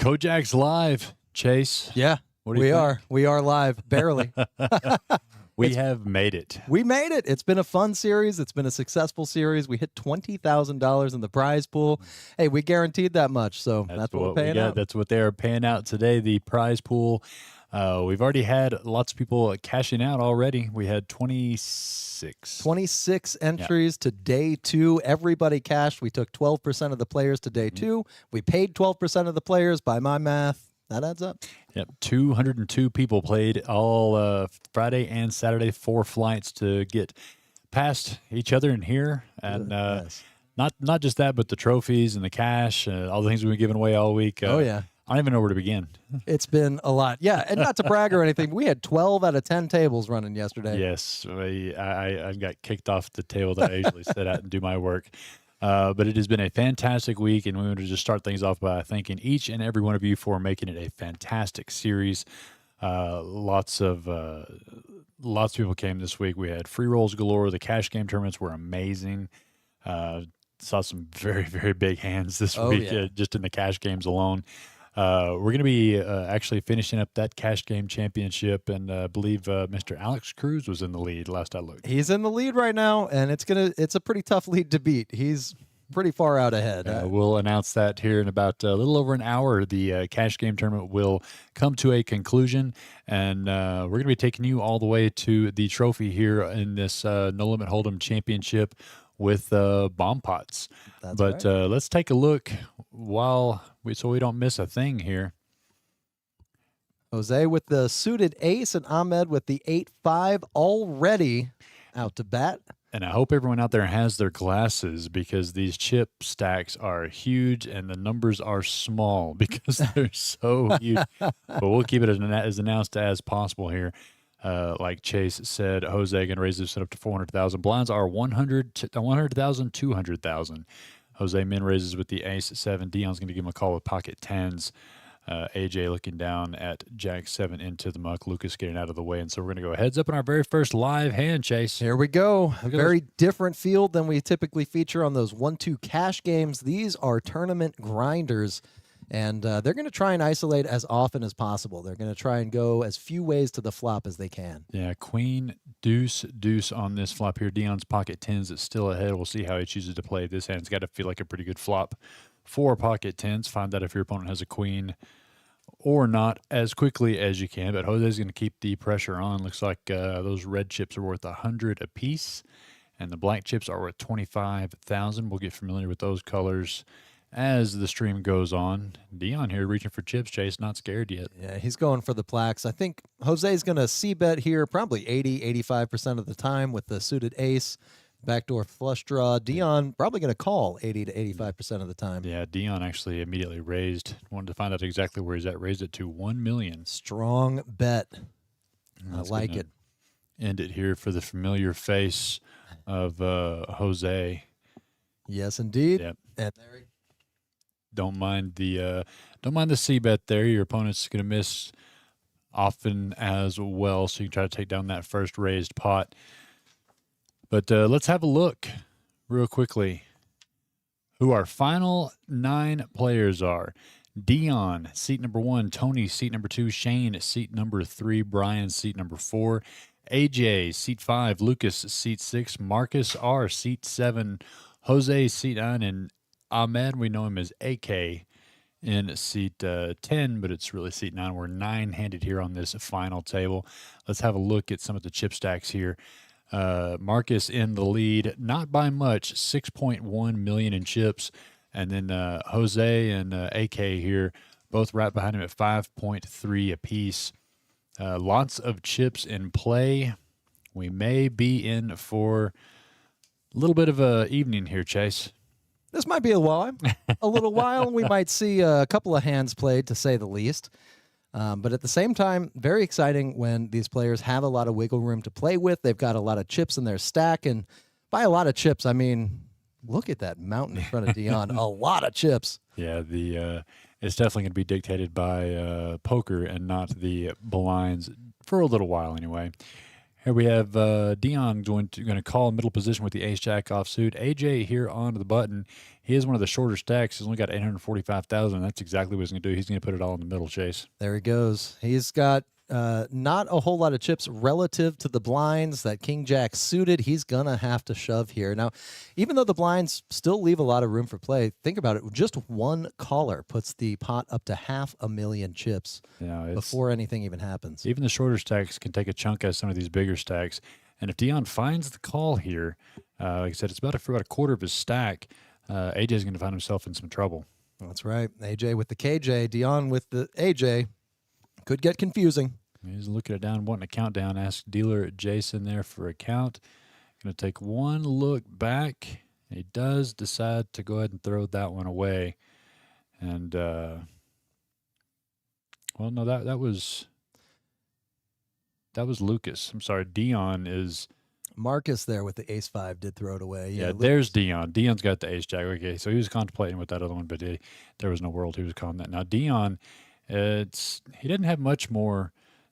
KoJack's live, Chase. Yeah, What do you think? we are live, barely. We have made it. We made it. It's been a fun series. It's been a successful series. We hit $20,000 in the prize pool. Hey, we guaranteed that much, so that's what we're we paying got. out. That's what they are paying out today. The prize pool. We've already had lots of people cashing out already. We had 26. 26 entries to day 2. Everybody cashed. We took 12% of the players to day 2. We paid 12% of the players. By my math, that adds up. Yep, 202 people played all Friday and Saturday, 4 flights to get past each other in here. And Yes. not just that, but the trophies and the cash, all the things we've been giving away all week. Oh, yeah. I don't even know where to begin. It's been a lot. Yeah, and not to brag or anything, we had 12 out of 10 tables running yesterday. Yes, I got kicked off the table that I usually sit at and do my work. But it has been a fantastic week, and we want to just start things off by thanking each and every one of you for making it a fantastic series. Lots of people came this week. We had free rolls galore. The cash game tournaments were amazing. Saw some very, very big hands this week, yeah. just in the cash games alone. We're going to be actually finishing up that cash game championship, and I believe Mr. Alex Cruz was in the lead last I looked. He's in the lead right now, and it's a pretty tough lead to beat. He's pretty far out ahead. We'll announce that here in about a little over an hour. The cash game tournament will come to a conclusion, and we're going to be taking you all the way to the trophy here in this No Limit Hold'em Championship with bomb pots. That's but right. Let's take a look so we don't miss a thing here. Jose with the suited ace and Ahmed with the 8-5 already out to bat. And I hope everyone out there has their glasses, because these chip stacks are huge and the numbers are small because they're so huge. But we'll keep it as announced as possible here. Like Chase said, Jose going to raise this up to 400,000. Blinds are 100,000, 200,000. Jose min raises with the ace at 7. Dion's going to give him a call with pocket 10s. AJ looking down at Jack 7 into the muck. Lucas getting out of the way. And so we're going to go heads up in our very first live hand, Chase. Here we go. Look at Very different field than we typically feature on those 1-2 cash games. These are tournament grinders, and they're going to try and isolate as often as possible. They're going to try and go as few ways to the flop as they can. Yeah, queen, deuce, deuce on this flop here. Dion's pocket 10s is still ahead. We'll see how he chooses to play this hand. It's got to feel like a pretty good flop for pocket 10s. Find out if your opponent has a queen or not as quickly as you can. But Jose's going to keep the pressure on. Looks like those red chips are worth 100 apiece, and the black chips are worth 25,000. We'll get familiar with those colors as the stream goes on. Dion here reaching for chips, Chase, not scared yet. Yeah, he's going for the plaques. I think Jose's going to c-bet here probably 80-85% of the time with the suited ace. Backdoor flush draw. Dion probably going to call 80 to 85% of the time. Yeah, Dion actually immediately raised. Wanted to find out exactly where he's at. Raised it to 1 million. Strong bet. I That's like gonna it. End it here for the familiar face of Jose. Yes, indeed. Yep. And there he Don't mind the C bet there. Your opponent's going to miss often as well, so you can try to take down that first raised pot. But let's have a look real quickly who our final 9 players are. Dion, seat number 1. Tony, seat number 2. Shane, seat number 3. Brian, seat number 4. AJ, seat 5. Lucas, seat 6. Marcus R, seat 7. Jose, seat 9. And Ahmed, we know him as AK, in seat 10, but it's really seat 9. We're 9-handed here on this final table. Let's have a look at some of the chip stacks here. Marcus in the lead, not by much, 6.1 million in chips. And then Jose and AK here, both right behind him at 5.3 apiece. Lots of chips in play. We may be in for a little bit of a evening here, Chase. This might be a while. A little while. We might see a couple of hands played, to say the least. But at the same time, very exciting when these players have a lot of wiggle room to play with. They've got a lot of chips in their stack. And by a lot of chips, I mean, look at that mountain in front of Dion. A lot of chips. Yeah, it's definitely going to be dictated by poker and not the blinds for a little while anyway. Here we have Dion going to call middle position with the ace-jack offsuit. AJ here on the button. He is one of the shorter stacks. He's only got 845,000. That's exactly what he's going to do. He's going to put it all in the middle, Chase. There he goes. He's got not a whole lot of chips relative to the blinds that King Jack suited. He's going to have to shove here. Now, even though the blinds still leave a lot of room for play, think about it. Just one caller puts the pot up to 500,000 chips before anything even happens. Even the shorter stacks can take a chunk out of some of these bigger stacks. And if Dion finds the call here, like I said, it's for about a quarter of his stack, AJ is going to find himself in some trouble. That's right. AJ with the KJ, Dion with the AJ. Could get confusing. He's looking it down, wanting a countdown. Ask dealer Jason there for a count. Going to take one look back. He does decide to go ahead and throw that one away. And, well, no, that was Lucas. I'm sorry. Dion is... Marcus there with the ace-5 did throw it away. Yeah, there's Dion. Dion's got the ace-jack. Okay, so he was contemplating with that other one, but there was no world he was calling that. Now, Dion... he didn't have much more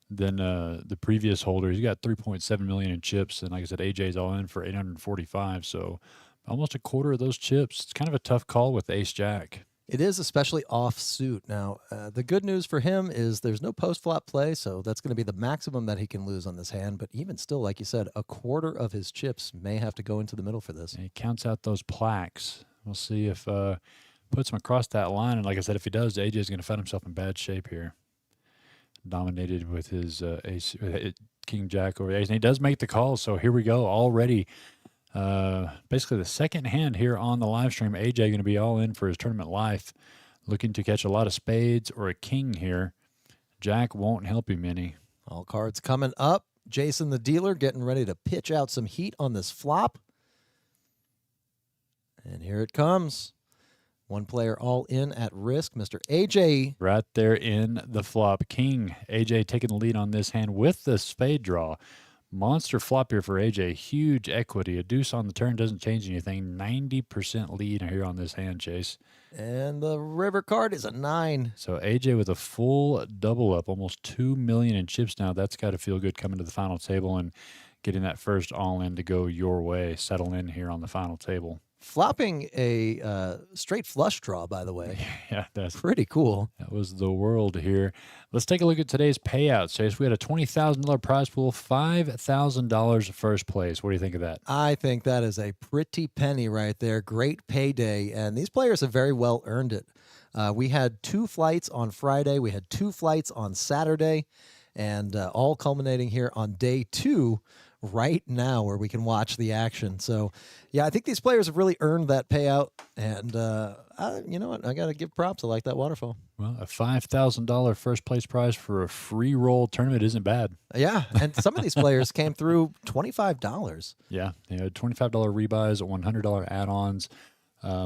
than the previous holder. He's got 3.7 million in chips, and like I said, AJ's all in for 845. So almost a quarter of those chips. It's kind of a tough call with ace jack. It is, especially off suit. Now, the good news for him is there's no post flop play, so that's going to be the maximum that he can lose on this hand. But even still, like you said, a quarter of his chips may have to go into the middle for this. And he counts out those plaques. We'll see if puts him across that line, and like I said, if he does, AJ is going to find himself in bad shape here. Dominated with his ace, King Jack over ace, and he does make the call. So here we go. Already, basically the second hand here on the live stream. AJ going to be all in for his tournament life, looking to catch a lot of spades or a king here. Jack won't help him any. All cards coming up. Jason the dealer getting ready to pitch out some heat on this flop, and here it comes. One player all in at risk, Mr. AJ. Right there in the flop. King. AJ taking the lead on this hand with the spade draw. Monster flop here for AJ. Huge equity. A deuce on the turn doesn't change anything. 90% lead here on this hand, Chase. And the river card is a 9. So AJ with a full double up, almost 2 million in chips now. That's got to feel good coming to the final table and getting that first all in to go your way. Settle in here on the final table. Flopping a straight flush draw, by the way. Yeah, that's pretty cool. That was the world here. Let's take a look at today's payouts, Chase. We had a $20,000 prize pool, $5,000 first place. What do you think of that? I think that is a pretty penny right there. Great payday, and these players have very well earned it. We had 2 flights on Friday. We had 2 flights on Saturday, and all culminating here on day 2 right now where we can watch the action. So, yeah, I think these players have really earned that payout. And you know what? I got to give props. I like that waterfall. Well, a $5,000 first place prize for a free roll tournament isn't bad. Yeah, and some of these players came through $25. Yeah, they had $25 rebuys, $100 add-ons.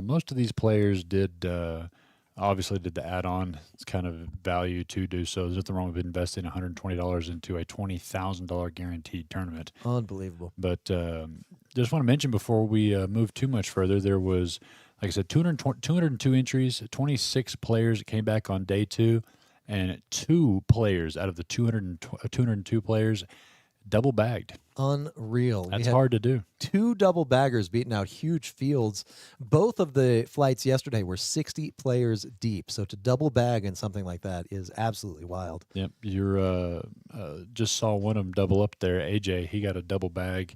Most of these players did obviously did the add-on. It's kind of value to do so. There's nothing wrong with investing $120 into a $20,000 guaranteed tournament. Unbelievable. But just want to mention before we move too much further, there was, like I said, 202 entries, 26 players came back on day 2, and 2 players out of the 202 players double bagged. Unreal. That's hard to do. 2 double baggers beating out huge fields. Both of the flights yesterday were 60 players deep. So to double bag in something like that is absolutely wild. Yep. You're just saw one of them double up there. AJ, he got a double bag.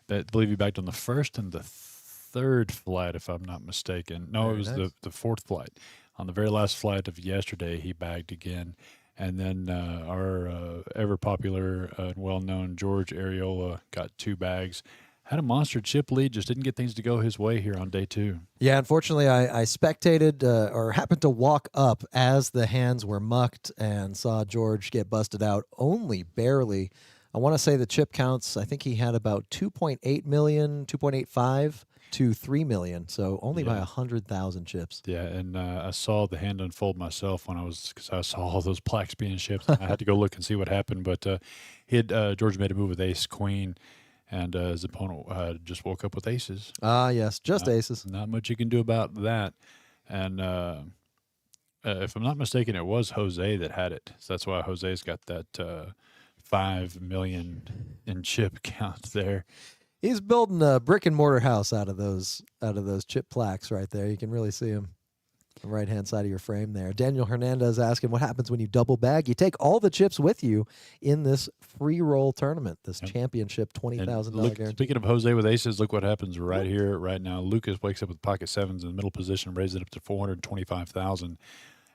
I believe he bagged on the first and the third flight, if I'm not mistaken. No, Very it was nice. the fourth flight. On the very last flight of yesterday, he bagged again. And then our ever-popular and well-known George Areola got 2 bags. Had a monster chip lead, just didn't get things to go his way here on day 2. Yeah, unfortunately, I spectated or happened to walk up as the hands were mucked and saw George get busted out only barely. I want to say the chip counts, I think he had about 2.8 million, 2.85 to 3 million, so only by 100,000 chips. Yeah, and I saw the hand unfold myself because I saw all those plaques being shipped. I had to go look and see what happened, but George made a move with ace queen, and his opponent just woke up with aces. Ah, yes, just aces. Not much you can do about that. And if I'm not mistaken, it was Jose that had it, so that's why Jose's got that 5 million in chip count there. He's building a brick and mortar house out of those chip plaques right there. You can really see him. The right-hand side of your frame there. Daniel Hernandez asking what happens when you double bag. You take all the chips with you in this free roll tournament, this championship $20,000 guarantee. Speaking of Jose with aces, look what happens right here, right now. Lucas wakes up with pocket sevens in the middle position, raises it up to 425,000.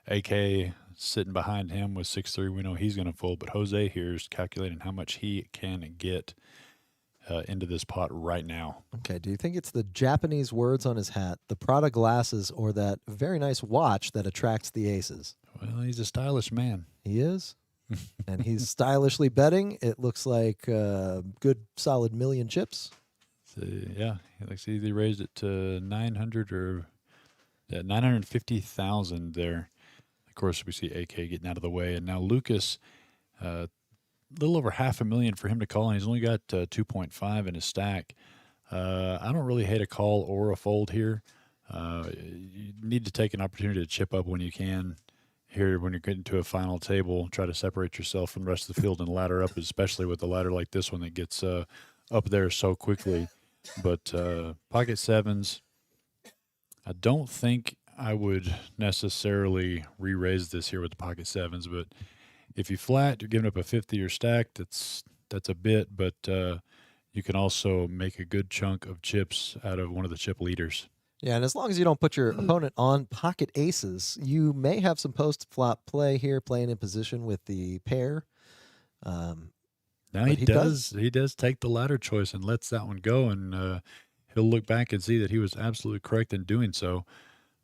AK sitting behind him with 6-3. We know he's going to fold, but Jose here is calculating how much he can get into this pot right now. Okay, do you think it's the Japanese words on his hat, the Prada glasses, or that very nice watch that attracts the aces? Well, he's a stylish man. He is. And he's stylishly betting. It looks like a good solid million chips. So, yeah, he either raised it to 900 or 950,000 there. Of course, we see AK getting out of the way, and now Lucas, a little over $500,000 for him to call, and he's only got 2.5 in his stack. I don't really hate a call or a fold here. You need to take an opportunity to chip up when you can. Here, when you're getting to a final table, try to separate yourself from the rest of the field and ladder up, especially with a ladder like this one that gets up there so quickly. But pocket sevens, I don't think I would necessarily re-raise this here with the pocket sevens, but if you flat, you're giving up a 50 or stack, that's a bit, but you can also make a good chunk of chips out of one of the chip leaders. Yeah, and as long as you don't put your opponent on pocket aces, you may have some post-flop play here, playing in position with the pair. Now he does take the ladder choice and lets that one go, and he'll look back and see that he was absolutely correct in doing so.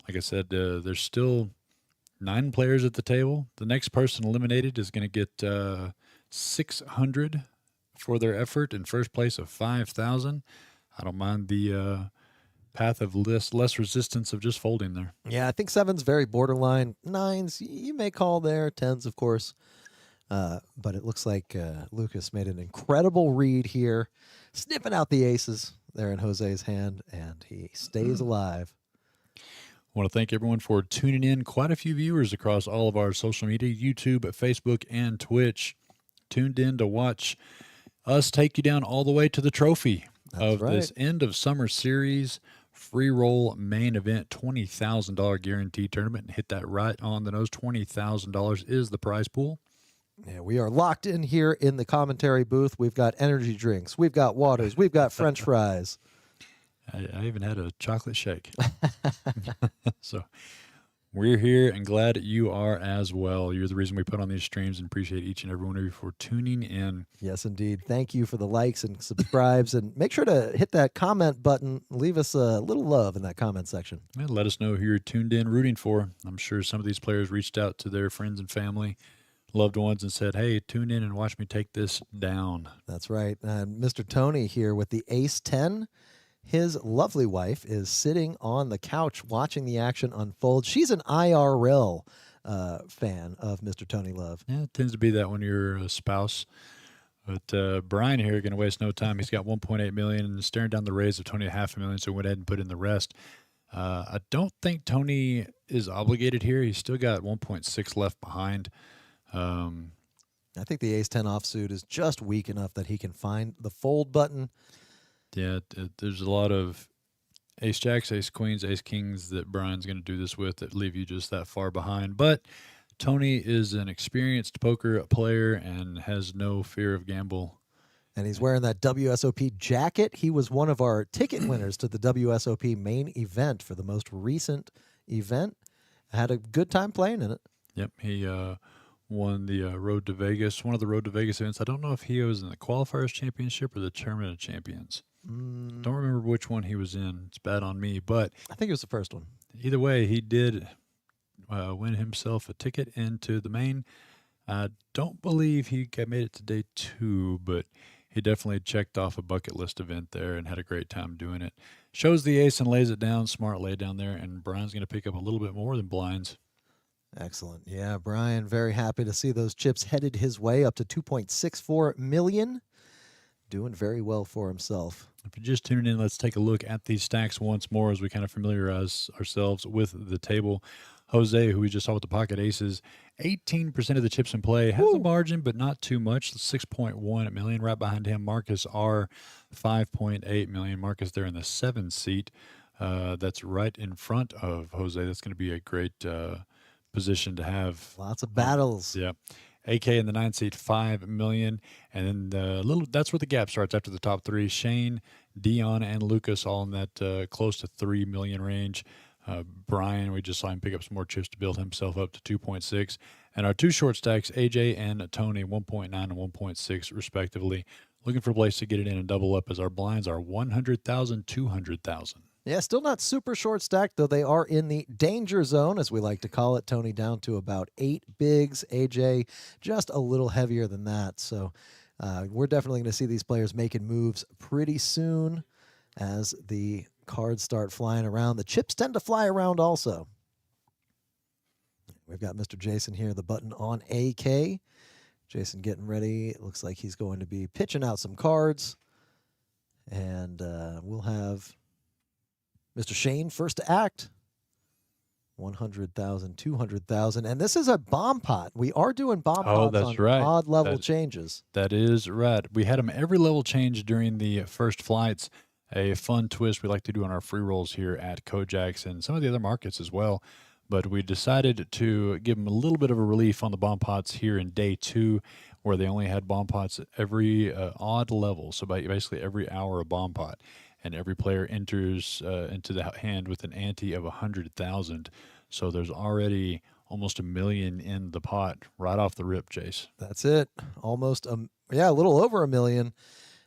Like I said, there's still 9 players at the table. The next person eliminated is going to get 600 for their effort in first place of 5,000. I don't mind the path of less resistance of just folding there. Yeah, I think sevens very borderline. Nines, you may call there. Tens, of course. But it looks like Lucas made an incredible read here, sniffing out the aces there in Jose's hand, and he stays alive. I want to thank everyone for tuning in. Quite a few viewers across all of our social media, YouTube, Facebook, and Twitch, tuned in to watch us take you down all the way to the trophy this end of summer series free roll main event $20,000 guaranteed tournament, and hit that right on the nose. $20,000 is the prize pool. Yeah, we are locked in here in the commentary booth. We've got energy drinks, we've got waters, we've got French fries. I even had a chocolate shake. So we're here and glad you are as well. You're the reason we put on these streams, and appreciate each and every one of you for tuning in. Yes, indeed. Thank you for the likes and subscribes, and make sure to hit that comment button. Leave us a little love in that comment section. And let us know who you're tuned in rooting for. I'm sure some of these players reached out to their friends and family, loved ones, and said, hey, tune in and watch me take this down. That's right. Mr. Tony here with the ace-10. His lovely wife is sitting on the couch watching the action unfold. She's an IRL fan of Mr. Tony Love. Yeah, it tends to be that when you're a spouse. But Brian here going to waste no time. He's got $1.8 million and staring down the raise of Tony at $500,000, so went ahead and put in the rest. I don't think Tony is obligated here. He's still got 1.6 left behind. I think the ace-10 offsuit is just weak enough that he can find the fold button. Yeah, there's a lot of ace-jacks, ace-queens, ace-kings that Brian's going to do this with that leave you just that far behind. But Tony is an experienced poker player and has no fear of gamble. And he's wearing that WSOP jacket. He was one of our ticket winners to the WSOP main event for the most recent event. Had a good time playing in it. Yep, he won the Road to Vegas, one of the Road to Vegas events. I don't know if he was in the Qualifiers Championship or the Tournament of Champions. Don't remember which one he was in. It's bad on me, but I think it was the first one. Either way, he did win himself a ticket into the main. I don't believe he made it to day 2, but he definitely checked off a bucket list event there and had a great time doing it. Shows the ace and lays it down. Smart lay down there, and Brian's going to pick up a little bit more than blinds. Excellent. Yeah, Brian, very happy to see those chips headed his way up to $2.64 million. Doing very well for himself. If you're just tuning in, let's take a look at these stacks once more as we kind of familiarize ourselves with the table. Jose, who we just saw with the pocket aces, 18% of the chips in play. Has a margin, but not too much. 6.1 million. Right behind him, Marcus R, 5.8 million. Marcus there in the 7th seat. That's right in front of Jose. That's going to be a great position to have. Lots of battles. Yeah. AK in the 9th seat, 5 million. And then that's where the gap starts after the top 3. Shane, Dion, and Lucas all in that close to 3 million range. Brian, we just saw him pick up some more chips to build himself up to 2.6. And our 2 short stacks, AJ and Tony, 1.9 and 1.6 respectively. Looking for a place to get it in and double up as our blinds are 100,000, 200,000. Yeah, still not super short stacked, though they are in the danger zone, as we like to call it. Tony down to about 8 bigs. AJ just a little heavier than that. So we're definitely going to see these players making moves pretty soon as the cards start flying around. The chips tend to fly around also. We've got Mr. Jason here, the button on AK. Jason getting ready. It looks like he's going to be pitching out some cards. And we'll have Mr. Shane first to act. 100,000, 200,000. And this is a bomb pot. We are doing bomb pots that's on right. odd level changes. That is right. We had them every level change during the first flights. A fun twist we like to do on our free rolls here at KoJack's and some of the other markets as well. But we decided to give them a little bit of a relief on the bomb pots here in day 2, where they only had bomb pots every odd level. So basically every hour a bomb pot. And every player enters into the hand with an ante of 100,000. So there's already almost $1 million in the pot right off the rip, Jace. That's it. Almost, a little over $1 million.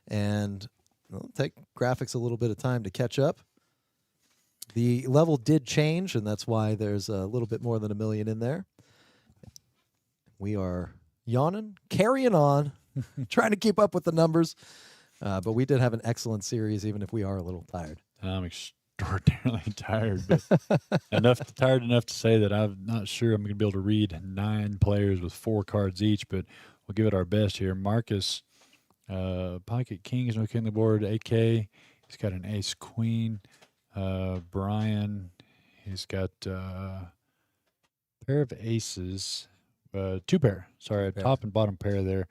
And it'll take graphics a little bit of time to catch up. The level did change, and that's why there's a little bit more than $1 million in there. We are yawning, carrying on, trying to keep up with the numbers. But we did have an excellent series, even if we are a little tired. I'm extraordinarily tired, but tired enough to say that I'm not sure I'm going to be able to read 9 players with 4 cards each, but we'll give it our best here. Marcus, pocket kings, no king on the board. AK, he's got an ace queen. Brian, he's got a pair of aces, 2 pair. Sorry, top and bottom pair there.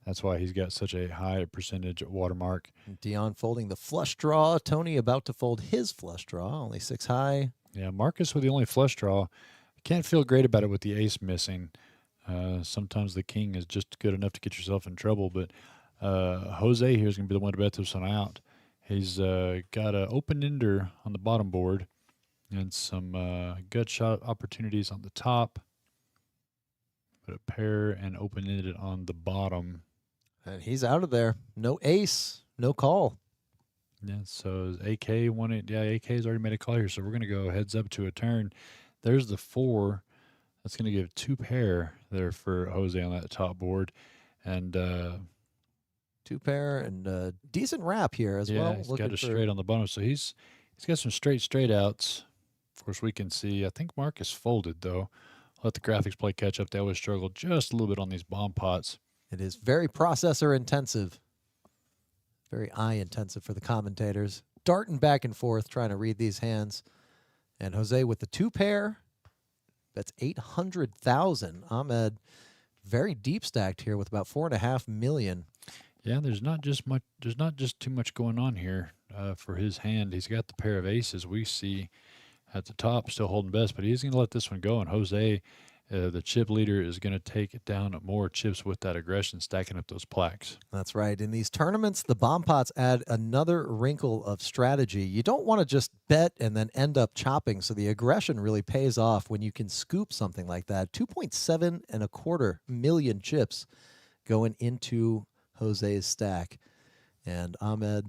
That's why he's got such a high percentage watermark. Dion folding the flush draw. Tony about to fold his flush draw, only 6 high. Yeah, Marcus with the only flush draw. I can't feel great about it with the ace missing. Sometimes the king is just good enough to get yourself in trouble, but Jose here is going to be the one to bet this one out. He's got an open-ender on the bottom board and some gut shot opportunities on the top. Put a pair and open-ended on the bottom. And he's out of there. No ace, no call. Yeah, so AK wanted. Yeah, AK's already made a call here, so we're going to go heads up to a turn. There's the 4. That's going to give 2 pair there for Jose on that top board. And 2 pair and decent wrap here as well. Yeah, he's got a straight on the bottom. So he's got some straight outs. Of course, we can see. I think Marcus folded, though. Let the graphics play catch up. They always struggle just a little bit on these bomb pots. It is very processor intensive. Very eye intensive for the commentators. Darting back and forth trying to read these hands. And Jose with the 2 pair. That's 800,000. Ahmed very deep stacked here with about 4.5 million. Yeah, there's not just too much going on here for his hand. He's got the pair of aces we see at the top, still holding best, but he's going to let this one go. And Jose, the chip leader, is going to take down more chips with that aggression, stacking up those plaques. That's right. In these tournaments, the bomb pots add another wrinkle of strategy. You don't want to just bet and then end up chopping, so the aggression really pays off when you can scoop something like that. 2.725 million chips going into Jose's stack. And Ahmed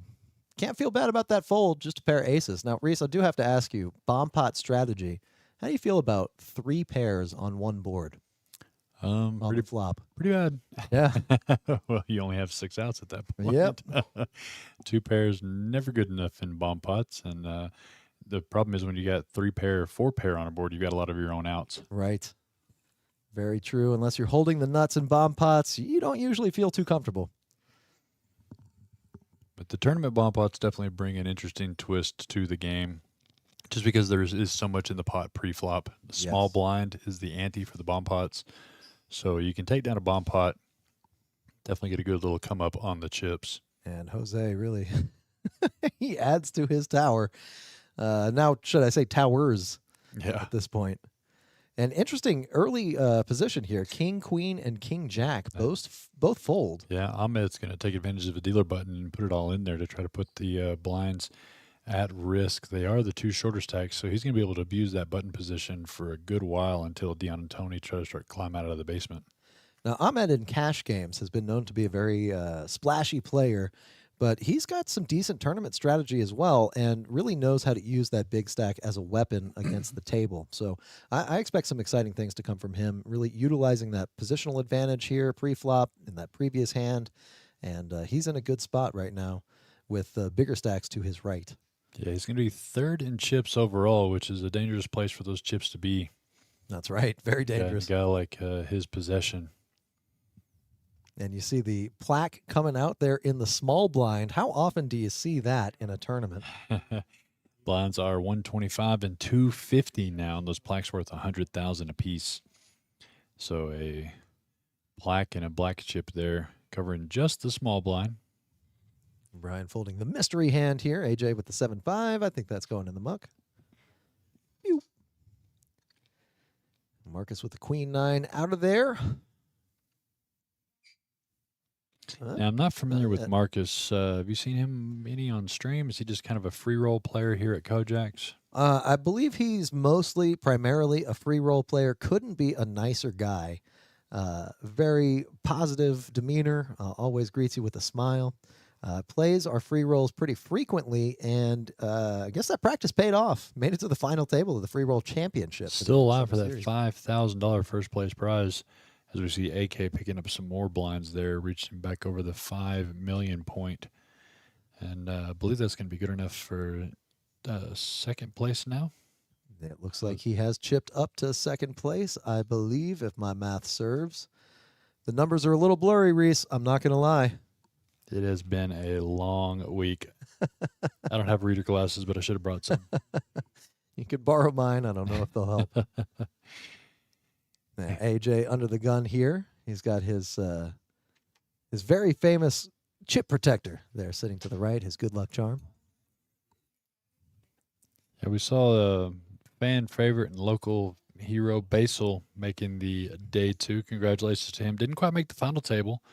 can't feel bad about that fold, just a pair of aces. Now, Reese, I do have to ask you, bomb pot strategy, how do you feel about 3 pairs on one board? Pretty flop. Pretty bad. Yeah. Well, you only have 6 outs at that point. Yep. 2 pairs, never good enough in bomb pots. And the problem is when you got 3 pair, 4 pair on a board, you got a lot of your own outs. Right. Very true. Unless you're holding the nuts in bomb pots, you don't usually feel too comfortable. But the tournament bomb pots definitely bring an interesting twist to the game, just because there is so much in the pot pre-flop. The small blind is the ante for the bomb pots. So you can take down a bomb pot. Definitely get a good little come up on the chips. And Jose really, he adds to his tower. Now, should I say towers Yeah. at this point? An interesting early position here. King, queen, and king jack both fold. Yeah, Ahmed's going to take advantage of a dealer button and put it all in there to try to put the blinds at risk. They are the two shorter stacks, so he's going to be able to abuse that button position for a good while until Dion and Tony try to start climbing out of the basement. Now, Ahmed in cash games has been known to be a very splashy player, but he's got some decent tournament strategy as well and really knows how to use that big stack as a weapon against the table. So I expect some exciting things to come from him, really utilizing that positional advantage here pre-flop in that previous hand. And he's in a good spot right now with bigger stacks to his right. Yeah, he's going to be third in chips overall, which is a dangerous place for those chips to be. That's right. Very dangerous. Yeah, a guy like his possession. And you see the plaque coming out there in the small blind. How often do you see that in a tournament? Blinds are 125 and 250 now, and those plaques worth 100,000 apiece. So a plaque and a black chip there, covering just the small blind. Brian folding the mystery hand here. AJ with the 7-5. I think that's going in the muck. Pew. Marcus with the queen 9 out of there. Now, I'm not familiar with Marcus. Have you seen him any on stream? Is he just kind of a free roll player here at KoJack's? I believe he's primarily a free roll player. Couldn't be a nicer guy. Very positive demeanor. Always greets you with a smile. Plays our free rolls pretty frequently, and I guess that practice paid off. Made it to the final table of the free roll championship. Still alive for that $5,000 first place prize. As we see AK picking up some more blinds there, reaching back over the 5 million point. And I believe that's going to be good enough for second place now. It looks like he has chipped up to second place, I believe, if my math serves. The numbers are a little blurry, Reese. I'm not going to lie. It has been a long week. I don't have reader glasses, but I should have brought some. You could borrow mine. I don't know if they'll help. AJ under the gun here. He's got his very famous chip protector there sitting to the right, his good luck charm. Yeah, we saw a fan favorite and local hero Basil making the day 2. Congratulations to him. Didn't quite make the final table,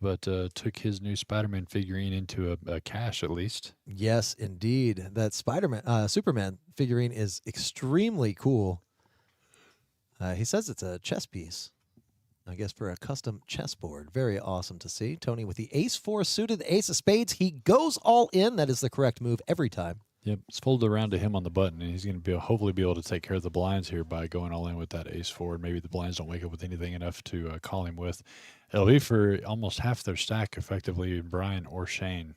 but took his new Spider-Man figurine into a cash at least. Yes, indeed. That Superman figurine is extremely cool. He says it's a chess piece, I guess, for a custom chessboard. Very awesome to see. Tony with the ace-4 suited, the ace of spades. He goes all in. That is the correct move every time. Yep, it's folded around to him on the button, and he's going to hopefully be able to take care of the blinds here by going all in with that ace-4. Maybe the blinds don't wake up with anything enough to call him with. It'll be for almost half their stack, effectively, Brian or Shane.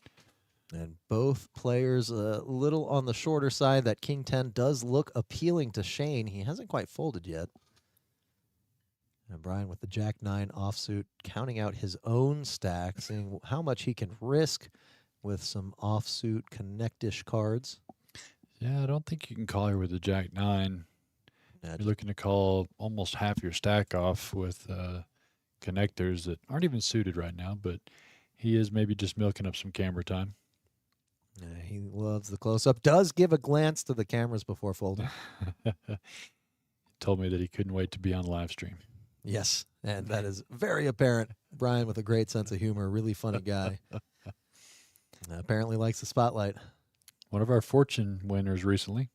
And both players a little on the shorter side. That king 10 does look appealing to Shane. He hasn't quite folded yet. And Brian with the jack 9 offsuit, counting out his own stack, seeing how much he can risk with some offsuit connect-ish cards. Yeah, I don't think you can call here with the jack 9. Yeah, You're looking to call almost half your stack off with connectors that aren't even suited right now, but he is maybe just milking up some camera time. he loves the close-up. Does give a glance to the cameras before folding. Told me that he couldn't wait to be on live stream. Yes, and that is very apparent. Brian with a great sense of humor, really funny guy. Apparently likes the spotlight. One of our fortune winners recently.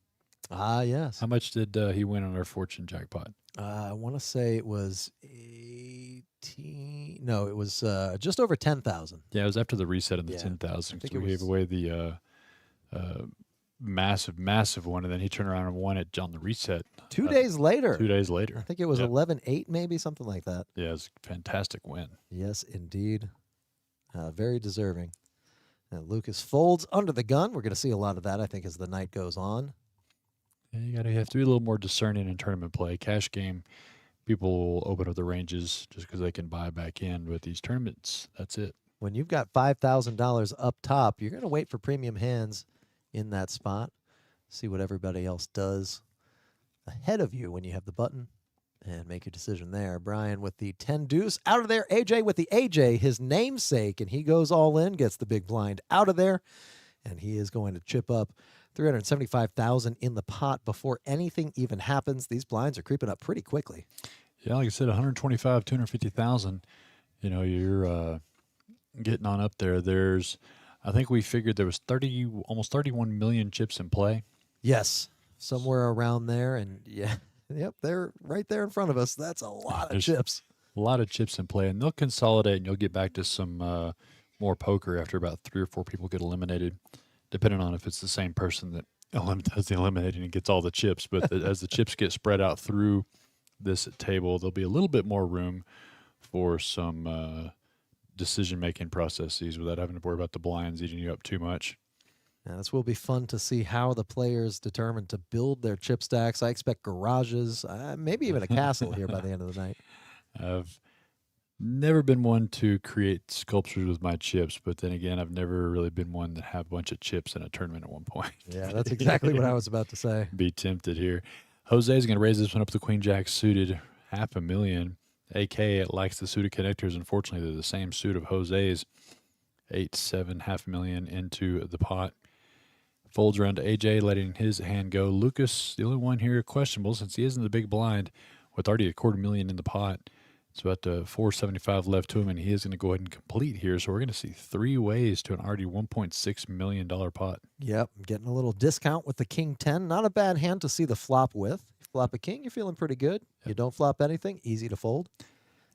Ah, yes. How much did he win on our fortune jackpot? I want to say it was 18. No, it was just over 10,000. Yeah, it was after the reset of the Yeah, 10,000. I think So it we gave was- away the massive one, and then he turned around and won it on the reset 2 days later. 2 days I later. think it was Yep. 11-8, maybe something like that. Yeah, it's a fantastic win. Yes, indeed. Very deserving. Lucas folds under the gun. We're going to see a lot of that, I think, as the night goes on. Yeah, you have to be a little more discerning in tournament play. Cash game, people will open up the ranges just because they can buy back in. But these tournaments, that's it. When you've got $5,000 up top, you're going to wait for premium hands in that spot. See what everybody else does ahead of you when you have the button And make your decision there. Brian with the 10 deuce out of there. AJ with the AJ, his namesake, and he goes all in, gets the big blind out of there, and he is going to chip up 375,000 in the pot before anything even happens. These blinds are creeping up pretty quickly. Yeah, like I said, 125, 250,000. You know, you're getting on up there. I think we figured there was almost 31 million chips in play. Yes, somewhere around there, and yeah. Yep, they're right there in front of us. That's a lot of chips. A lot of chips in play, and they'll consolidate, and you'll get back to some more poker after about 3 or 4 people get eliminated, depending on if it's the same person that does the eliminating and gets all the chips. But as the chips get spread out through this table, there'll be a little bit more room for some decision-making processes without having to worry about the blinds eating you up too much. Now, this will be fun to see how the players determine to build their chip stacks. I expect garages, maybe even a castle here by the end of the night. I've never been one to create sculptures with my chips, but then again, I've never really been one to have a bunch of chips in a tournament at one point. Yeah, that's exactly what I was about to say. Be tempted here. Jose is going to raise this one up to Queen Jack suited, $500,000. AK likes the suited connectors. Unfortunately, they're the same suit of Jose's. 8-7, $500,000 into the pot. Folds around to AJ, letting his hand go. Lucas, the only one here questionable since he is in the big blind with already $250,000 in the pot. It's about $475 left to him, and he is going to go ahead and complete here. So we're going to see 3 ways to an already $1.6 million pot. Yep, getting a little discount with the King 10. Not a bad hand to see the flop with. You flop a king, you're feeling pretty good. Yep. You don't flop anything, easy to fold.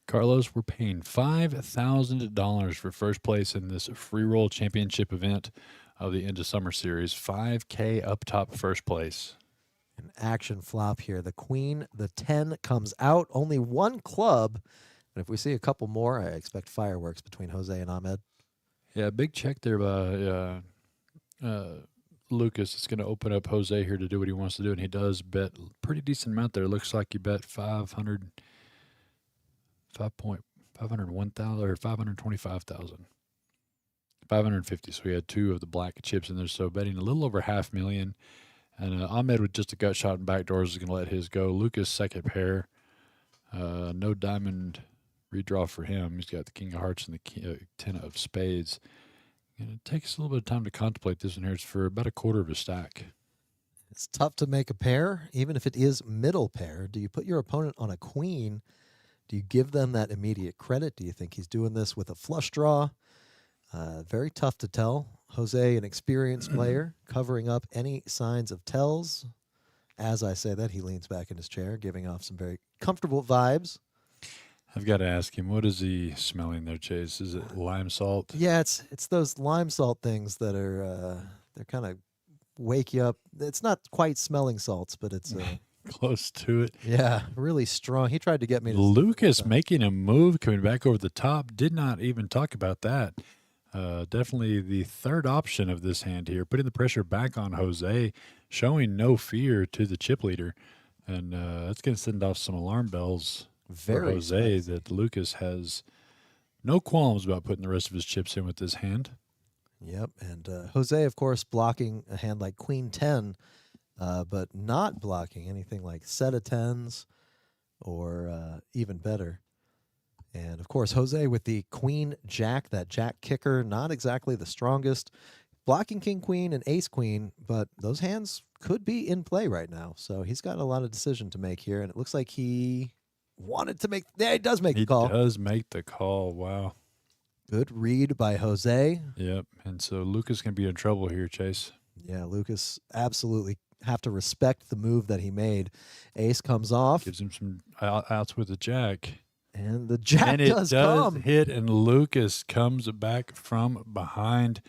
Carlos, we're paying $5,000 for first place in this free roll championship event of the End of Summer Series. $5K up top, first place. An action flop here. The queen, the 10 comes out. Only one club. And if we see a couple more, I expect fireworks between Jose and Ahmed. Yeah, big check there by Lucas. It's going to open up Jose here to do what he wants to do, and he does bet a pretty decent amount there. Looks like he bet 501,000 or 525,000. 550. So we had 2 of the black chips in there. So betting a little over $500,000. And Ahmed with just a gut shot and backdoors is going to let his go. Lucas second pair. No diamond redraw for him. He's got the king of hearts and the 10 of spades. And it takes a little bit of time to contemplate this one here. It's for about a quarter of a stack. It's tough to make a pair, even if it is middle pair. Do you put your opponent on a queen? Do you give them that immediate credit? Do you think he's doing this with a flush draw? Very tough to tell. Jose, an experienced player, covering up any signs of tells. As I say that, he leans back in his chair, giving off some very comfortable vibes. I've got to ask him, what is he smelling there, Chase? Is it lime salt? Yeah, it's those lime salt things that are they're kind of wake you up. It's not quite smelling salts, but it's close to it. Yeah, really strong. He tried to get me to Lucas making a move, coming back over the top. Did not even talk about that. Definitely the third option of this hand here, putting the pressure back on Jose, showing no fear to the chip leader. And that's going to send off some alarm bells for Jose that Lucas has no qualms about putting the rest of his chips in with this hand. Yep, and Jose, of course, blocking a hand like Queen 10, but not blocking anything like set of 10s or even better. And, of course, Jose with the Queen Jack, that Jack kicker, not exactly the strongest. Blocking King Queen and Ace Queen, but those hands could be in play right now. So he's got a lot of decision to make here, and it looks like he wanted to make – yeah, he does make the call. He does make the call. Wow. Good read by Jose. Yep, and so Lucas can be in trouble here, Chase. Yeah, Lucas absolutely have to respect the move that he made. Ace comes off. Gives him some outs with the Jack. And the Jack and does come. Hit, and Lucas comes back from behind,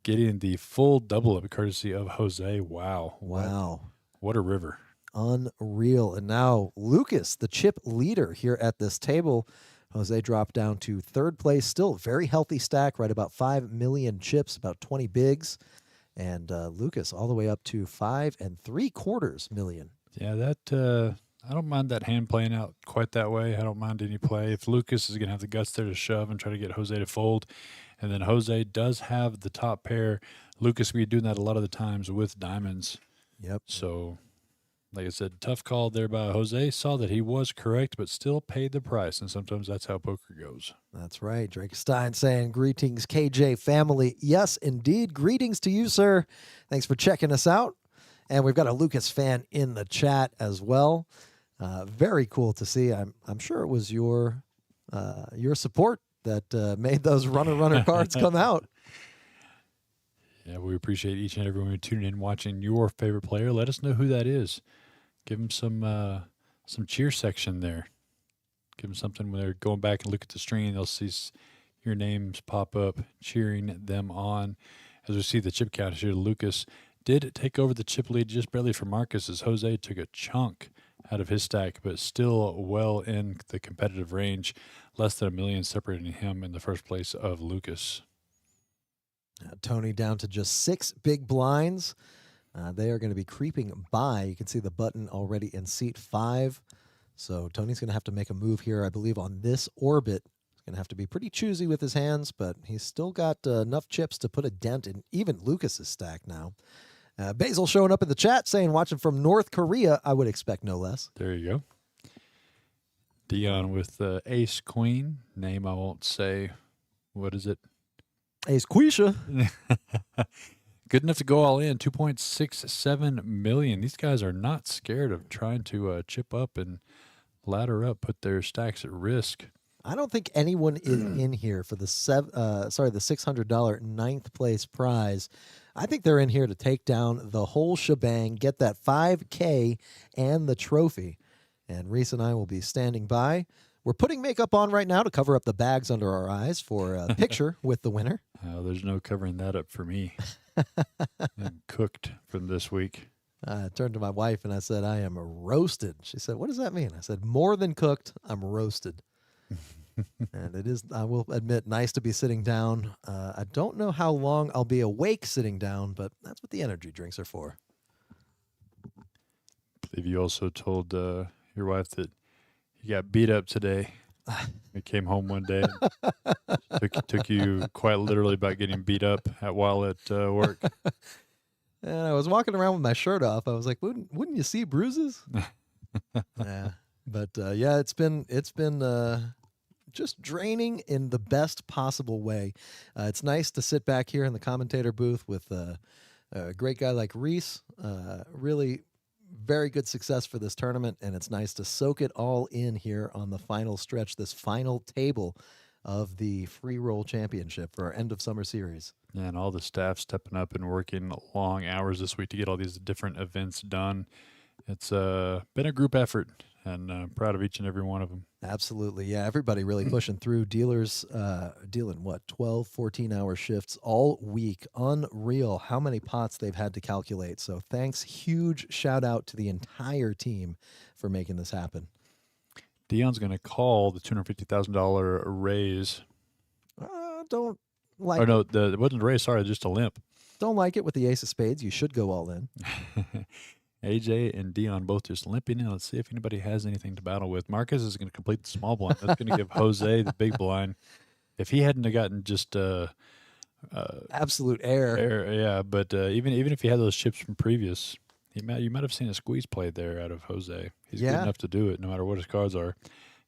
getting the full double up courtesy of Jose. Wow. Wow. What a river. Unreal. And now Lucas, the chip leader here at this table. Jose dropped down to third place. Still very healthy stack, right about 5 million chips, about 20 bigs. And Lucas all the way up to 5 3/4 million. Yeah, that I don't mind that hand playing out quite that way. I don't mind any play. If Lucas is going to have the guts there to shove and try to get Jose to fold, and then Jose does have the top pair, Lucas will be doing that a lot of the times with diamonds. Yep. So Like I said, tough call there by Jose. Saw that he was correct, but still paid the price. And sometimes that's how poker goes. That's right. Drake Stein saying, greetings, KJ family. Yes, indeed. Greetings to you, sir. Thanks for checking us out. And we've got a Lucas fan in the chat as well. Very cool to see. I'm sure it was your support that made those runner cards come out. Yeah, we appreciate each and every one tuning in, watching your favorite player. Let us know who that is. Give them some cheer section there. Give them something when they're going back and look at the stream. They'll see your names pop up, cheering them on. As we see the chip count here, Lucas did take over the chip lead just barely for Marcus, as Jose took a chunk out of his stack, but still well in the competitive range. Less than $1 million separating him in the first place of Lucas. Tony down to just 6 big blinds. They are going to be creeping by. You can see the button already in seat 5. So Tony's going to have to make a move here, I believe, on this orbit. He's going to have to be pretty choosy with his hands, but he's still got enough chips to put a dent in even Lucas's stack now. Basil showing up in the chat saying, watching from North Korea, I would expect no less. There you go. Dion with ace queen. Name I won't say. What is it? Ace Quisha. Good enough to go all in. 2.67 million. These guys are not scared of trying to chip up and ladder up, put their stacks at risk. I don't think anyone is in here for the $600 ninth place prize. I think they're in here to take down the whole shebang, get that $5K and the trophy. And Reese and I will be standing by. We're putting makeup on right now to cover up the bags under our eyes for a picture with the winner. There's no covering that up for me. I'm cooked from this week. I turned to my wife and I said, I am roasted. She said, what does that mean? I said, more than cooked, I'm roasted. And it is, I will admit, nice to be sitting down. I don't know how long I'll be awake sitting down, but that's what the energy drinks are for. I believe you also told your wife that you got beat up today. You came home one day. Took you quite literally about getting beat up while at work. And I was walking around with my shirt off. I was like, wouldn't you see bruises? Yeah. But yeah, it's been just draining in the best possible way. It's nice to sit back here in the commentator booth with a great guy like Reese. Really very good success for this tournament, and it's nice to soak it all in here on the final stretch, this final table of the free roll championship for our end of summer series. Yeah, and all the staff stepping up and working long hours this week to get all these different events done. It's been a group effort, and I'm proud of each and every one of them. Absolutely. Yeah, everybody really pushing through. Dealers dealing, 12, 14-hour shifts all week. Unreal how many pots they've had to calculate. So thanks. Huge shout out to the entire team for making this happen. Dion's going to call the $250,000 raise. Don't like it. No, it wasn't a raise. Sorry, just a limp. Don't like it with the ace of spades. You should go all in. AJ and Dion both just limping in. Let's see if anybody has anything to battle with. Marcus is going to complete the small blind. That's going to give Jose the big blind. If he hadn't have gotten just absolute air. Yeah, but even if he had those chips from previous, you might have seen a squeeze play there out of Jose. He's good enough to do it, no matter what his cards are.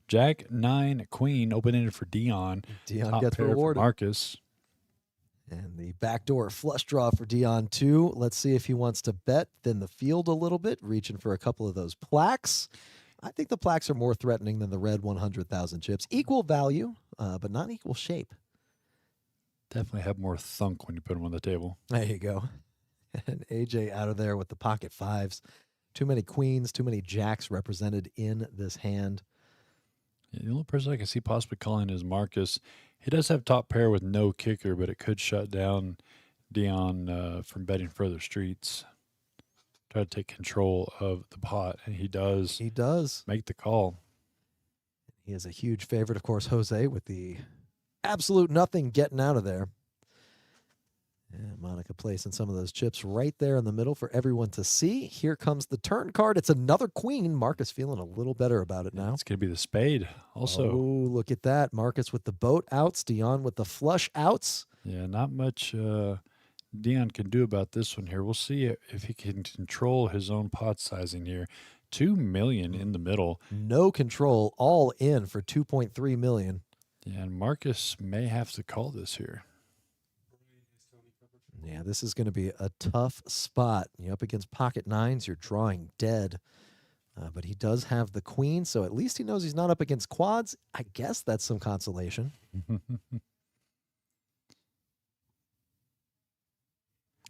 Jack 9 Queen open-ended for Dion. Dion gets rewarded. Marcus. And the backdoor flush draw for Dion, too. Let's see if he wants to bet thin the field a little bit, reaching for a couple of those plaques. I think the plaques are more threatening than the red 100,000 chips. Equal value, but not equal shape. Definitely have more thunk when you put them on the table. There you go. And AJ out of there with the pocket fives. Too many queens, too many jacks represented in this hand. Yeah, the only person I can see possibly calling is Marcus. He does have top pair with no kicker, but it could shut down Dion from betting further streets. Try to take control of the pot, and he does. He does. Make the call. He is a huge favorite, of course, Jose, with the absolute nothing getting out of there. And Monica placing some of those chips right there in the middle for everyone to see. Here comes the turn card. It's another queen. Marcus feeling a little better about it now. It's going to be the spade also. Oh, look at that. Marcus with the boat outs. Dion with the flush outs. Yeah, not much Dion can do about this one here. We'll see if he can control his own pot sizing here. 2 million in the middle. No control, all in for 2.3 million. Yeah, and Marcus may have to call this here. Yeah, this is going to be a tough spot. You're up against pocket nines, you're drawing dead. But he does have the queen, so at least he knows he's not up against quads. I guess that's some consolation.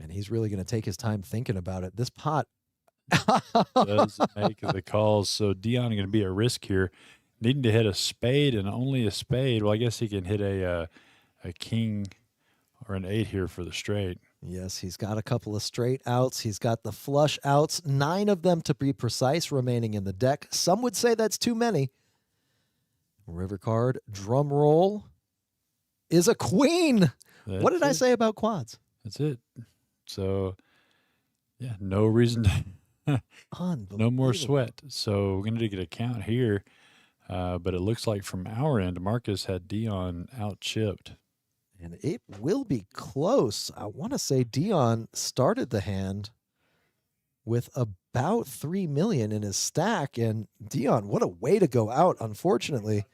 And he's really going to take his time thinking about it. This pot does make the calls. So Dion going to be at risk here, needing to hit a spade and only a spade. Well, I guess he can hit a king or an 8 here for the straight. Yes, he's got a couple of straight outs. He's got the flush outs, 9 of them to be precise, remaining in the deck. Some would say that's too many. River card, drum roll, is a queen. What did I say about quads? That's it. So, yeah, no reason to no more sweat. So we're going to get a count here. But it looks like from our end, Marcus had Dion out chipped. And it will be close. I want to say Dion started the hand with about 3 million in his stack. And Dion, what a way to go out, unfortunately.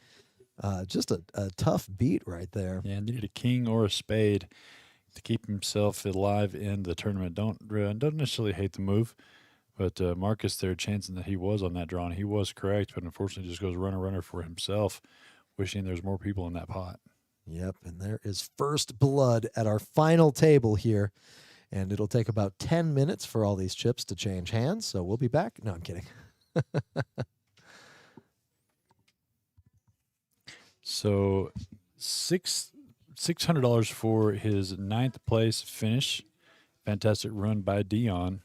Just a tough beat right there. Yeah, needed a king or a spade to keep himself alive in the tournament. Don't necessarily hate the move, but Marcus there chancing that he was on that draw, and he was correct, but unfortunately just goes runner for himself, wishing there's more people in that pot. Yep, and there is first blood at our final table here, and it'll take about 10 minutes for all these chips to change hands, so we'll be back. No, I'm kidding. So $600 for his 9th place finish. Fantastic run by Dion.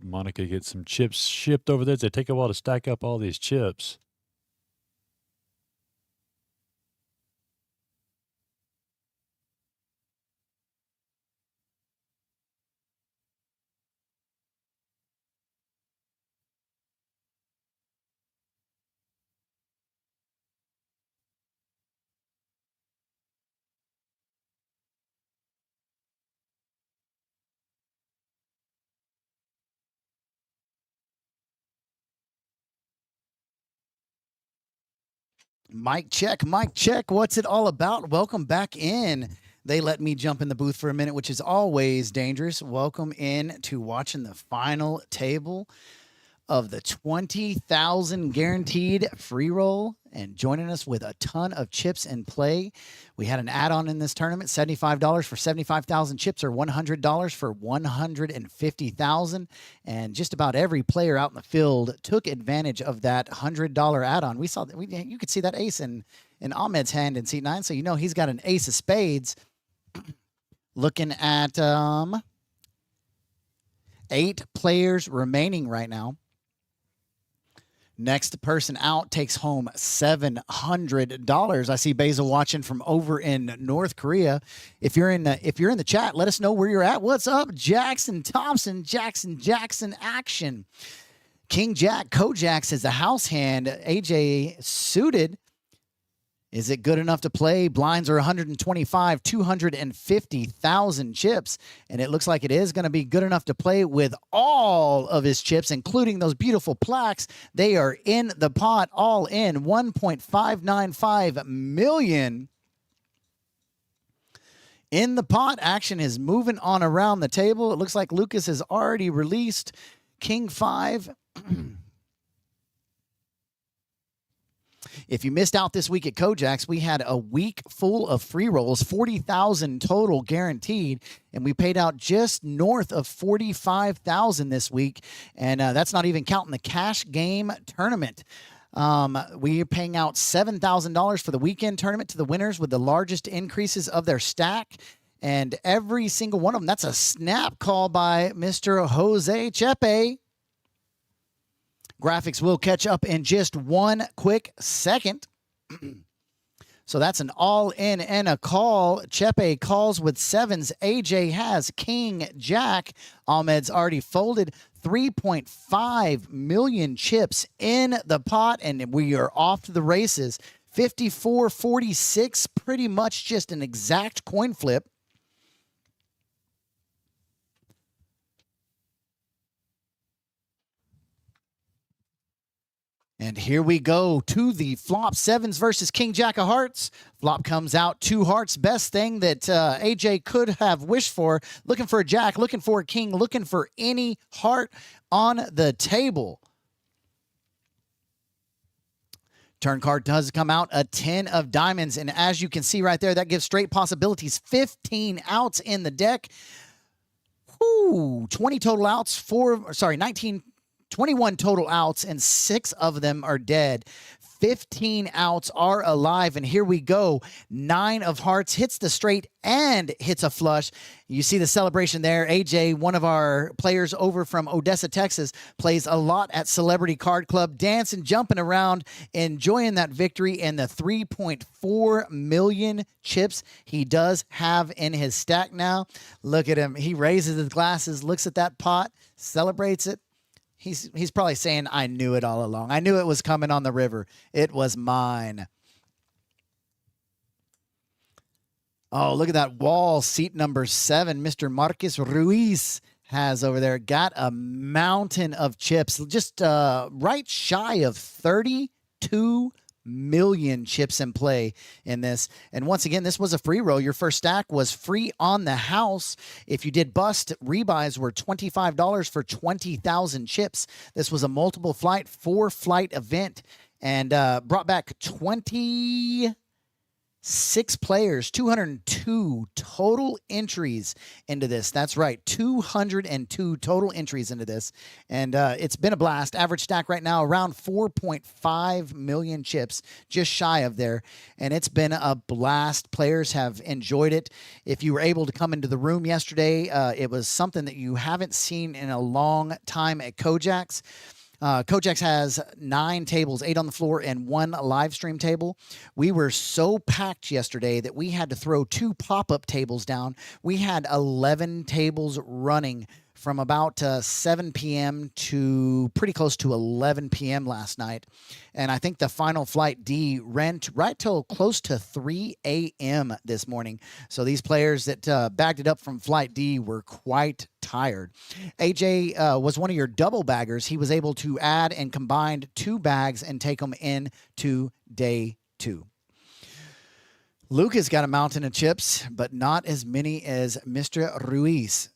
Monica gets some chips shipped over there. They take a while to stack up all these chips. Mic check, mic check. What's it all about? Welcome back in. They let me jump in the booth for a minute, which is always dangerous. Welcome in to watching the final table of the 20,000 guaranteed free roll, and joining us with a ton of chips in play. We had an add-on in this tournament, $75 for 75,000 chips, or $100 for 150,000. And just about every player out in the field took advantage of that $100 add-on. We saw that you could see that ace in Ahmed's hand in seat 9, so you know he's got an ace of spades. Looking at 8 players remaining right now. Next person out takes home $700. I see Basil watching from over in North Korea. If you're in the chat, let us know where you're at. What's up, Jackson Thompson? Jackson action. King Jack KoJack says the house hand. AJ suited. Is it good enough to play? Blinds are 125, 250,000 chips. And it looks like it is going to be good enough to play with all of his chips, including those beautiful plaques. They are in the pot, all in, 1.595 million. In the pot, action is moving on around the table. It looks like Lucas has already released King 5. If you missed out this week at KoJack's, we had a week full of free rolls, 40,000 total guaranteed, and we paid out just north of 45,000 this week, and that's not even counting the cash game tournament. We are paying out $7,000 for the weekend tournament to the winners with the largest increases of their stack, and every single one of them, that's a snap call by Mr. Jose Chepe. Graphics will catch up in just one quick second. So that's an all-in and a call. Chepe calls with 7s. AJ has King Jack. Ahmed's already folded. 3.5 million chips in the pot, and we are off to the races. 54-46, pretty much just an exact coin flip. And here we go to the flop. Sevens versus King Jack of Hearts. Flop comes out 2 hearts. Best thing that AJ could have wished for. Looking for a jack, looking for a king, looking for any heart on the table. Turn card does come out, a 10 of diamonds. And as you can see right there, that gives straight possibilities. 15 outs in the deck. Ooh, 20 total outs, 21 total outs, and 6 of them are dead. 15 outs are alive, and here we go. 9 of hearts hits the straight and hits a flush. You see the celebration there. AJ, one of our players over from Odessa, Texas, plays a lot at Celebrity Card Club, dancing, jumping around, enjoying that victory and the 3.4 million chips he does have in his stack now. Look at him. He raises his glasses, looks at that pot, celebrates it. He's probably saying, I knew it all along. I knew it was coming on the river. It was mine. Oh, look at that wall. Seat number 7, Mr. Marcus Ruiz has over there. Got a mountain of chips. Just right shy of 32 million chips in play in this. And once again, this was a free roll. Your first stack was free on the house. If you did bust, rebuys were $25 for 20,000 chips. This was a multiple flight, 4-flight event, and brought back 26 players, 202 total entries into this. That's right, 202 total entries into this. And it's been a blast. Average stack right now around 4.5 million chips, just shy of there. And it's been a blast. Players have enjoyed it. If you were able to come into the room yesterday, it was something that you haven't seen in a long time at KoJack's. KoJack has 9 tables, 8 on the floor, and 1 live stream table. We were so packed yesterday that we had to throw 2 pop-up tables down. We had 11 tables running from about 7 p.m. to pretty close to 11 p.m. last night. And I think the final flight D ran right till close to 3 a.m. this morning. So these players that bagged it up from flight D were quite tired. AJ was one of your double baggers. He was able to add and combine 2 bags and take them into day 2. Lucas got a mountain of chips, but not as many as Mr. Ruiz.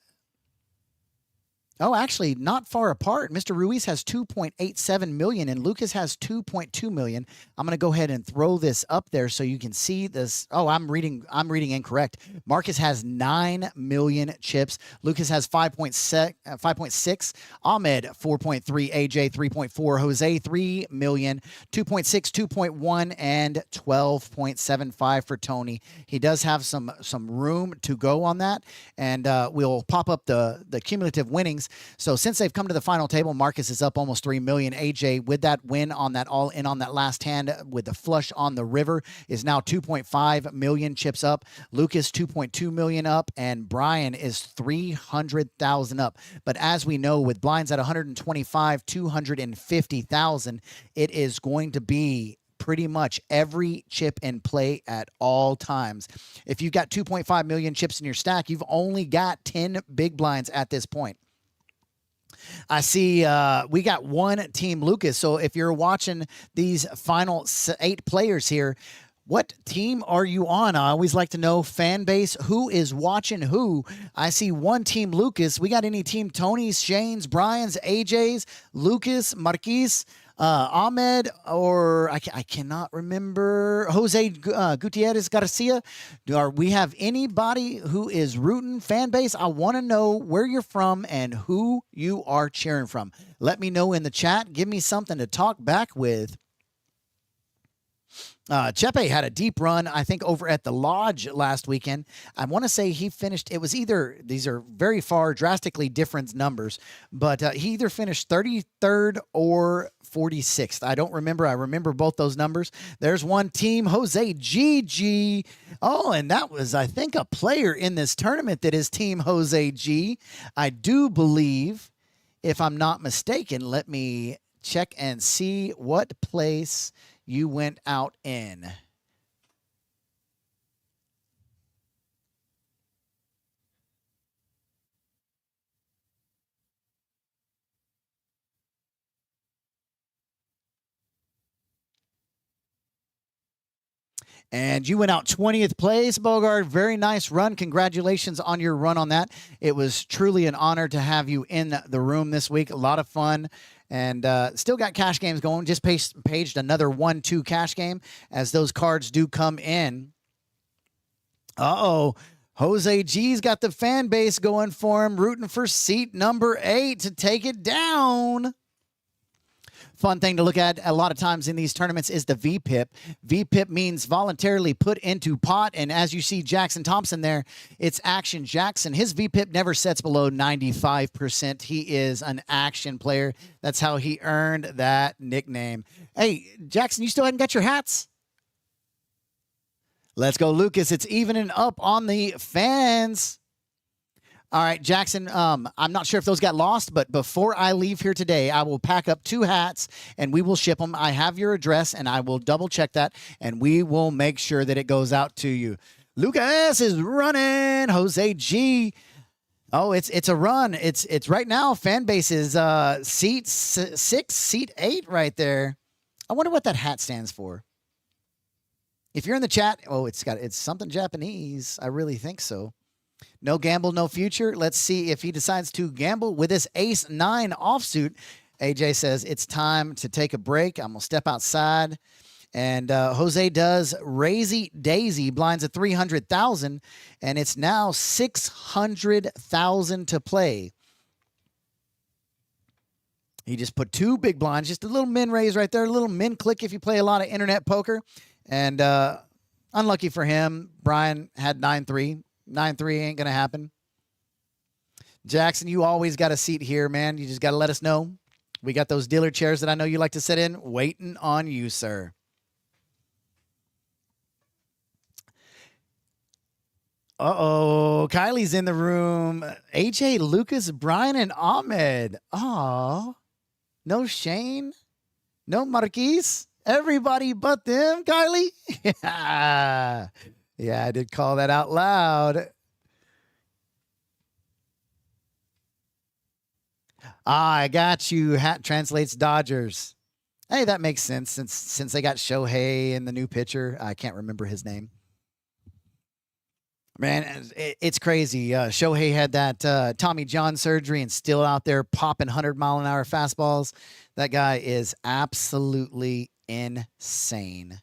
Oh, actually, not far apart. Mr. Ruiz has 2.87 million and Lucas has 2.2 million. I'm going to go ahead and throw this up there so you can see this. Oh, I'm reading incorrect. Marcus has 9 million chips. Lucas has 5.6. Ahmed 4.3. AJ 3.4. Jose 3 million. 2.6, 2.1, and 12.75 for Tony. He does have some room to go on that, and we'll pop up the cumulative winnings. So since they've come to the final table, Marcus is up almost 3 million. AJ, with that win on that all in on that last hand with the flush on the river, is now 2.5 million chips up. Lucas 2.2 million up, and Brian is 300,000 up. But as we know, with blinds at 125, 250,000, it is going to be pretty much every chip in play at all times. If you've got 2.5 million chips in your stack, you've only got 10 big blinds at this point. I see we got one Team Lucas. So if you're watching these final 8 players here, what team are you on? I always like to know fan base, who is watching who. I see one Team Lucas. We got any Team Tony's, Shane's, Brian's, AJ's, Lucas, Marquise, Ahmed, or I cannot remember, Jose Gutierrez Garcia. Do we have anybody who is rooting fan base? I want to know where you're from and who you are cheering from. Let me know in the chat. Give me something to talk back with. Chepe had a deep run, I think, over at the Lodge last weekend. I want to say he finished, it was either, these are very far, drastically different numbers, but he either finished 33rd or 46th. I don't remember. I remember both those numbers. There's one Team Jose GG. Oh, and that was, I think, a player in this tournament that is Team Jose G. I do believe, if I'm not mistaken, let me check and see what place you went out in. And you went out 20th place, Bogart. Very nice run. Congratulations on your run on that. It was truly an honor to have you in the room this week. A lot of fun. And still got cash games going. Just paged another 1-2 cash game as those cards do come in. Uh-oh. Jose G's got the fan base going for him, rooting for seat number 8 to take it down. Fun thing to look at a lot of times in these tournaments is the VPIP. VPIP means voluntarily put into pot. And as you see Jackson Thompson there, it's Action Jackson. His VPIP never sets below 95%. He is an action player. That's how he earned that nickname. Hey, Jackson, you still haven't got your hats? Let's go, Lucas. It's evening up on the fans. All right, Jackson, I'm not sure if those got lost, but before I leave here today, I will pack up 2 hats and we will ship them. I have your address and I will double check that and we will make sure that it goes out to you. Lucas is running. Jose G. Oh, it's a run. It's right now. Fan base is seat 6, seat 8 right there. I wonder what that hat stands for. If you're in the chat, oh, it's something Japanese. I really think so. No gamble, no future. Let's see if he decides to gamble with this ace-9 offsuit. AJ says it's time to take a break. I'm going to step outside. And Jose does Razy Daisy, blinds at 300,000, and it's now 600,000 to play. He just put 2 big blinds, just a little min raise right there, a little min click if you play a lot of internet poker. And unlucky for him, Brian had 9-3. 9-3 ain't going to happen. Jackson, you always got a seat here, man. You just got to let us know. We got those dealer chairs that I know you like to sit in waiting on you, sir. Uh-oh. Kylie's in the room. AJ, Lucas, Brian, and Ahmed. Aw. No Shane? No Marquise? Everybody but them, Kylie? Yeah, I did call that out loud. I got you. Hat translates Dodgers. Hey, that makes sense since they got Shohei in the new pitcher. I can't remember his name. Man, it's crazy. Shohei had that Tommy John surgery and still out there popping 100-mile-an-hour fastballs. That guy is absolutely insane.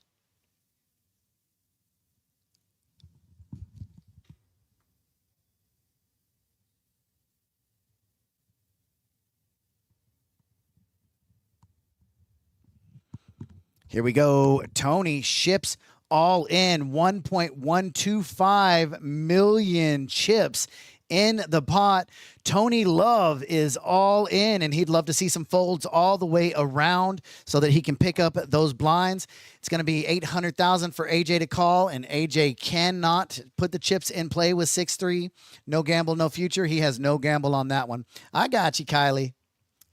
Here we go. Tony ships all in 1.125 million chips in the pot. Tony Love is all in, and he'd love to see some folds all the way around so that he can pick up those blinds. It's going to be 800,000 for AJ to call, and AJ cannot put the chips in play with 6-3. No gamble, no future. He has no gamble on that one. I got you, Kylie.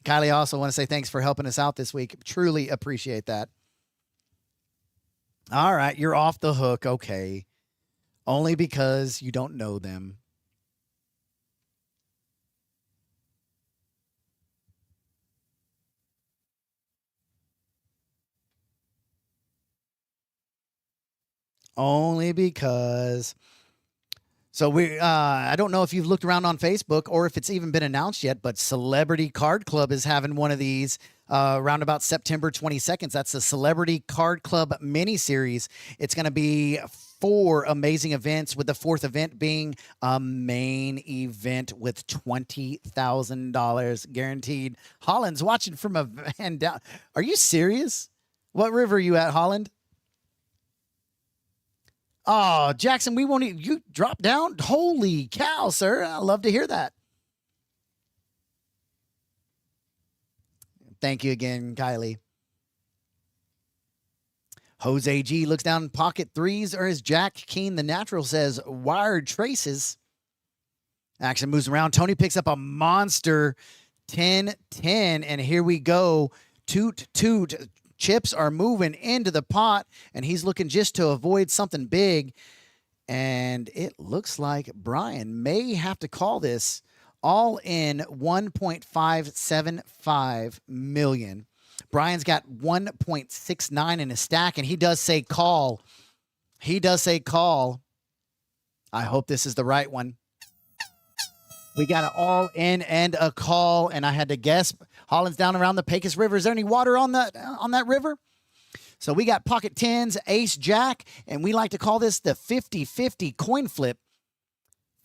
Kylie, I also want to say thanks for helping us out this week. Truly appreciate that. All right, you're off the hook. Okay. Only because you don't know them. Only because. So I don't know if you've looked around on Facebook or if it's even been announced yet, but Celebrity Card Club is having one of these around about September 22nd. That's the Celebrity Card Club mini series. It's going to be 4 amazing events, with the 4th event being a main event with $20,000 guaranteed. Holland's watching from a van down. Are you serious? What river are you at, Holland? Oh, Jackson, we won't even, you drop down? Holy cow, sir. I love to hear that. Thank you again, Kylie. Jose G looks down pocket 3s, or as Jack Keen, the natural, says, wired traces. Action moves around. Tony picks up a monster 10-10, and here we go. Toot, toot. Chips are moving into the pot, and he's looking just to avoid something big. And it looks like Brian may have to call this all in 1.575 million. Brian's got 1.69 in his stack, and he does say call. He does say call. I hope this is the right one. We got an all in and a call, and I had to guess. Holland's down around the Pecos River. Is there any water on that river? So we got pocket tens, ace, jack, and we like to call this the 50-50 coin flip.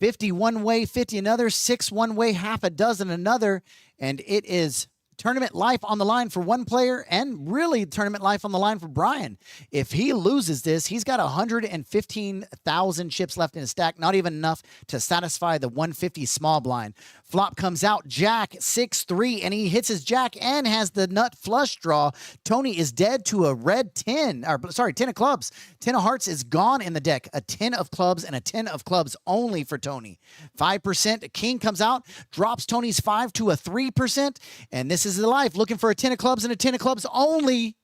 50 one way, 50 another, 6 one way, half a dozen another, and it is tournament life on the line for one player and really tournament life on the line for Brian. If he loses this, he's got 115,000 chips left in his stack, not even enough to satisfy the 150 small blind. Flop comes out, jack, 6-3, and he hits his jack and has the nut flush draw. Tony is dead to a red 10, or sorry, 10 of clubs. 10 of hearts is gone in the deck. A 10 of clubs and a 10 of clubs only for Tony. 5%, king comes out, drops Tony's 5 to a 3%, and this is the life, looking for a 10 of clubs and a 10 of clubs only.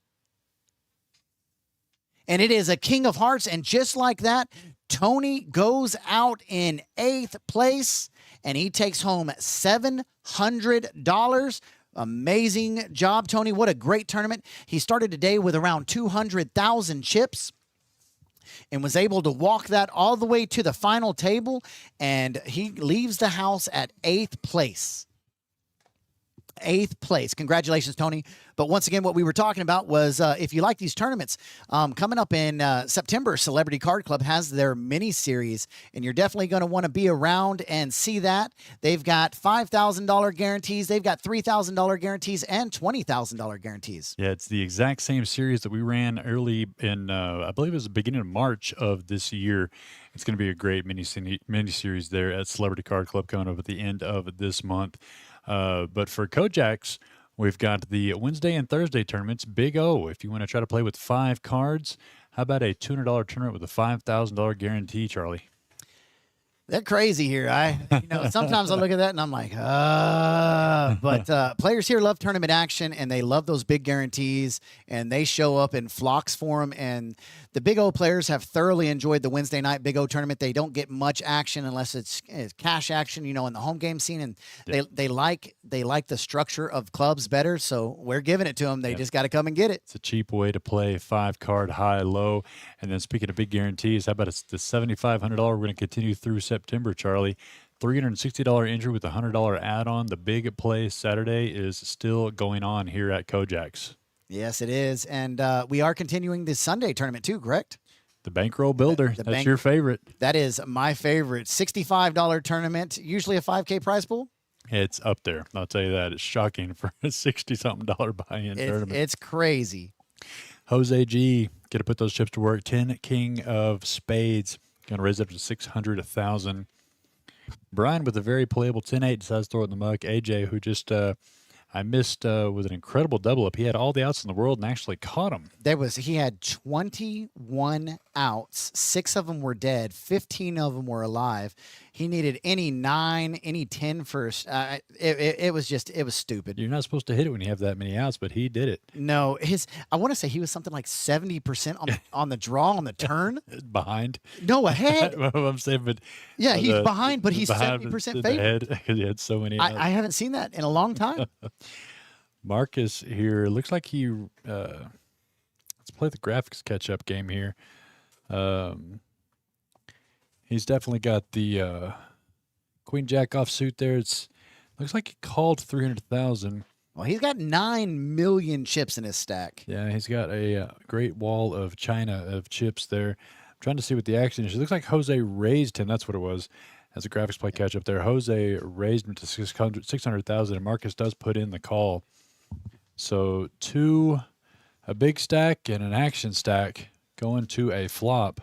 And it is a king of hearts, and just like that, Tony goes out in 8th place, and he takes home $700. Amazing job, Tony. What a great tournament. He started today with around 200,000 chips and was able to walk that all the way to the final table, and he leaves the house at 8th place. 8th place. Congratulations, Tony. But once again, what we were talking about was if you like these tournaments, coming up in September, Celebrity Card Club has their mini series, and you're definitely going to want to be around and see that. They've got $5,000 guarantees, they've got $3,000 guarantees, and $20,000 guarantees. Yeah, it's the exact same series that we ran early in, I believe it was the beginning of March of this year. It's going to be a great mini series there at Celebrity Card Club coming up at the end of this month. But for KoJacks, we've got the Wednesday and Thursday tournaments. Big O, if you want to try to play with 5 cards, how about a $200 tournament with a $5,000 guarantee, Charlie? They're crazy here. Sometimes I look at that and I'm like, but players here love tournament action, and they love those big guarantees, and they show up in flocks for them. And the Big O players have thoroughly enjoyed the Wednesday night Big O tournament. They don't get much action unless it's cash action, in the home game scene, and they like the structure of clubs better. So we're giving it to them. They just got to come and get it. It's a cheap way to play 5-card high-low. And then speaking of big guarantees, how about it's the $7,500? We're going to continue through September, Charlie. $360 entry with a $100 add-on. The big play Saturday is still going on here at KoJacks. Yes, it is. And we are continuing the Sunday tournament too, correct? The Bankroll Builder. That's your favorite. That is my favorite. $65 tournament, usually a 5K prize pool. It's up there. I'll tell you that. It's shocking for a $60-something buy-in tournament. It's crazy. Jose G, got to put those chips to work. 10 King of Spades. Going to raise up to 600,000. Brian with a very playable 10-8 decides to throw it in the muck. AJ, who just I missed with an incredible double up. He had all the outs in the world and actually caught him. He had 21 outs. 6 of them were dead. 15 of them were alive. He needed any 9, any 10 first. It was stupid. You're not supposed to hit it when you have that many outs, but he did it. No, I want to say he was something like 70% on the draw on the turn. Behind? No, ahead. I'm saying, but yeah, he's behind, but he's 70% favored. Because he had so many outs. I haven't seen that in a long time. Marcus here looks like he. Let's play the graphics catch-up game here. He's definitely got the Queen Jack offsuit there. Looks like he called 300,000. Well, he's got 9 million chips in his stack. Yeah, he's got a great wall of China of chips there. I'm trying to see what the action is. It looks like Jose raised him. That's what it was. As a graphics play catch up there, Jose raised him to 600,000, and Marcus does put in the call. So a big stack and an action stack going to a flop.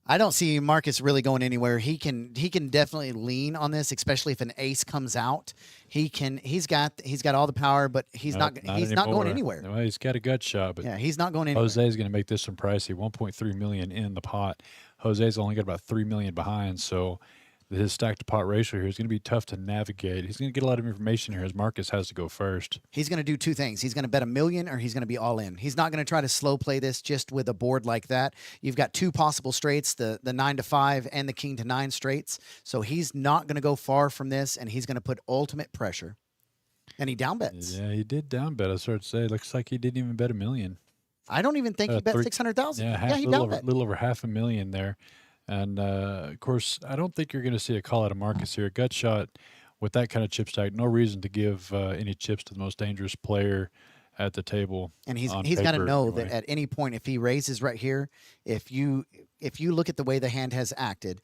I don't see Marcus really going anywhere. He can definitely lean on this, especially if an ace comes out. He's got all the power, but he's not going anywhere. Well, he's got a gut shot, but yeah, he's not going anywhere. Jose's going to make this one pricey. $1.3 million in the pot. Jose's only got about $3 million behind, so his stack to pot ratio here is going to be tough to navigate. He's going to get a lot of information here as Marcus has to go first. He's going to do two things. He's going to bet $1 million or he's going to be all in. He's not going to try to slow play this just with a board like that. You've got two possible straights, the 9-5 and the king to 9 straights. So he's not going to go far from this, and he's going to put ultimate pressure. And he down bets. Yeah, he did down bet. I started to say, looks like he didn't even bet $1 million. I don't even think he bet 600,000. Yeah, he little down bet. over $500,000 there. And, of course, I don't think you're going to see a call out of Marcus here. Gut shot with that kind of chip stack. No reason to give any chips to the most dangerous player at the table. And he's got to paper, know anyway. that at any point, if he raises right here, if you look at the way the hand has acted,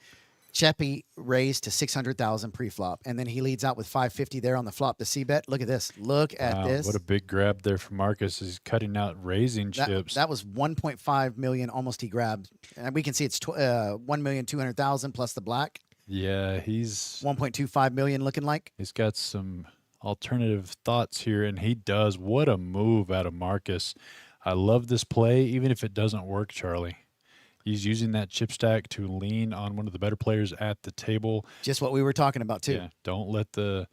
Cheppy raised to 600,000 pre-flop, and then he leads out with 550 there on the flop to c-bet. Look at this. Look at Wow, this. What a big grab there from Marcus. He's cutting out raising chips. That was 1.5 million almost he grabbed. And we can see it's 1,200,000 plus the black. Yeah, he's 1.25 million looking like. He's got some alternative thoughts here, and he does. What a move out of Marcus. I love this play, even if it doesn't work, Charlie. He's using that chip stack to lean on one of the better players at the table. Just what we were talking about too. Yeah, don't let the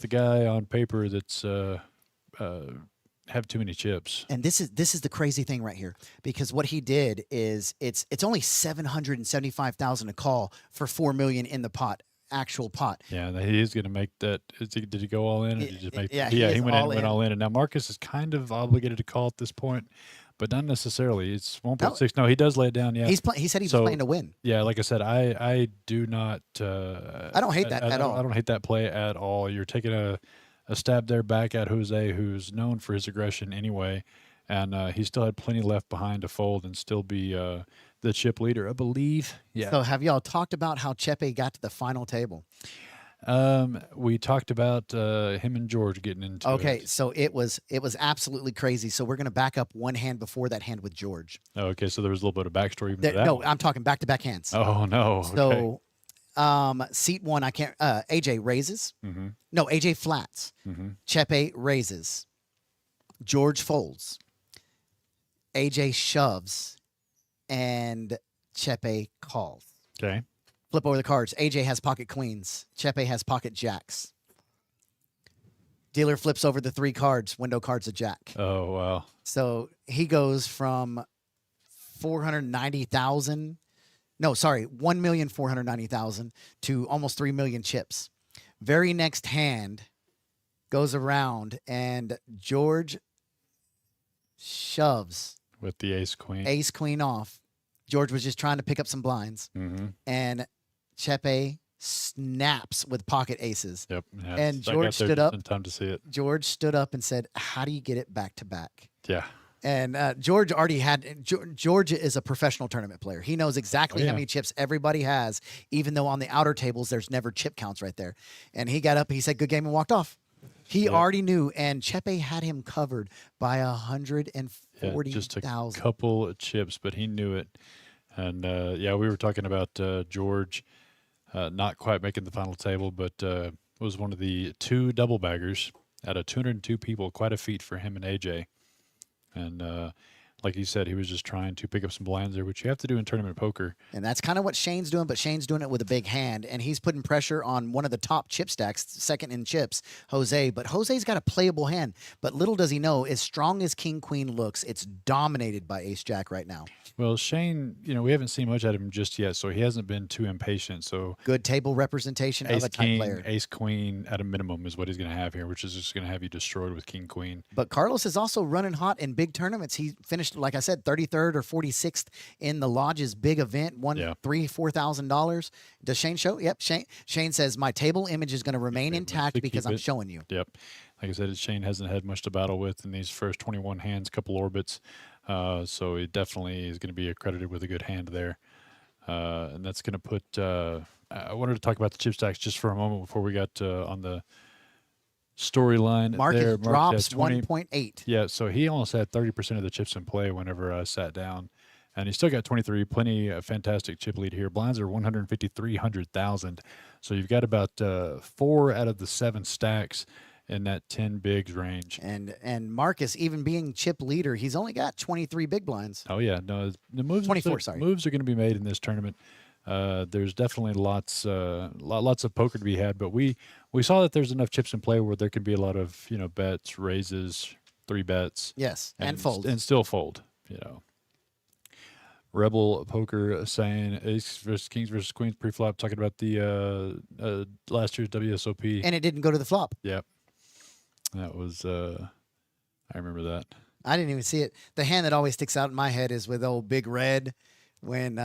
guy on paper that's have too many chips. And this is the crazy thing right here, because what he did is it's only 775,000 a call for 4 million in the pot, actual pot. Yeah, he is going to make that. Did he go all in? Or did he just make? Yeah, he went all in. And now Marcus is kind of obligated to call at this point, but not necessarily. It's 1.6. No, he does lay it down. Yeah, he said he was playing to win. Yeah, like I said, I do not. I don't hate that at all. I don't hate that play at all. You're taking a stab there back at Jose, who's known for his aggression anyway, and he still had plenty left behind to fold and still be the chip leader, I believe. Yeah. So have y'all talked about how Chepe got to the final table? We talked about him and George getting into Okay, it. so it was absolutely crazy. So we're going to back up one hand before that hand with George. Oh, okay, so there was a little bit of backstory even to that. No, one. I'm talking back-to-back hands. Oh no. Okay. So seat one, I can't. AJ raises. Mm-hmm. No, AJ flats. Mm-hmm. Chepe raises. George folds. AJ shoves, and Chepe calls. Okay. Flip over the cards. AJ has pocket queens. Chepe has pocket jacks. Dealer flips over the 3 cards. Window cards a jack. Oh wow. So he goes from 490,000. No, sorry, 1,490,000 to almost 3 million chips. Very next hand goes around, and George shoves With the ace queen. ace queen off. George was just trying to pick up some blinds, Mm-hmm. and Chepe snaps with pocket aces. Yep. Yeah, And I got George there stood just up. in time to see it. George stood up and said, "How do you get it back to back?" Yeah. And George already had. George is a professional tournament player. He knows exactly Oh, how yeah. many chips everybody has, even though on the outer tables there's never chip counts right there. And he got up, he said, "Good game," and walked off. He already knew, and Chepe had him covered by Yeah, 140,000. just a couple of chips, but he knew it. And yeah, we were talking about George not quite making the final table, but was one of the 2 double baggers out of 202 people. Quite a feat for him and AJ. And like you said, he was just trying to pick up some blinds there, which you have to do in tournament poker. And that's kind of what Shane's doing, but Shane's doing it with a big hand, and he's putting pressure on one of the top chip stacks, second in chips, Jose. But Jose's got a playable hand. But little does he know, as strong as King Queen looks, it's dominated by Ace Jack right now. Well, Shane, we haven't seen much out of him just yet, so he hasn't been too impatient. So Good table representation of ace a type king, player. ace queen at a minimum is what he's going to have here, which is just going to have you destroyed with king queen. But Carlos is also running hot in big tournaments. He finished, like I said, 33rd or 46th in the Lodge's big event, won $3,000-$4,000. Does Shane show? Yep. Shane says, "My table image is going to remain intact to because keep I'm it. showing you." Yep. Like I said, Shane hasn't had much to battle with in these first 21 hands, couple orbits. So he definitely is going to be accredited with a good hand there. And that's going to put I wanted to talk about the chip stacks just for a moment before we got on the storyline. Marcus there. drops had 20 1.8. Yeah, so he almost had 30% of the chips in play whenever I sat down. And he still got 23, plenty fantastic chip lead here. Blinds are 150,000. So you've got about 4 out of the 7 stacks in that 10 bigs range. And Marcus, even being chip leader, he's only got 23 big blinds. Oh, yeah. No, the moves, 24, sorry. moves are going to be made in this tournament. There's definitely lots of poker to be had, but we saw that there's enough chips in play where there could be a lot of bets, raises, 3 bets, Yes, and and fold. and still fold. Rebel Poker saying Ace versus Kings versus Queens pre-flop, talking about the last year's WSOP. And it didn't go to the flop. Yep, that was I remember that. I didn't even see it. The hand that always sticks out in my head is with old Big Red when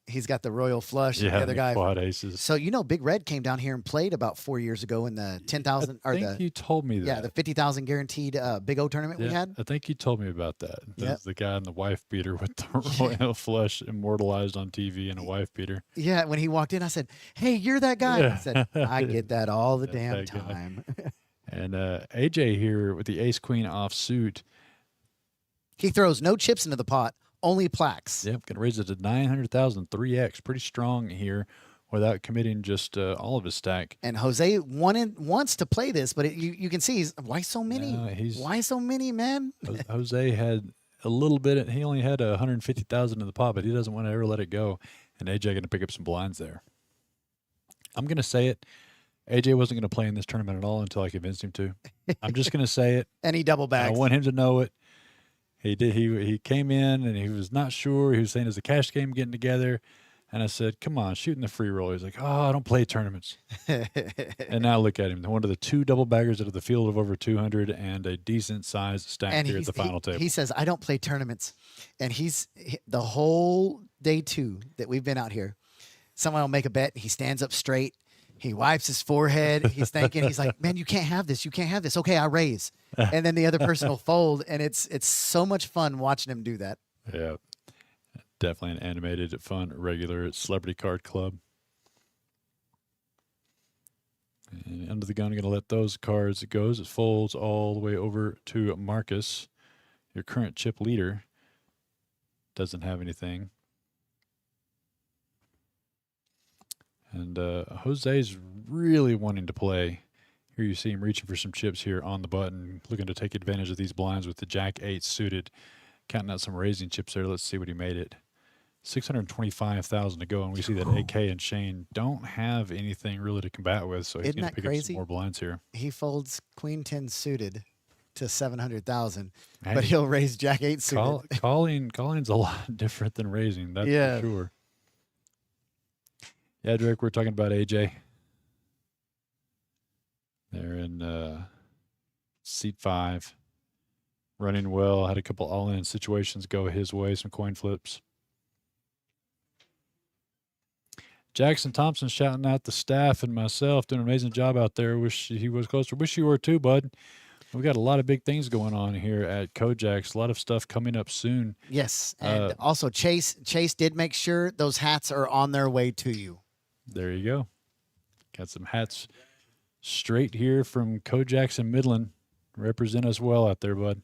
he's got the royal flush. And Yeah, the other guy. quad aces. So Big Red came down here and played about 4 years ago in the 10,000 I or think the you told me that. the 50,000 guaranteed Big O tournament we had. I think you told me about that. That Yep. was the guy in the wife beater with the royal flush immortalized on TV and a wife beater. Yeah, when he walked in, I said, "Hey, you're that guy." Yeah. I said, "I get that all the damn that guy. time." And AJ here with the ace queen offsuit. He throws no chips into the pot, only plaques. Yep, gonna raise it to 900,000, 3x, pretty strong here, without committing just all of his stack. And Jose wants to play this, but you can see why so many? Yeah, Why so many, man? Jose had a little bit. He only had 150,000 in the pot, but he doesn't want to ever let it go. And AJ gonna pick up some blinds there. I'm gonna say it. AJ wasn't gonna play in this tournament at all until I convinced him to. I'm just gonna say it. And he double I bags. want him to know it. He did. He came in and he was not sure. He was saying, "Is a cash game getting together?" And I said, "Come on, shooting the free roll." He's like, "Oh, I don't play tournaments." And now look at him, one of the 2 double baggers out of the field of over 200 and a decent sized stack And here at the final table. he says, "I don't play tournaments," and the whole day 2 that we've been out here. Someone will make a bet. He stands up straight. He wipes his forehead. He's thinking, he's like, "Man, you can't have this. You can't have this." Okay, I raise. And then the other person will fold. And it's so much fun watching him do that. Yeah, definitely an animated, fun, regular celebrity card club. And under the gun, going to let those cards go as it folds all the way over to Marcus, your current chip leader. Doesn't have anything. And Jose's really wanting to play. Here you see him reaching for some chips here on the button, looking to take advantage of these blinds with the Jack 8 suited. Counting out some raising chips there. Let's see what he made it. 625,000 to go, and we see that AK and Shane don't have anything really to combat with, so he's Isn't going to that pick up crazy? some more blinds here. He folds Queen 10 suited to 700,000, Hey, but he'll raise Jack 8 suited. Calling's a lot different than raising, that's Yeah. for sure. Yeah, Drake, we're talking about AJ. They're in seat 5. Running well, had a couple all-in situations go his way, some coin flips. Jackson Thompson shouting out the staff and myself, doing an amazing job out there. Wish he was closer. Wish you were too, bud. We got a lot of big things going on here at KoJack's. A lot of stuff coming up soon. Yes, and also Chase did make sure those hats are on their way to you. There you go. Got some hats straight here from KoJack's in Midland. Represent us well out there, bud.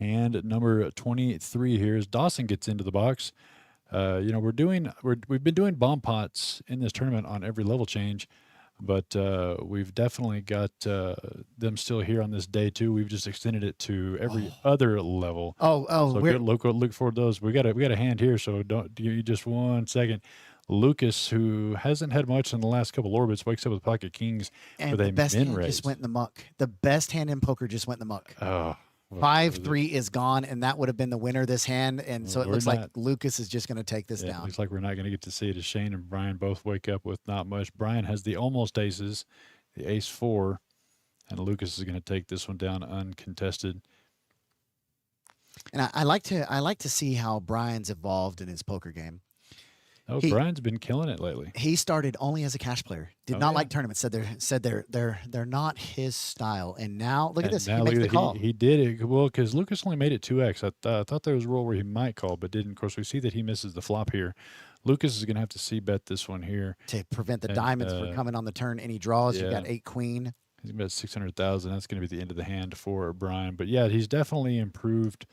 Hand number 23 here as Dawson gets into the box. We've been doing bomb pots in this tournament on every level change, but we've definitely got them still here on this day too. We've just extended it to every other level. So Look forward to those. We got a hand here, so don't you just 1 second. Lucas, who hasn't had much in the last couple orbits, wakes up with pocket kings and with the a best min hand raise. just went in the muck. The best hand in poker just went in the muck. Oh, 5-3 is gone, and that would have been the winner this hand. And so it We're looks like not- Lucas is just going to take this Yeah, down. looks like we're not going to get to see it as Shane and Brian both wake up with not much. Brian has the almost aces, the ace 4, and Lucas is going to take this one down uncontested. And I like to see how Brian's evolved in his poker game. Oh, Brian's been killing it lately. He started only as a cash player. Did not like tournaments. Said they're not his style. And now look at this. He makes the call. He did it well because Lucas only made it 2x. I thought there was a rule where he might call, but didn't. Of course, we see that he misses the flop here. Lucas is going to have to c-bet this one here to prevent the diamonds from coming on the turn. Any draws? Yeah. You've got 8 queen. He's about 600,000. That's going to be the end of the hand for Brian. But yeah, he's definitely improved.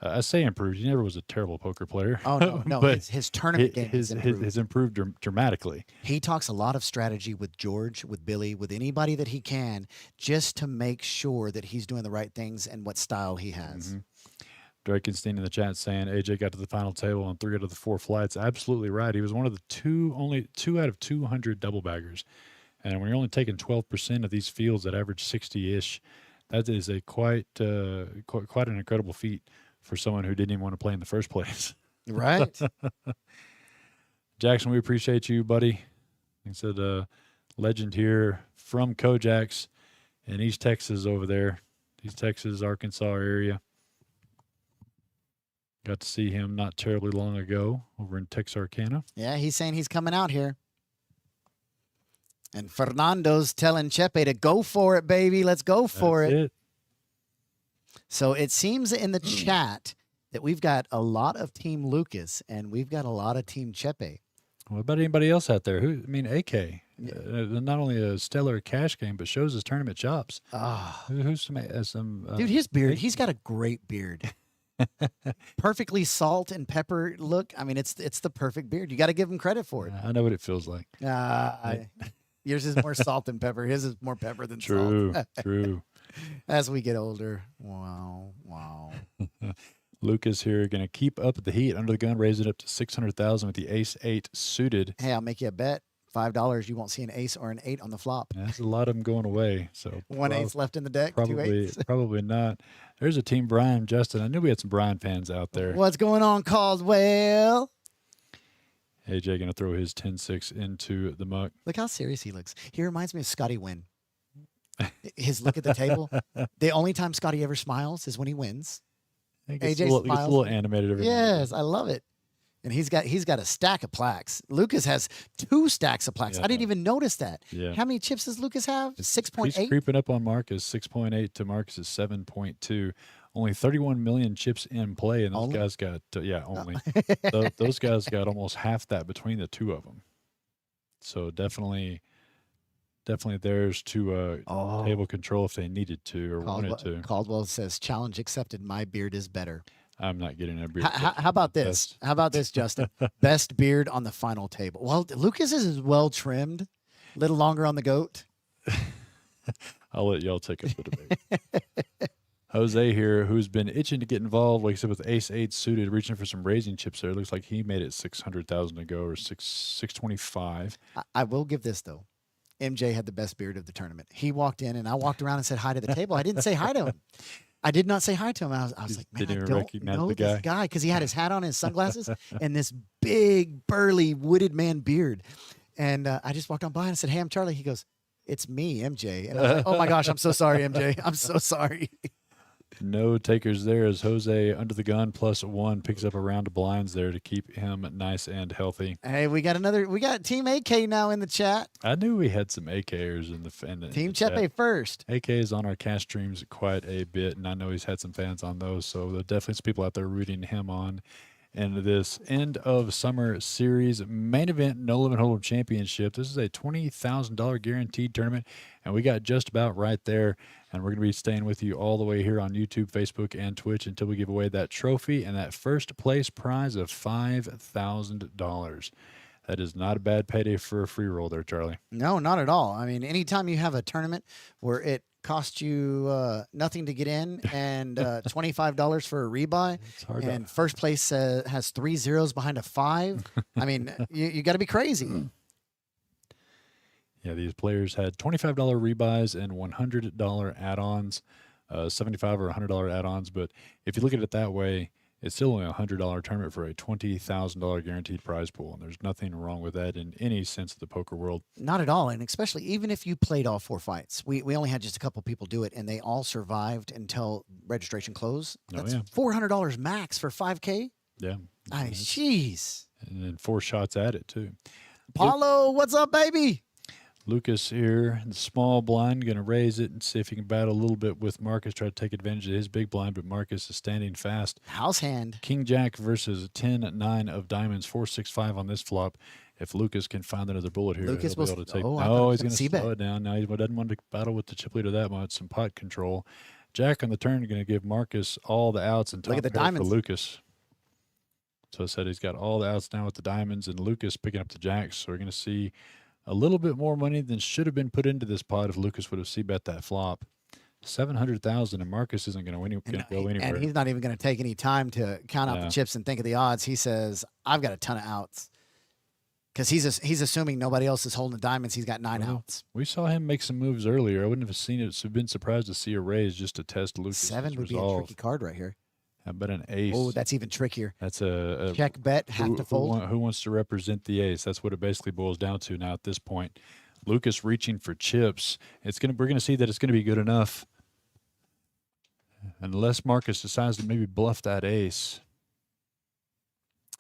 I say improved. He never was a terrible poker player. Oh no, but his tournament game has improved dramatically. He talks a lot of strategy with George, with Billy, with anybody that he can, just to make sure that he's doing the right things and what style he has. Drakenstein in the chat saying AJ got to the final table on 3 out of the 4 flights. Absolutely right. He was one of the only 2 out of 200 double baggers. And when you're only taking 12% of these fields that average 60-ish, that is a quite an incredible feat for someone who didn't even want to play in the first place. Right. Jackson, we appreciate you, buddy. He said, legend here from KoJack's in East Texas over there, East Texas, Arkansas area. Got to see him not terribly long ago over in Texarkana. Yeah, he's saying he's coming out here. And Fernando's telling Chepe to go for it, baby. Let's go for it. So it seems in the chat that we've got a lot of Team Lucas and we've got a lot of Team Chepe. What about anybody else out there? AK, not only a stellar cash game, but shows his tournament chops. Who's some dude, his beard, he's got a great beard. Perfectly salt and pepper look. I mean, it's the perfect beard. You got to give him credit for it. I know what it feels like. Yours is more salt than pepper. His is more pepper than true, salt. True. As we get older. Wow. Lucas here going to keep up the heat under the gun, raise it up to 600,000 with the ace-8 suited. Hey, I'll make you a bet. $5, you won't see an ace or an 8 on the flop. Yeah, there's a lot of them going away. So one ace left in the deck. 2 eights. Probably not. There's a Team Brian, Justin. I knew we had some Brian fans out there. What's going on, Caldwell? AJ going to throw his 10-6 into the muck. Look how serious he looks. He reminds me of Scotty Wynn. His look at the table. The only time Scotty ever smiles is when he wins. AJ smiles. Gets a little animated every Yes, I love it. And he's got a stack of plaques. Lucas has 2 stacks of plaques. Yeah. I didn't even notice that. Yeah. How many chips does Lucas have? 6.8? He's creeping up on Marcus. 6.8 to Marcus is 7.2. Only 31 million chips in play, and those guys got only. Those guys got almost half that between the 2 of them. So definitely theirs to table control if they needed to or wanted to. Caldwell says, challenge accepted. My beard is better. I'm not getting a beard. How about this? How about this, Justin? Best beard on the final table. Well, Lucas's is well trimmed. A little longer on the goat. I'll let y'all take up the debate. Jose here, who's been itching to get involved, like I said, with ace-8 suited, reaching for some raising chips there. Looks like he made it 600,000 to go, or 625. I will give this, though. MJ had the best beard of the tournament. He walked in, and I walked around and said hi to the table. I didn't say hi to him. I did not say hi to him. I was like, man, I don't know this guy, because he had his hat on and his sunglasses and this big, burly, wooded man beard. And I just walked on by and said, hey, I'm Charlie. He goes, it's me, MJ. And I was like, oh, my gosh, I'm so sorry, MJ. I'm so sorry. No takers there as Jose under the gun +1 picks up a round of blinds there to keep him nice and healthy. Hey, we got Team AK now in the chat. I knew we had some AKers in the Team Chepe first. AK is on our cast streams quite a bit, and I know he's had some fans on those, so there are definitely some people out there rooting him on. And this end of summer series main event No Limit Hold'em Championship. This is a $20,000 guaranteed tournament, and we got just about right there. And we're going to be staying with you all the way here on YouTube, Facebook, and Twitch until we give away that trophy and that first place prize of $5,000. That is not a bad payday for a free roll there, Charlie. No, not at all. I mean, anytime you have a tournament where it costs you nothing to get in and $25 for a rebuy, and first place has 3 zeros behind a 5, I mean, you got to be crazy. Yeah, these players had $25 rebuys and $100 add-ons, $75 or $100 add-ons. But if you look at it that way, it's still only a $100 tournament for a $20,000 guaranteed prize pool. And there's nothing wrong with that in any sense of the poker world. Not at all. And especially even if you played all 4 fights. We only had just a couple people do it, and they all survived until registration closed. That's $400 max for 5K. Yeah. Jeez. And then 4 shots at it, too. Paulo, what's up, baby? Lucas here, the small blind, going to raise it and see if he can battle a little bit with Marcus, try to take advantage of his big blind, but Marcus is standing fast. House hand. King Jack versus 10-9 of diamonds, 4-6-5 on this flop. If Lucas can find another bullet here, Lucas he'll be able to take. He's going to slow it down. Now he doesn't want to battle with the chip leader that much. Some pot control. Jack on the turn going to give Marcus all the outs and top Look at the diamonds for Lucas. So I said he's got all the outs now with the diamonds, and Lucas picking up the jacks. So we're going to see a little bit more money than should have been put into this pot if Lucas would have c-bet that flop. 700,000, and Marcus isn't going to go And anywhere. he's not even going to take any time to count out the Yeah. chips and think of the odds. He says, "I've got a ton of outs." Because he's assuming nobody else is holding the diamonds. He's got 9 Well, outs. We saw him make some moves earlier. I wouldn't have seen it. So been surprised to see a raise just to test Lucas's 7 would be a resolve. tricky card right here. How about an ace? Oh, that's even trickier. That's a Check bet, have to fold. Who wants to represent the ace? That's what it basically boils down to now at this point. Lucas reaching for chips. We're gonna see that it's gonna be good enough, unless Marcus decides to maybe bluff that ace.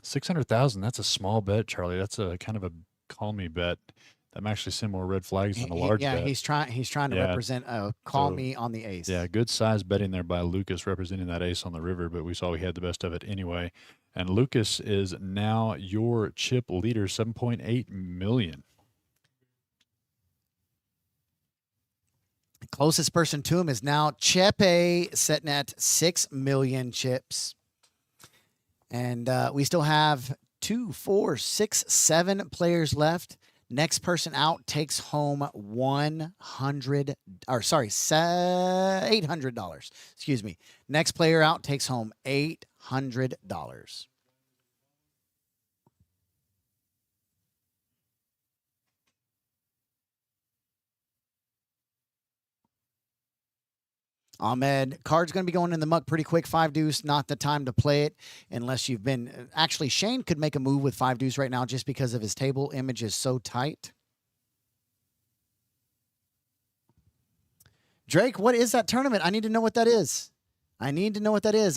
600,000. That's a small bet, Charlie. That's a kind of a call me bet. I'm actually seeing more red flags than a large bet. He's trying to Yeah. represent call me on the ace. Yeah, good size betting there by Lucas representing that ace on the river, but we saw he had the best of it anyway. And Lucas is now your chip leader, 7.8 million. The closest person to him is now Chepe, sitting at 6 million chips. And we still have 2, 4, 6, 7 players left. Next person out takes home $800. Excuse me. Next player out takes home $800. Ahmed, card's going to be going in the muck pretty quick. 5 deuce, not the time to play it unless you've been. Actually, Shane could make a move with 5 deuce right now just because of his table image is so tight. Drake, what is that tournament? I need to know what that is. I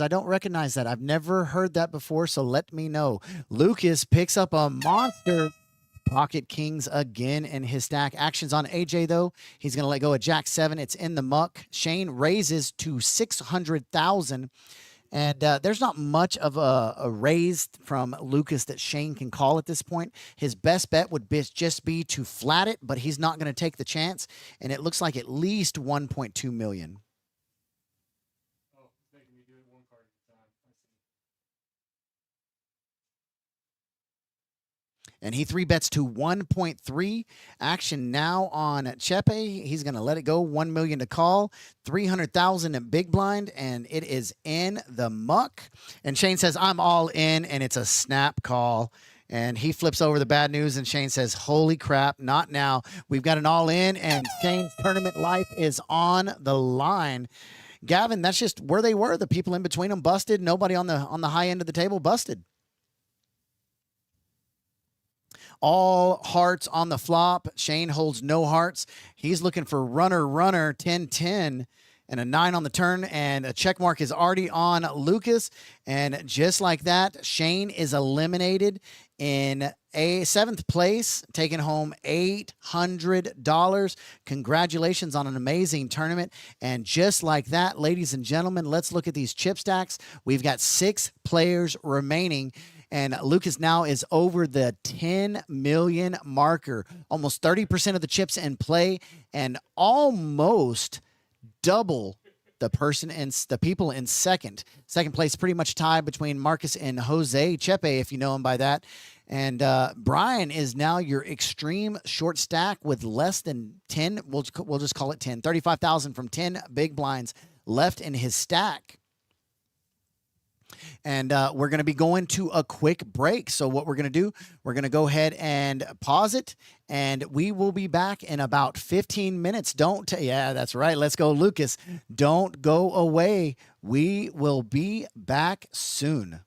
don't recognize that. I've never heard that before, so let me know. Lucas picks up a monster. Pocket Kings again in his stack. Actions on AJ, though. He's going to let go of Jack 7. It's in the muck. Shane raises to 600,000. And there's not much of a raise from Lucas that Shane can call at this point. His best bet would just be to flat it, but he's not going to take the chance. And it looks like at least 1.2 million. And he 3-bets to 1.3. Action now on Chepe. He's going to let it go. 1 million to call. 300,000 at big blind, and it is in the muck. And Shane says, "I'm all in," and it's a snap call. And he flips over the bad news, and Shane says, "Holy crap, not now. We've got an all in, and Shane's tournament life is on the line." Gavin, that's just where they were. The people in between them busted. Nobody on the high end of the table busted. All hearts on the flop. Shane holds no hearts. He's looking for runner, 10-10, and a 9 on the turn, and a check mark is already on Lucas. And just like that, Shane is eliminated in a 7th place, taking home $800. Congratulations on an amazing tournament. And just like that, ladies and gentlemen, let's look at these chip stacks. We've got 6 players remaining. And Lucas now is over the 10 million marker. Almost 30% of the chips in play, and almost double the people in second. Second place pretty much tied between Marcus and Jose Chepe, if you know him by that. And Brian is now your extreme short stack with less than 10. We'll just call it 10. 35,000 from 10 big blinds left in his stack. And we're going to be going to a quick break. So what we're going to do, we're going to go ahead and pause it, and we will be back in about 15 minutes. Yeah, that's right. Let's go, Lucas. Don't go away. We will be back soon.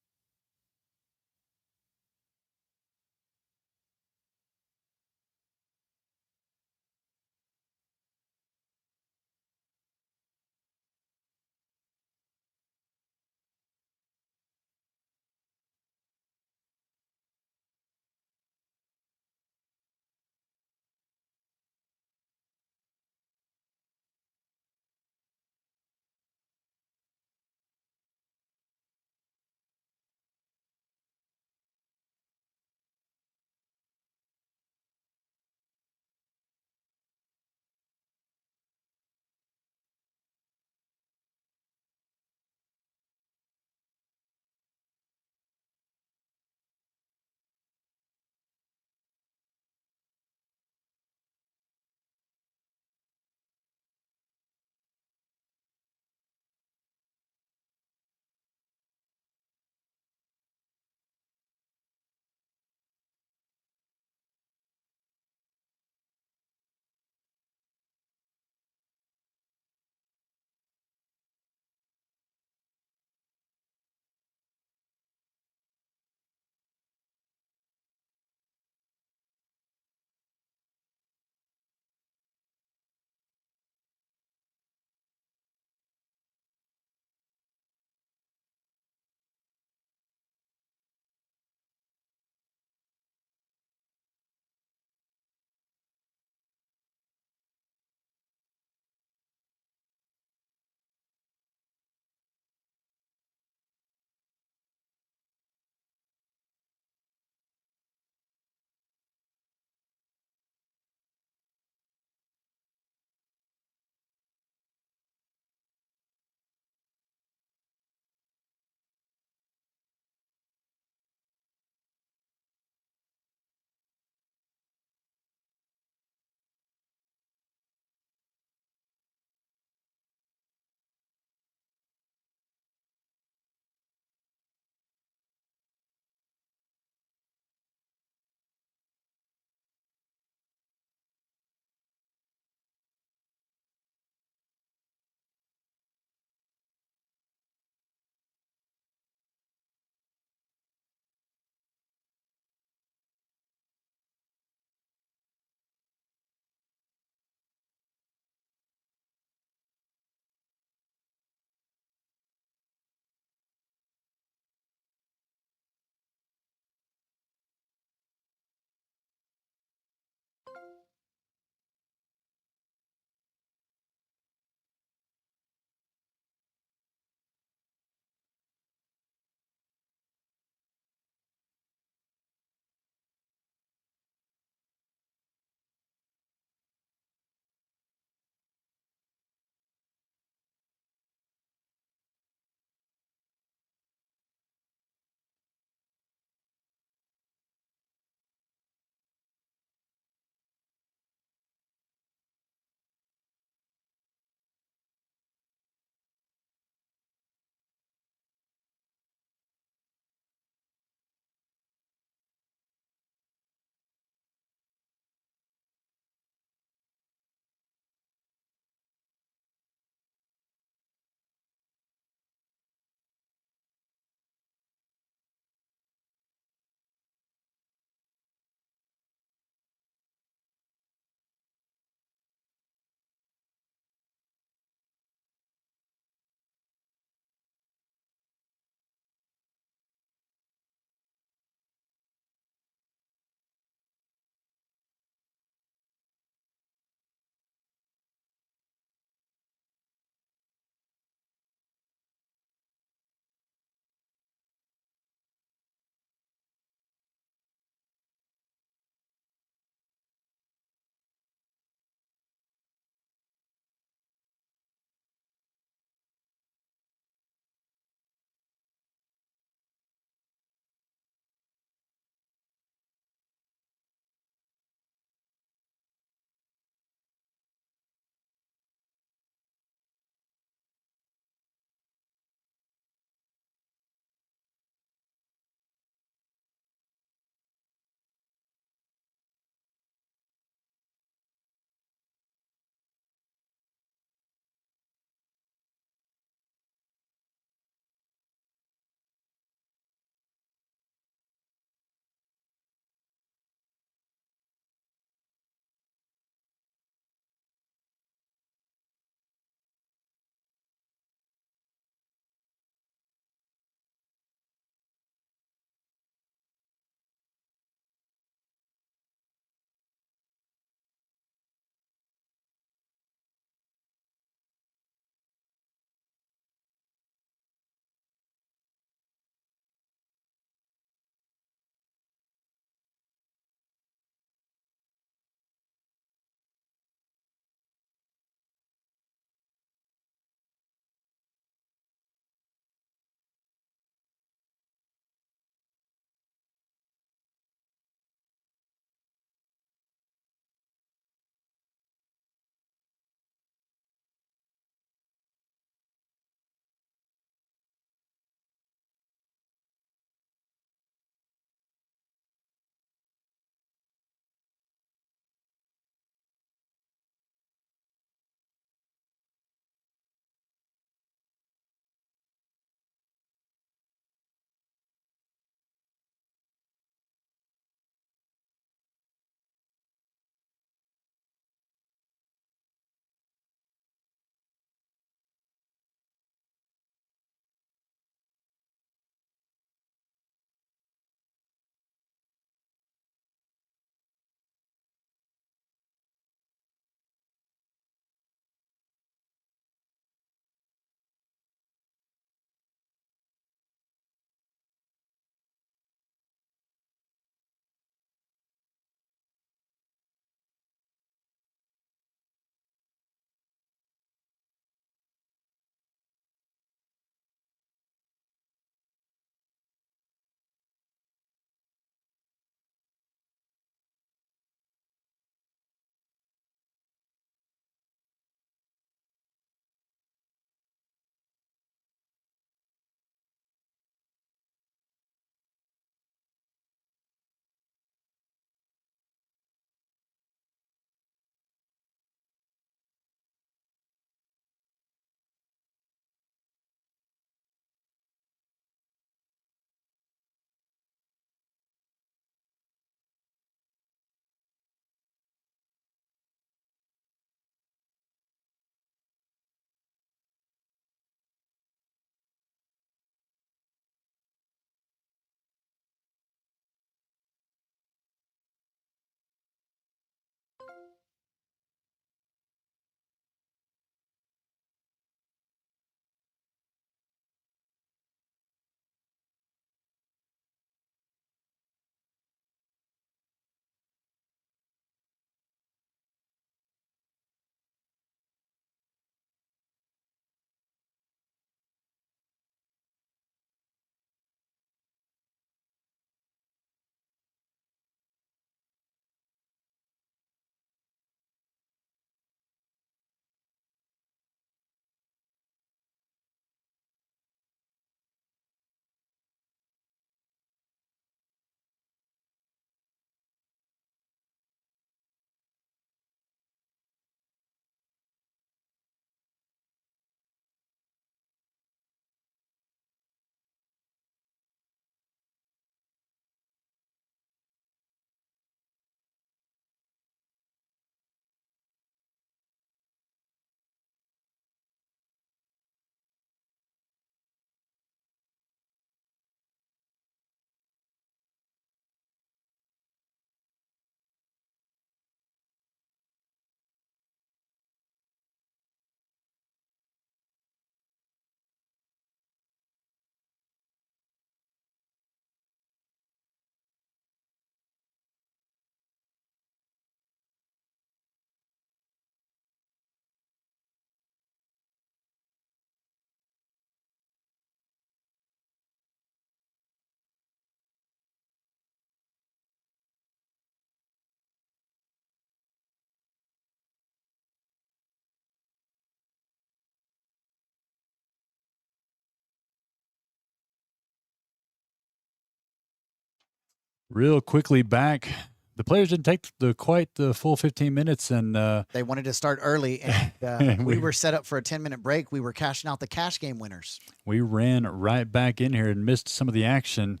real quickly back. The players didn't take quite the full 15 minutes, and They wanted to start early, and And we we- were set up for a 10-minute break. We were cashing out the cash game winners. we ran right back in here and missed some of the action.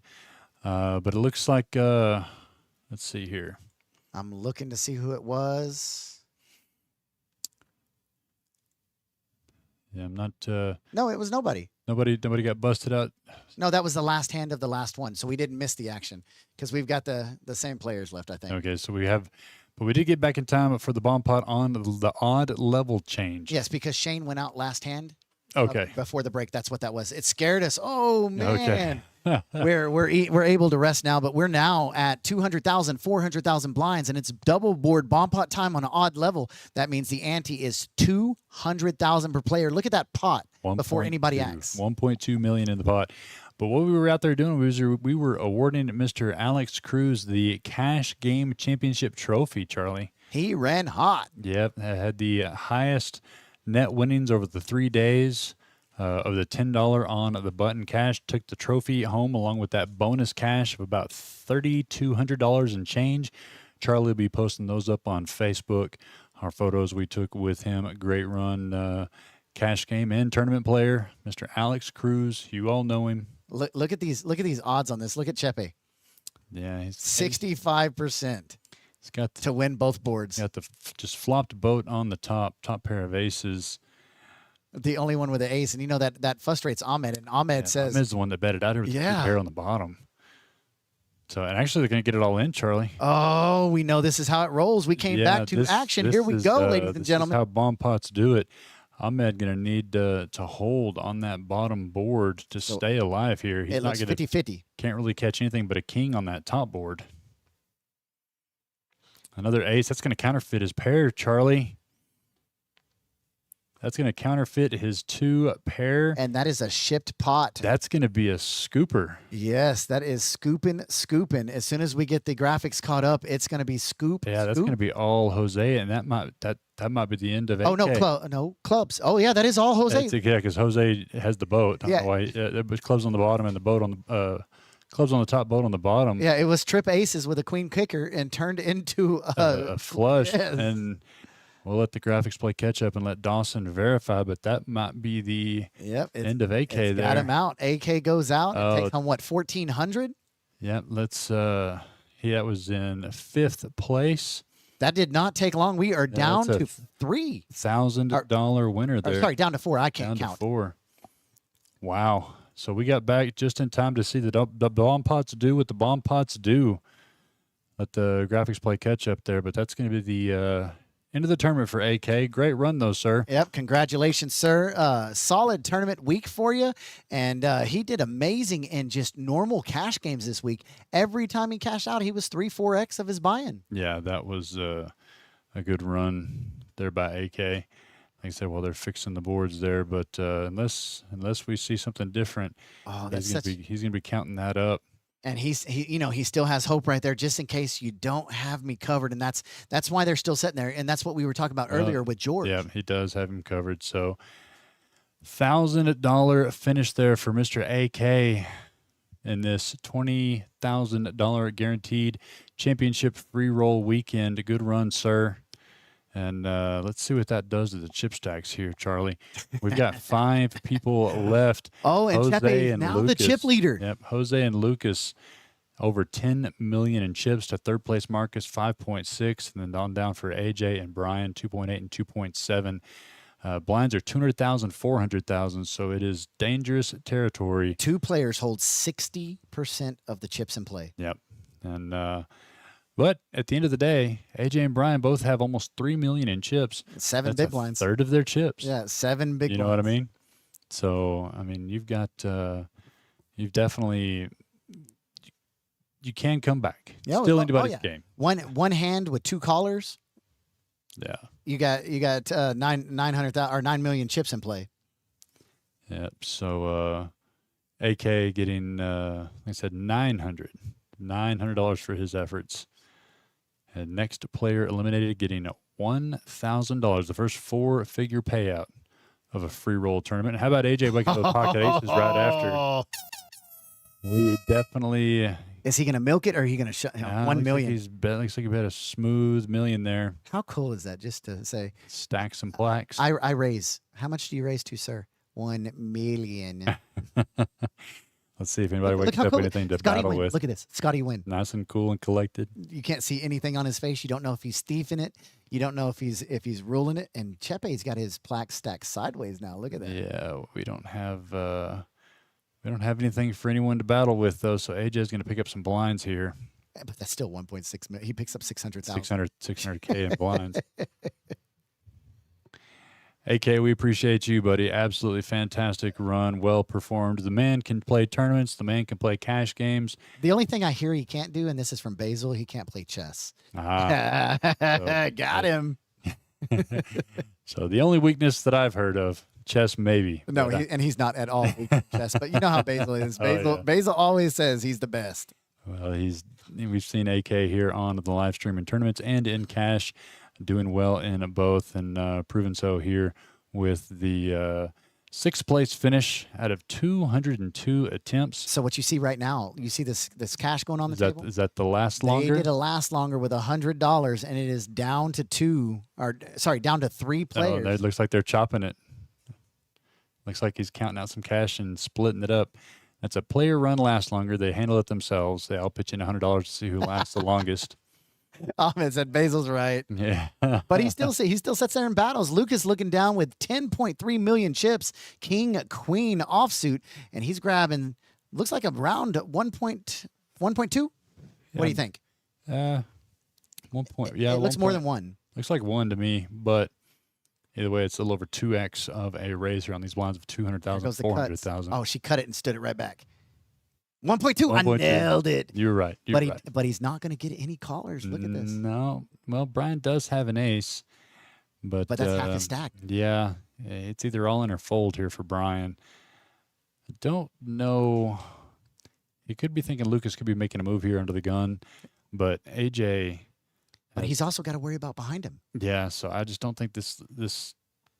But it looks like, let's see here. I'm looking to see who it was. Yeah, I'm not. No, it was nobody. Nobody got busted out. No, that was the last hand of the last one, so we didn't miss the action because we've got the same players left, I think. Okay, so we have, but we did get back in time for the bomb pot on the odd level change. Yes, because Shane went out last hand. Okay. Before the break, that's what that was. It scared us. Oh man. Okay. we're able to rest now, but we're now at 200,000, 400,000 blinds, and it's double board bomb pot time on an odd level. That means the ante is 200,000 per player. Look at that pot before anybody 1.2 acts. 1.2 million in the pot. But what we were out there doing was we were awarding Mr. Alex Cruz the Cash Game Championship trophy, Charlie. He ran hot. Yep, had the highest net winnings over the 3 days of the $10 on the button cash. Took the trophy home along with that bonus cash of about $3,200 and change. Charlie will be posting those up on Facebook. Our photos we took with him. A great run, cash game and tournament player, Mr. Alex Cruz. You all know him. Look at these odds on this. Look at Chepe. Yeah, he's 65% he's got to win both boards. got the just flopped boat on the top pair of aces. The only one with an ace, and you know that frustrates Ahmed. And Ahmed says, Ahmed's the one that betted out here with the Yeah. pair on the bottom. So, and actually, they're going to get it all in, Charlie. "Oh, we know this is how it rolls. We came back to action. Here we go, ladies and This gentlemen." is how bomb pots do it. Ahmed going to need to hold on that bottom board to stay alive here. He's It not looks going to 50-50. can't really catch anything but a king on that top board. Another ace. That's going to counterfeit his pair, Charlie. That's going to counterfeit his 2 pair. And that is a shipped pot. That's going to be a scooper. Yes, that is scooping. As soon as we get the graphics caught up, it's going to be scoop. Yeah, that's scoop. going to be all Jose, and that might be the end of it. Oh no, clubs. Oh yeah, that is all Jose. Yeah, because Jose has the boat. I don't Yeah. know why. It was clubs on the bottom and the boat on the clubs on the top, boat on the bottom. Yeah, it was trip aces with a queen kicker and turned into A flush, yes. and we'll let the graphics play catch up and let Dawson verify. But that might be the end of AK it's there. got him out. AK goes out. Oh. It takes on what, 1,400? Yeah, let's. That was in 5th place. That did not take long. We are down that's to 3. $1,000 winner Or, there. sorry, down to 4. I Down can't to count. 4. Wow. So we got back just in time to see the bomb pots do what the bomb pots do. Let the graphics play catch up there, but that's going to be the end of the tournament for AK. Great run, though, sir. Yep, congratulations, sir. Solid tournament week for you. And he did amazing in just normal cash games this week. Every time he cashed out, he was 3-4x of his buy-in. Yeah, that was a good run there by AK. Like I said, well, they're fixing the boards there, but unless we see something different, he's gonna be counting that up. And he still has hope right there, just in case you don't have me covered, and that's why they're still sitting there, and that's what we were talking about earlier with George. Yeah, he does have him covered. So $1,000 finish there for Mr. AK in this $20,000 guaranteed championship free roll weekend. Good run, sir. And let's see what that does to the chip stacks here, Charlie. We've got 5 people left. Oh, and Jose Chepe is and now the Lucas. chip leader. Yep, Jose and Lucas over 10 million in chips. To third place Marcus 5.6, and then on down for AJ and Brian 2.8 and 2.7. Blinds are 200,000, 400,000, so it is dangerous territory. 2 players hold 60% of the chips in play. Yep, and but at the end of the day, AJ and Brian both have almost 3 million in chips. 7 That's big a blinds. third of their chips. Yeah, 7 big You blinds. know what I mean? So, I mean, you've definitely, you can come back. Yeah, Still oh, anybody's yeah. game. One hand with 2 callers. Yeah. You got 900,000 or 9 million chips in play. Yep. So, AK getting, like I said, $900 for his efforts. And next player eliminated getting $1,000, the first 4-figure payout of a free roll tournament. How about AJ waking up with pocket aces right after? We definitely Is he going to milk it, or are he going to shut Looks 1 like million? looks like he bet a smooth million there. How cool is that? Just to say, Stack some plaques. I raise. How much do you raise to, sir? 1 million. Let's see if anybody Look wakes how up cool. anything to Scotty battle win. with. Look at this. Scotty win. Nice and cool and collected. You can't see anything on his face. You don't know if he's thieving it. You don't know if he's ruling it. And Chepe's got his plaque stacked sideways now. Look at that. Yeah, we don't have anything for anyone to battle with though. So AJ's going to pick up some blinds here. But that's still 1.6 million. He picks up 600,000. 600K in blinds. AK, we appreciate you, buddy. Absolutely fantastic run. Well performed. The man can play tournaments. The man can play cash games. The only thing I hear he can't do, and this is from Basil, he can't play chess. Got him. So the only weakness that I've heard of, chess maybe. No, But and he's not at all weak at chess. But you know how Basil is. Basil, yeah. Basil always says he's the best. well, we've seen AK here on the live stream in tournaments and in cash, doing well in both, and proven so here with the 6th place finish out of 202 attempts. So what you see right now, you see this cash going on the table. Is that the last They longer? did a last longer with $100, and it is down to down to 3 Oh, players. that looks like they're chopping it. Looks like he's counting out some cash and splitting it up. That's a player run last longer. They handle it themselves. They all pitch in $100 to see who lasts the longest. Ahmed said Basil's right. Yeah. But he still sits there in battles. Lucas looking down with 10.3 million chips. King, queen offsuit. And he's grabbing, looks like around 1.2. What do you think? 1 point. Yeah. It looks 1 more point. than 1. Looks like 1 to me, but either way, it's a little over 2x of a raise here on these blinds of There 200,000, goes the cuts. 400,000. Oh, she cut it and stood it right back. 1.2. I 1.2. nailed it. You're right. But he's not going to get any callers. Look at this. No. Well, Brian does have an ace, but But that's half his stack. Yeah, it's either all in or fold here for Brian. I don't know. He could be thinking Lucas could be making a move here under the gun, but AJ. But he's also got to worry about behind him. Yeah, so I just don't think this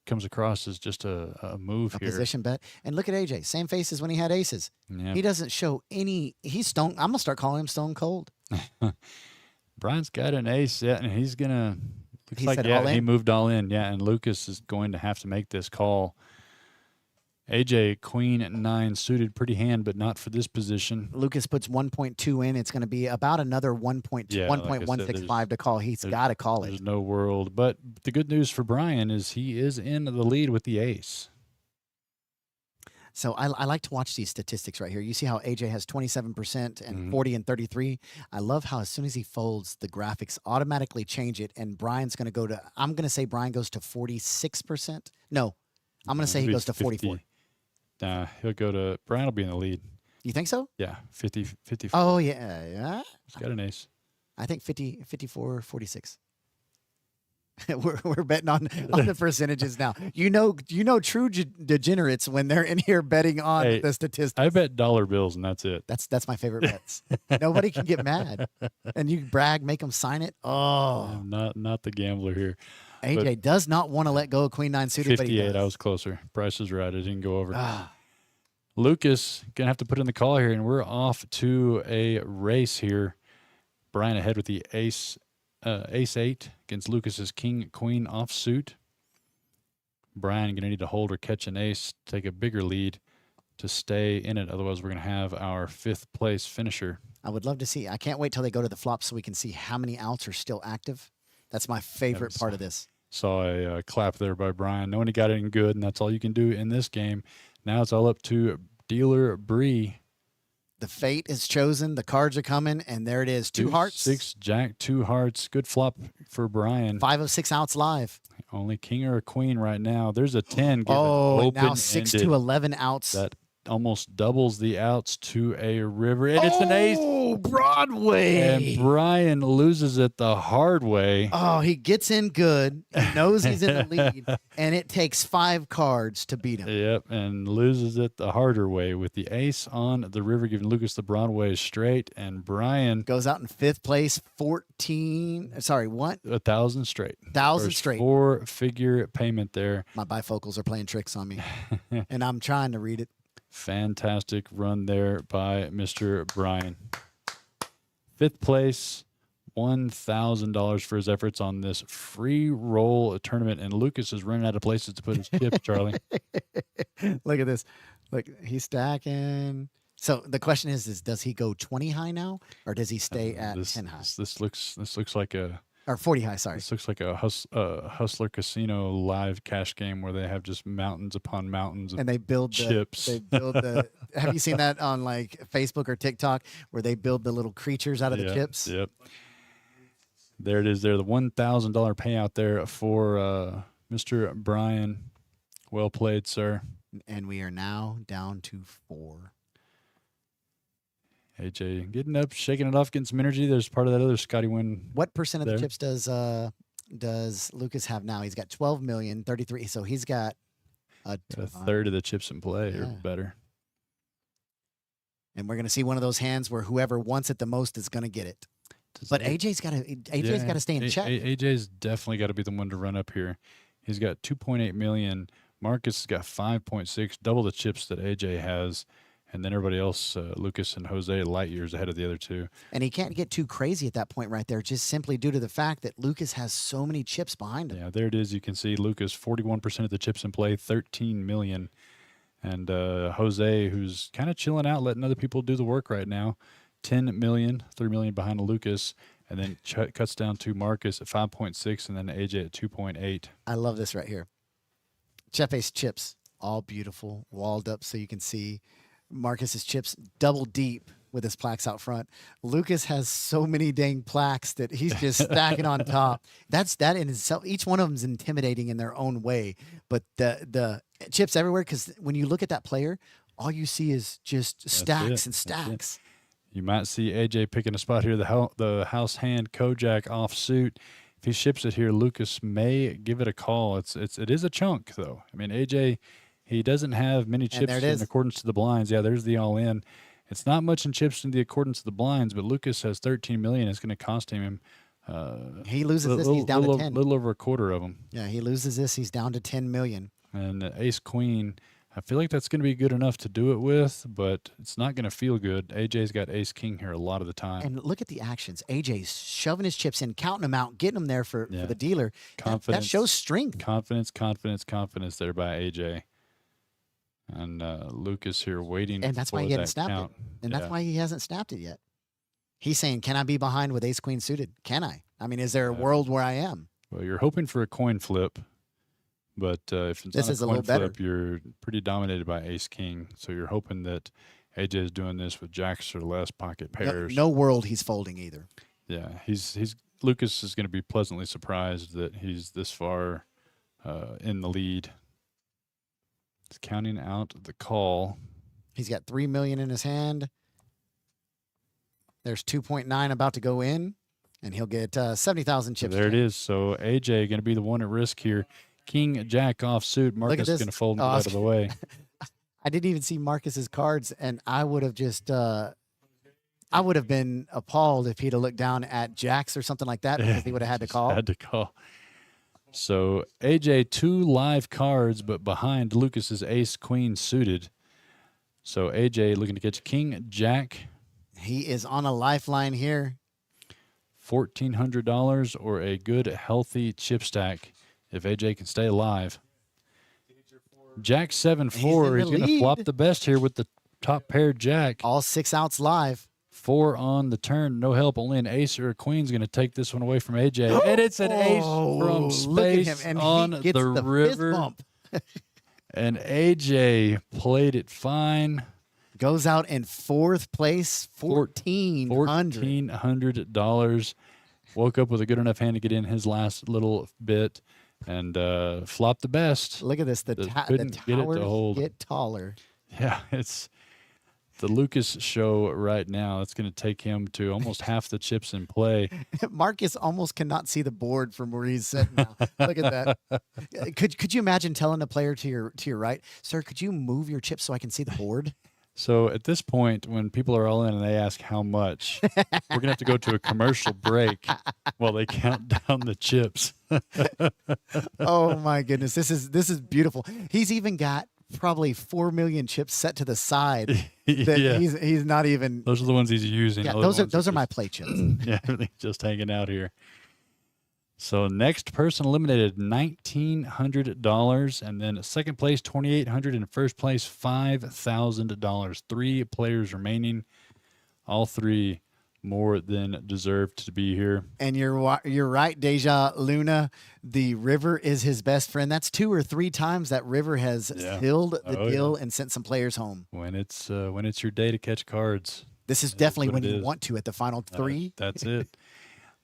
comes across as just a move A here. position bet. And look at AJ. Same face as when he had aces. Yeah. He doesn't show any. He's stone. I'm going to start calling him stone cold. Brian's got an ace, yeah, and he's gonna. Looks He like said all he in? moved all in, yeah, and Lucas is going to have to make this call. AJ queen 9 suited, pretty hand, but not for this position. Lucas puts 1.2 in. It's going to be about another 1.2, Yeah, like I said, 1.165 to call. He's got to call it. There's no world, but the good news for Brian is he is in the lead with the ace. So I like to watch these statistics right here. You see how AJ has 27% and Mhm. 40 and 33. I love how as soon as he folds, the graphics automatically change it, and Brian's going to go to. I'm going to say Brian goes to 46%. No, I'm going to say he Maybe goes to 50. 44. Nah, he'll go to Brian will be in the lead. You think so? Yeah, 50. Oh yeah. He's got an ace. I think 50, 54, 46. we're betting on the percentages now. You know, true degenerates when they're in here betting on Hey, the statistics. I bet dollar bills and that's it. That's my favorite bets. Nobody can get mad, and you brag, make them sign it. Oh, I'm not the gambler here. AJ does not want to let go of Queen 9 suited, but he 58. does. I was closer. Price is right. I didn't go over. Ah, Lucas gonna have to put in the call here, and we're off to a race here. Brian ahead with the ace 8 against Lucas's king queen offsuit. Brian gonna need to hold or catch an ace, take a bigger lead to stay in it. Otherwise, we're gonna have our 5th place finisher. I would love to see. I can't wait till they go to the flop so we can see how many outs are still active. That's my favorite part of this. Saw a clap there by Brian. No one got it in good, and that's all you can do in this game. Now it's all up to dealer Bree. The fate is chosen. The cards are coming, and there it is. Two hearts. 6 jack, 2 hearts. Good flop for Brian. 5 of 6 outs live. Only king or a queen right now. There's a 10. Oh, and now open-ended. 6 to 11 outs. That almost doubles the outs to a river. And it's an ace. Oh, Broadway. And Brian loses it the hard way. Oh, he gets in good. He knows he's in the lead, and it takes 5 cards to beat him. Yep, and loses it the harder way with the ace on the river, giving Lucas the Broadway straight, and Brian Goes out in 5th place, 14. Sorry, what? 1,000 straight. 1,000 First straight. 4-figure payment there. My bifocals are playing tricks on me, and I'm trying to read it. Fantastic run there by Mr. Brian. Fifth place, $1,000 for his efforts on this free roll tournament. And Lucas is running out of places to put his chips, Charlie. Look at this. Look, he's stacking. So the question is does he go 20 high now, or does he stay at 10 high? This looks like a Or 40 high, sorry. This looks like a Hustler Casino live cash game where they have just mountains upon mountains of And they build chips. Have you seen that on like Facebook or TikTok where they build the little creatures out of the chips? Yep. There it is. There, the $1,000 payout there for Mr. Brian. Well played, sir. And we are now down to 4. AJ getting up, shaking it off, getting some energy. There's part of that other Scotty win. What percent of there. the chips does Lucas have now? He's got 12,033,000. So he's got a third of the chips in play or better. And we're going to see one of those hands where whoever wants it the most is going to get it. But AJ's got to stay in check. AJ's definitely got to be the one to run up here. He's got 2.8 million. Marcus has got 5.6, double the chips that AJ has. And then everybody else, Lucas and Jose, light years ahead of the other two. And he can't get too crazy at that point right there, just simply due to the fact that Lucas has so many chips behind him. Yeah, there it is. You can see Lucas, 41% of the chips in play, 13 million. And Jose, who's kind of chilling out, letting other people do the work right now, 10 million, 3 million behind Lucas. And then cuts down to Marcus at 5.6 and then AJ at 2.8. I love this right here. Chef Ace chips, all beautiful, walled up so you can see. Marcus's chips double deep with his plaques out front. Lucas has so many dang plaques that he's just stacking on top. That in itself, each one of them is intimidating in their own way. But the chips everywhere, because when you look at that player, all you see is just stacks and stacks. You might see AJ picking a spot here. The house hand KoJack off suit. If he ships it here, Lucas may give it a call. It is a chunk though. I mean, AJ. He doesn't have many chips in accordance to the blinds. Yeah, there's the all-in. It's not much in chips in the accordance to the blinds, but Lucas has 13 million. It's going to cost him. He loses this. He's down to 10. A little over a quarter of them. Yeah, he loses this. He's down to 10 million. And Ace Queen, I feel like that's going to be good enough to do it with, but it's not going to feel good. AJ's got Ace King here a lot of the time. And look at the actions. AJ's shoving his chips in, counting them out, getting them there for the dealer. Confidence. That shows strength. Confidence there by AJ. And Lucas here waiting. And that's why he hasn't snapped it. And that's why he hasn't snapped it yet. He's saying, can I be behind with Ace Queen suited? Can I? I mean, is there a world where I am? Well, you're hoping for a coin flip. But if it's not a coin flip, you're pretty dominated by Ace King. So you're hoping that AJ is doing this with jacks or less pocket pairs. No world he's folding either. Yeah, Lucas is going to be pleasantly surprised that he's this far in the lead. He's counting out the call. He's got 3 million in his hand. There's 2.9 about to go in, and he'll get 70,000 chips. So there it is. So AJ going to be the one at risk here. King Jack off suit. Marcus is going to fold him out of the way. I didn't even see Marcus's cards, and I would have just I would have been appalled if he'd have looked down at Jacks or something like that because he would have had to call. Had to call. So AJ 2 live cards, but behind Lucas's Ace Queen suited. So AJ looking to get King Jack. He is on a lifeline here. $1,400 or a good healthy chip stack if AJ can stay alive. Jack 7-4. He's going to flop the best here with the top pair Jack. All 6 outs live. 4 on the turn. No help. Only an ace or a queen's going to take this one away from AJ. And it's an ace from space on the river. And AJ played it fine. Goes out in 4th place, $1,400. Woke up with a good enough hand to get in his last little bit and flopped the best. Look at this. The towers get taller. Yeah, it's the Lucas show right now. It's going to take him to almost half the chips in play. Marcus almost cannot see the board from where he's sitting now. Look at that. Could you imagine telling a player to your right, sir, could you move your chips so I can see the board? So at this point, when people are all in and they ask how much, we're going to have to go to a commercial break while they count down the chips. Oh, my goodness. This is beautiful. He's even got probably 4 million chips set to the side that Yeah. he's not even. Those are the ones he's using. Yeah, All the those are ones those that are my just- play chips. Yeah, everything's just hanging out here. So next person eliminated $1,900, and then second place $2,800, and first place $5,000. 3 players remaining, all 3 more than deserved to be here. And you're right, Deja Luna. The river is his best friend. That's 2 or 3 times that river has Yeah. sealed the Oh, deal and sent some players home. When it's your day to catch cards, This is That is definitely what when it you is. want to at the final 3. that's it.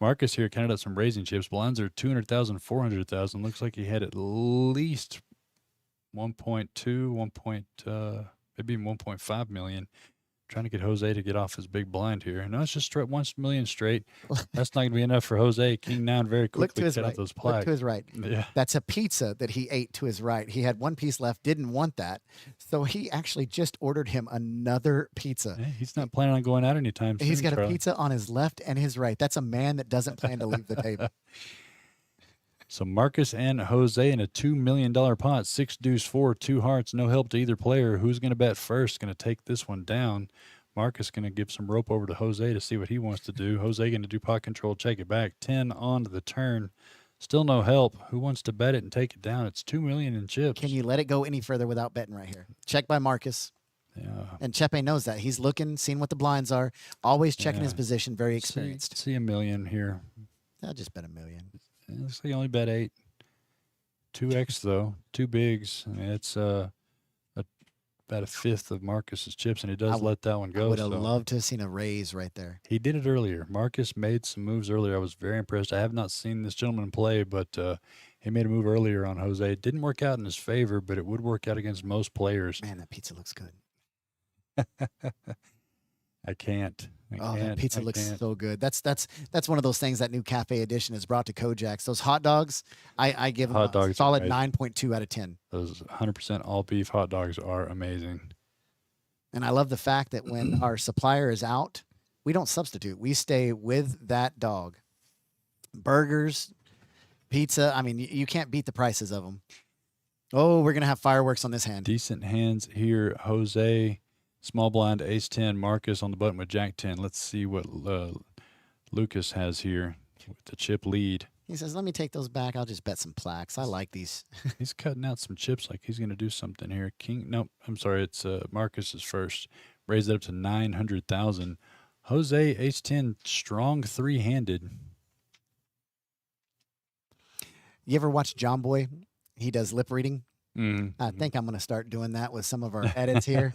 Marcus here counted out some raising chips. Blinds are 200,000, 400,000. Looks like he had at least 1.2, maybe even 1.5 million. Trying to get Jose to get off his big blind here. No, it's just straight 1 million straight. That's not going to be enough for Jose. King 9 very Look to quickly his cut right. out those Look plaques. to his right. Yeah. That's a pizza that he ate to his right. He had 1 piece left, didn't want that. So he actually just ordered him another pizza. Yeah, he's not planning on going out anytime soon. He's got a Charlie. pizza on his left and his right. That's a man that doesn't plan to leave the table. So Marcus and Jose in a $2 million pot, 6 deuce 4, 2 hearts, no help to either player. Who's going to bet first? Going to take this one down. Marcus going to give some rope over to Jose to see what he wants to do. Jose going to do pot control, check it back. 10 on to the turn. Still no help. Who wants to bet it and take it down? It's 2 million in chips. Can you let it go any further without betting right here? Check by Marcus. Yeah. And Chepe knows that. He's looking, seeing what the blinds are, always checking his Yeah. position, very experienced. See $1 million here. I'll just bet $1 million. It looks like you only bet 8. 2x though, 2 bigs. I mean, it's about a fifth of Marcus's chips, and he does let that one I go. would have so. loved to have seen a raise right there. He did it earlier. Marcus made some moves earlier. I was very impressed. I have not seen this gentleman play, but he made a move earlier on Jose. It didn't work out in his favor, but it would work out against most players. Man, that pizza looks good. I can't. Oh, that pizza looks can't. so good. That's one of those things that new cafe edition has brought to KoJack's. Those hot dogs, I give them Hot a dogs are solid amazing. 9.2 out of 10. Those 100% all beef hot dogs are amazing. And I love the fact that when our supplier is out, we don't substitute. We stay with that dog. Burgers, pizza. I mean, you can't beat the prices of them. Oh, we're going to have fireworks on this hand. Decent hands here. Jose, small blind, ace 10. Marcus on the button with jack 10. Let's see what Lucas has here with the chip lead. He says, let me take those back. I'll just bet some plaques. I like these. He's cutting out some chips like he's going to do something here. King, nope, I'm sorry. It's Marcus's first. Raise it up to 900,000. Jose, ace 10, strong 3-handed. You ever watch John Boy? He does lip reading. Mm. I think I'm going to start doing that with some of our edits here.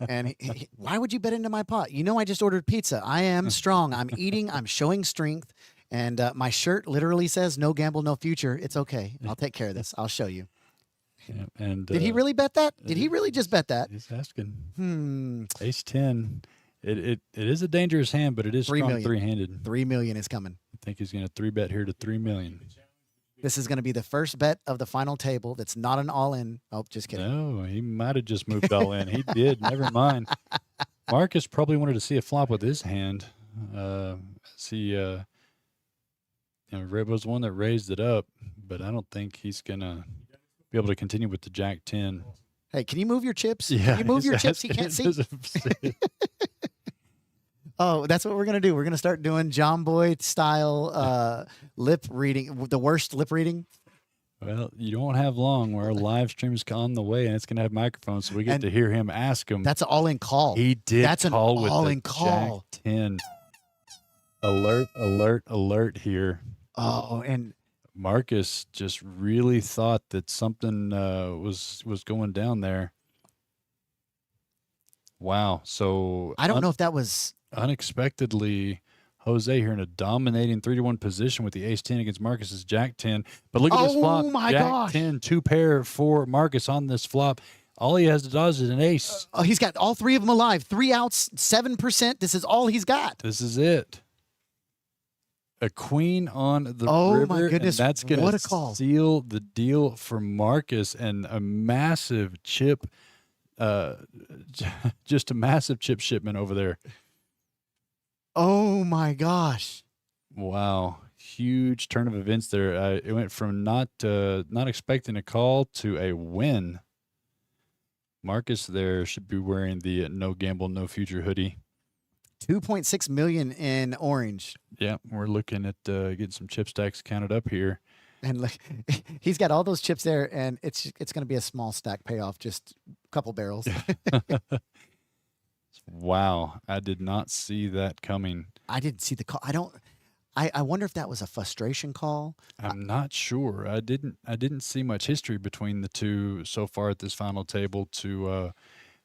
And why would you bet into my pot? You know, I just ordered pizza. I am strong. I'm eating. I'm showing strength. And my shirt literally says, no gamble, no future. It's okay. I'll take care of this. I'll show you. Yeah, and Did he really bet that? Did he really just bet that? He's asking. Hmm. Ace 10. It is a dangerous hand, but it is 3 strong million. 3-handed. 3 million is coming. I think he's going to 3-bet here to 3 million. This is going to be the first bet of the final table that's not an all-in. Oh, just kidding. No, he might have just moved all in. He did. Never mind. Marcus probably wanted to see a flop with his hand. Red was the one that raised it up, but I don't think he's going to be able to continue with the jack 10. Hey, can you move your chips? Yeah, Can you move he's your chips? He can't see. asking- Oh, that's what we're going to do. We're going to start doing John Boy style lip reading, the worst lip reading. Well, you don't have long where our live stream is on the way, and it's going to have microphones, so we get And to hear him ask him. That's an all-in call. He did That's an call with all-in the call. jack 10. Alert, alert, alert here. Oh, and Marcus just really thought that something was going down there. Wow. So I don't know if that was. unexpectedly, Jose here in a dominating 3-1 position with the ace 10 against Marcus's jack 10. But look at this Oh flop. my jack gosh. 10, 2-pair for Marcus on this flop. All he has to dodge is an ace. Oh, he's got all 3 of them alive. 3 outs, 7%. This is all he's got. This is it. A queen on the Oh, river. my goodness, And that's going what to a call. seal the deal for Marcus, and a massive chip, just a massive chip shipment over there. Oh my gosh. Wow. Huge turn of events there. It went from not expecting a call to a win. Marcus there should be wearing the No Gamble, No Future hoodie. 2.6 million in orange. Yeah, we're looking at getting some chip stacks counted up here. And look, he's got all those chips there, and it's going to be a small stack payoff, just a couple barrels. Wow, I did not see that coming. I didn't see the call. I wonder if that was a frustration call. I'm not sure. I didn't see much history between the two so far at this final table to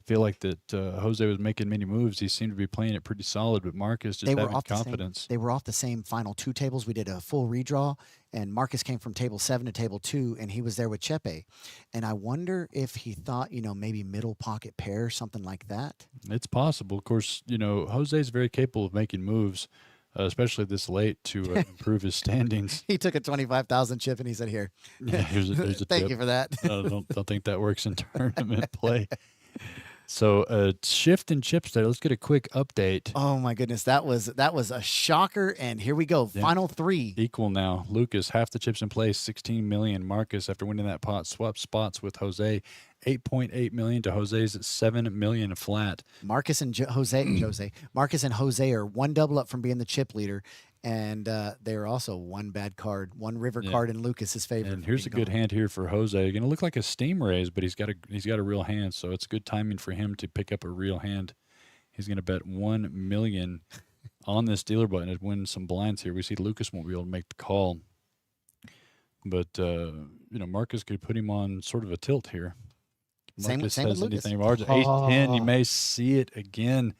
feel like that Jose was making many moves. He seemed to be playing it pretty solid, but Marcus just having confidence. They were off the same final two tables. We did a full redraw, and Marcus came from table 7 to table 2, and he was there with Chepe. And I wonder if he thought, maybe middle pocket pair, something like that. It's possible. Of course, Jose's very capable of making moves, especially this late, to improve his standings. He took a 25,000 chip, and he said, "Here, Yeah, here's a thank tip. you for that." I don't think that works in tournament play. So shift and chips there. Let's get a quick update. Oh my goodness, that was a shocker, and here we go. Yeah. Final 3. Equal now. Lucas, half the chips in play, 16 million. Marcus, after winning that pot, swapped spots with Jose, 8.8 million to Jose's 7 million flat. Marcus and Marcus and Jose are one double up from being the chip leader, and they're also one bad card, one river card in Lucas's favor. And here's a good hand here for Jose. Going to look like a steam raise, but he's got a real hand, so it's good timing for him to pick up a real hand. He's going to bet 1 million on this dealer button to win some blinds here. We see Lucas won't be able to make the call, but Marcus could put him on sort of a tilt here. Marcus same with has Lucas. anything large. Ace-10, you may see it again.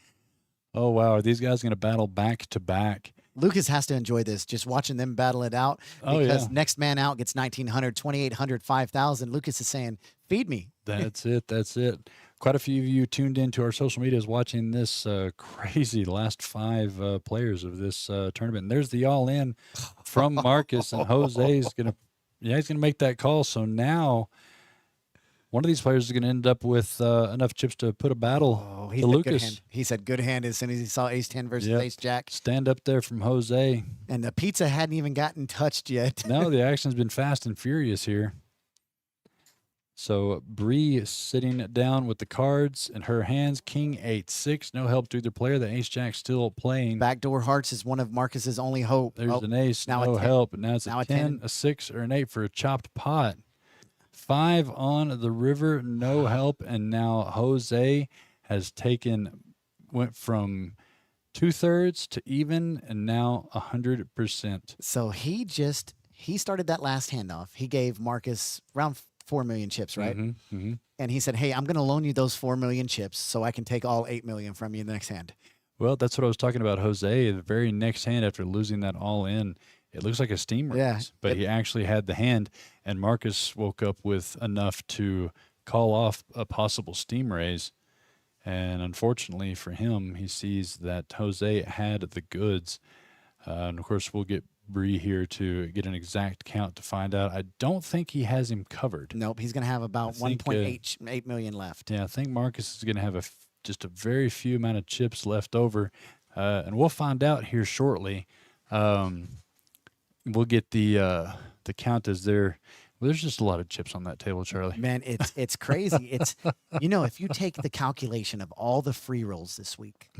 Oh, wow. Are these guys going to battle back-to-back? Lucas has to enjoy this, just watching them battle it out, because next man out gets 1,900, 2,800, 5,000. Lucas is saying, feed me. That's it. That's it. Quite a few of you tuned into our social medias watching this crazy last 5 players of this tournament. And there's the all-in from Marcus, and Jose's going to he's going to make that call. So now one of these players is going to end up with enough chips to put a battle to Lucas. Good hand. He said good hand as soon as he saw ace-10 versus ace-jack. Stand up there from Jose. And the pizza hadn't even gotten touched yet. No, the action's been fast and furious here. So Bree is sitting down with the cards in her hands. King 8-6. No help to either player. The ace-jack still playing. Backdoor hearts is one of Marcus's only hope. There's an ace. Now no a 10. help. Now it's Now a a 10, 10. a 6, or an 8 for a chopped pot. 5 on the river. No help. And now Jose has went from 2/3 to even, and now 100%. So he started that last handoff. He gave Marcus around 4 million chips, right? Mm-hmm. And he said, hey, I'm going to loan you those 4 million chips so I can take all 8 million from you in the next hand. Well, that's what I was talking about, Jose. The very next hand after losing that all in, it looks like a steam raise, but he actually had the hand, and Marcus woke up with enough to call off a possible steam raise. And unfortunately for him, he sees that Jose had the goods. And of course, we'll get Bree here to get an exact count to find out. I don't think he has him covered. Nope, he's going to have about 1.8 million left. Yeah, I think Marcus is going to have just a very few amount of chips left over, and we'll find out here shortly. We'll get the count as there. Well, there's just a lot of chips on that table, Charlie. Man, it's crazy. It's if you take the calculation of all the free rolls this week,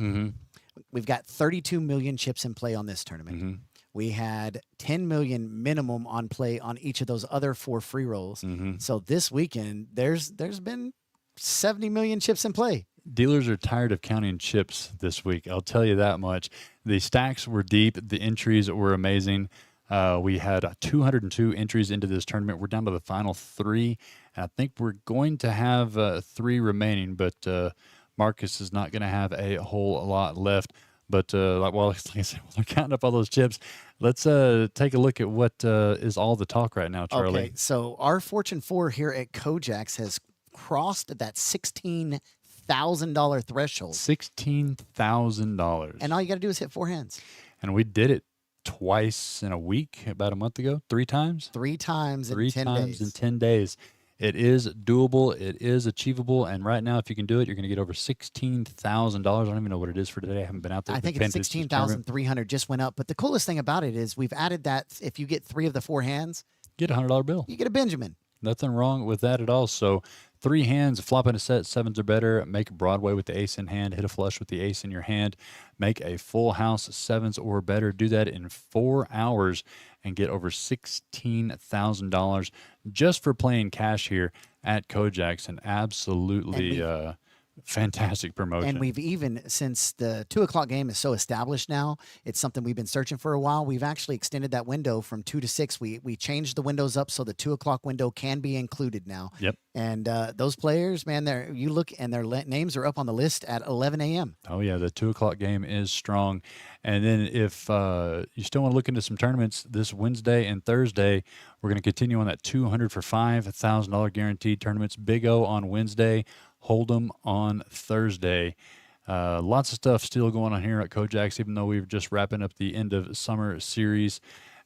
we've got 32 million chips in play on this tournament. We had 10 million minimum on play on each of those other 4 free rolls. So this weekend, there's been 70 million chips in play. Dealers are tired of counting chips this week. I'll tell you that much. The stacks were deep. The entries were amazing. We had 202 entries into this tournament. We're down to the final 3. And I think we're going to have 3 remaining, but Marcus is not going to have a whole lot left. But like I said, while I'm counting up all those chips, let's take a look at what is all the talk right now, Charlie. Okay, so our Fortune 4 here at KoJack's has crossed that $16,000 threshold. $16,000. And all you got to do is hit 4 hands. And we did it twice in a week, about a month ago, 3 times? 3 times in 10 days. 3 times in 10 days. It is doable. It is achievable. And right now, if you can do it, you're going to get over $16,000. I don't even know what it is for today. I haven't been out there. I think it's 16,300 just went up. But the coolest thing about it is we've added that if you get 3 of the 4 hands, get a $100 bill. you get a Benjamin. Nothing wrong with that at all. So 3 hands, flop in a set, 7s or better, make a Broadway with the ace in hand, hit a flush with the ace in your hand, make a full house, 7s or better. Do that in 4 hours and get over $16,000 just for playing cash here at KoJack's. An absolutely fantastic promotion. And we've even, since the 2 o'clock game is so established now, it's something we've been searching for a while. We've actually extended that window from 2 to 6. We changed the windows up so the 2 o'clock window can be included now. Yep. And those players, man, you look and their names are up on the list at 11 a.m. Oh, yeah, the 2 o'clock game is strong. And then if you still want to look into some tournaments this Wednesday and Thursday, we're going to continue on that $200 for $5,000 guaranteed tournaments. Big O on Wednesday, Hold'em on Thursday. Lots of stuff still going on here at KoJack's, even though we're just wrapping up the end of summer series.